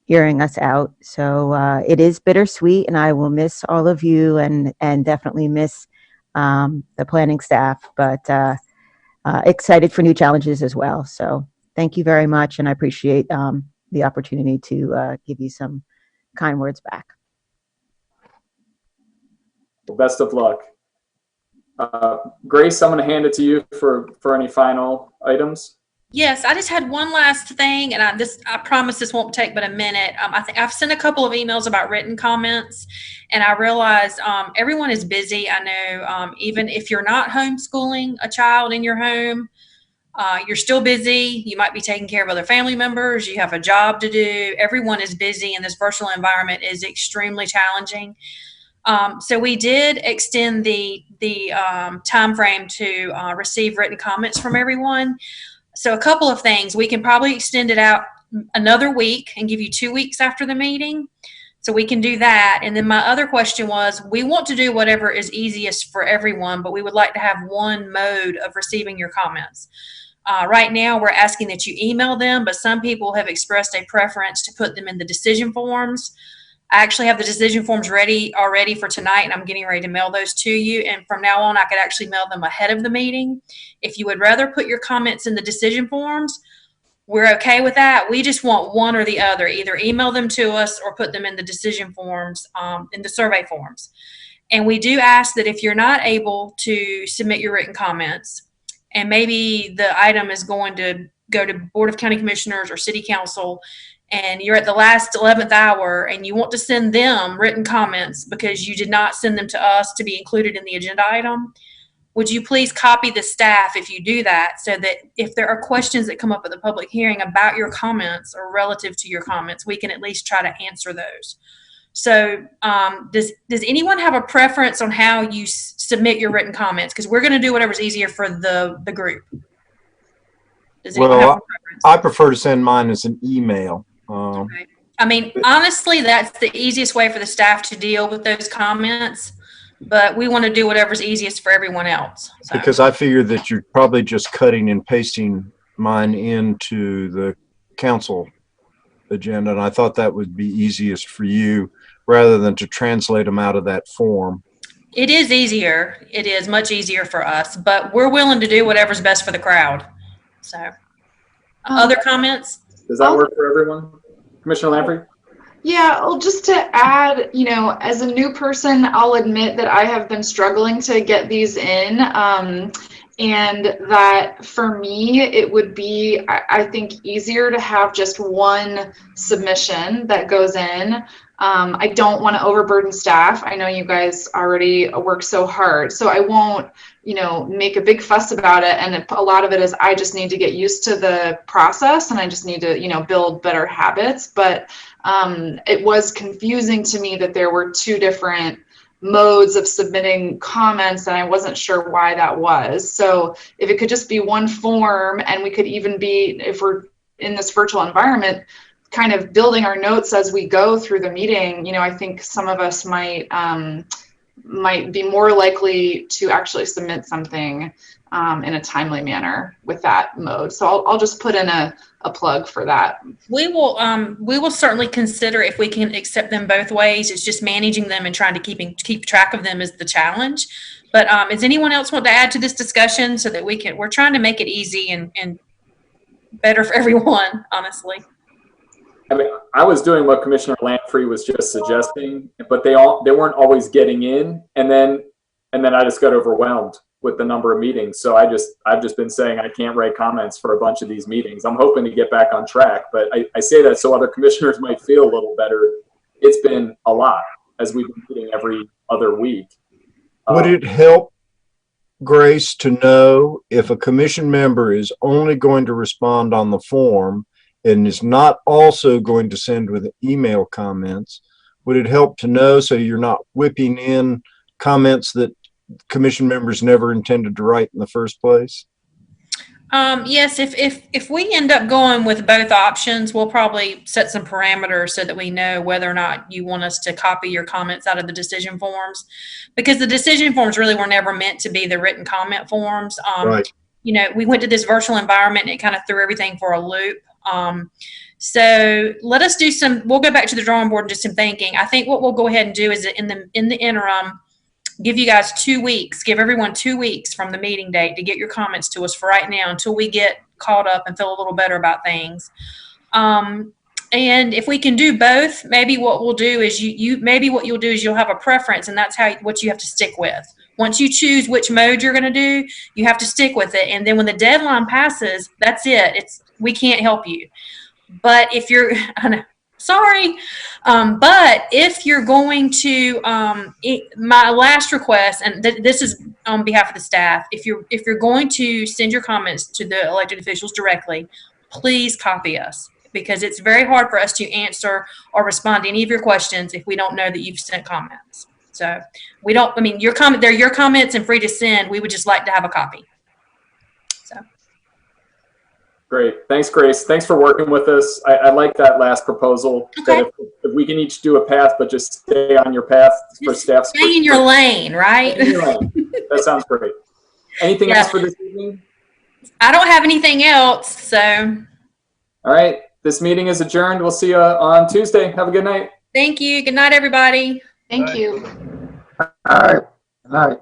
hearing us out. So it is bittersweet, and I will miss all of you, and definitely miss the planning staff, but excited for new challenges as well. So thank you very much, and I appreciate the opportunity to give you some kind words back. Well, best of luck. Grace, I'm going to hand it to you for any final items. Yes, I just had one last thing, and I promise this won't take but a minute. I think I've sent a couple of emails about written comments, and I realize everyone is busy. I know even if you're not homeschooling a child in your home, you're still busy. You might be taking care of other family members. You have a job to do. Everyone is busy, and this virtual environment is extremely challenging. So we did extend the time frame to receive written comments from everyone. So a couple of things. We can probably extend it out another week and give you 2 weeks after the meeting. So we can do that. And then my other question was, we want to do whatever is easiest for everyone, but we would like to have one mode of receiving your comments. Right now, we're asking that you email them, but some people have expressed a preference to put them in the decision forms. I actually have the decision forms ready already for tonight, and I'm getting ready to mail those to you. And from now on, I could actually mail them ahead of the meeting. If you would rather put your comments in the decision forms, we're okay with that. We just want one or the other. Either email them to us or put them in the decision forms, in the survey forms. And we do ask that if you're not able to submit your written comments, and maybe the item is going to go to Board of County Commissioners or City Council, and you're at the last 11th hour and you want to send them written comments because you did not send them to us to be included in the agenda item, would you please copy the staff if you do that, so that if there are questions that come up at the public hearing about your comments or relative to your comments, we can at least try to answer those. So does anyone have a preference on how you submit your written comments? Because we're going to do whatever's easier for the group. Does anyone have a preference? I prefer to send mine as an email. Okay. I mean, honestly, that's the easiest way for the staff to deal with those comments, but we want to do whatever's easiest for everyone else. So. Because I figure that you're probably just cutting and pasting mine into the council agenda, and I thought that would be easiest for you rather than to translate them out of that form. It is easier. It is much easier for us, but we're willing to do whatever's best for the crowd. So, other comments? Does that work for everyone? Commissioner Lamprey? Yeah, well, just to add, you know, as a new person, I'll admit that I have been struggling to get these in. And that for me, it would be, I think, easier to have just one submission that goes in. I don't want to overburden staff. I know you guys already work so hard, so I won't, you know, make a big fuss about it. And a lot of it is I just need to get used to the process, and I just need to, you know, build better habits. But it was confusing to me that there were two different modes of submitting comments, and I wasn't sure why that was. So if it could just be one form, and we could even be, if we're in this virtual environment, kind of building our notes as we go through the meeting, you know, I think some of us might be more likely to actually submit something in a timely manner with that mode. So I'll just put in a plug for that. We will certainly consider if we can accept them both ways. It's just managing them and trying to keep track of them is the challenge. But does anyone else want to add to this discussion so that we're trying to make it easy and better for everyone, honestly. I mean, I was doing what Commissioner Lamprey was just suggesting, but they weren't always getting in, and then I just got overwhelmed with the number of meetings. So I've just been saying I can't write comments for a bunch of these meetings. I'm hoping to get back on track, but I say that so other commissioners might feel a little better. It's been a lot as we've been meeting every other week. Would it help, Grace, to know if a commission member is only going to respond on the form and is not also going to send with email comments? Would it help to know so you're not whipping in comments that commission members never intended to write in the first place? Yes, if we end up going with both options, we'll probably set some parameters so that we know whether or not you want us to copy your comments out of the decision forms, because the decision forms really were never meant to be the written comment forms. Right. You know, we went to this virtual environment and it kind of threw everything for a loop. So let us do we'll go back to the drawing board and do some thinking. I think what we'll go ahead and do is in the interim, give you guys 2 weeks, give everyone 2 weeks from the meeting date to get your comments to us for right now until we get caught up and feel a little better about things. And if we can do both, maybe what we'll do is what you'll do is you'll have a preference, and that's what you have to stick with. Once you choose which mode you're going to do, you have to stick with it. And then when the deadline passes, that's it. We can't help you. But if you're, sorry, but if you're going to, my last request, and this is on behalf of the staff, if you're going to send your comments to the elected officials directly, please copy us, because it's very hard for us to answer or respond to any of your questions if we don't know that you've sent comments. So we don't, I mean, they're your comments and free to send. We would just like to have a copy. So. Great. Thanks, Grace. Thanks for working with us. I like that last proposal. Okay. That if we can each do a path, but just stay on your path for staff. Stay in your lane, right? Stay in your lane. That sounds great. Anything else for this evening? I don't have anything else, so. All right. This meeting is adjourned. We'll see you on Tuesday. Have a good night. Thank you. Good night, everybody. Thank you. All right. Good night.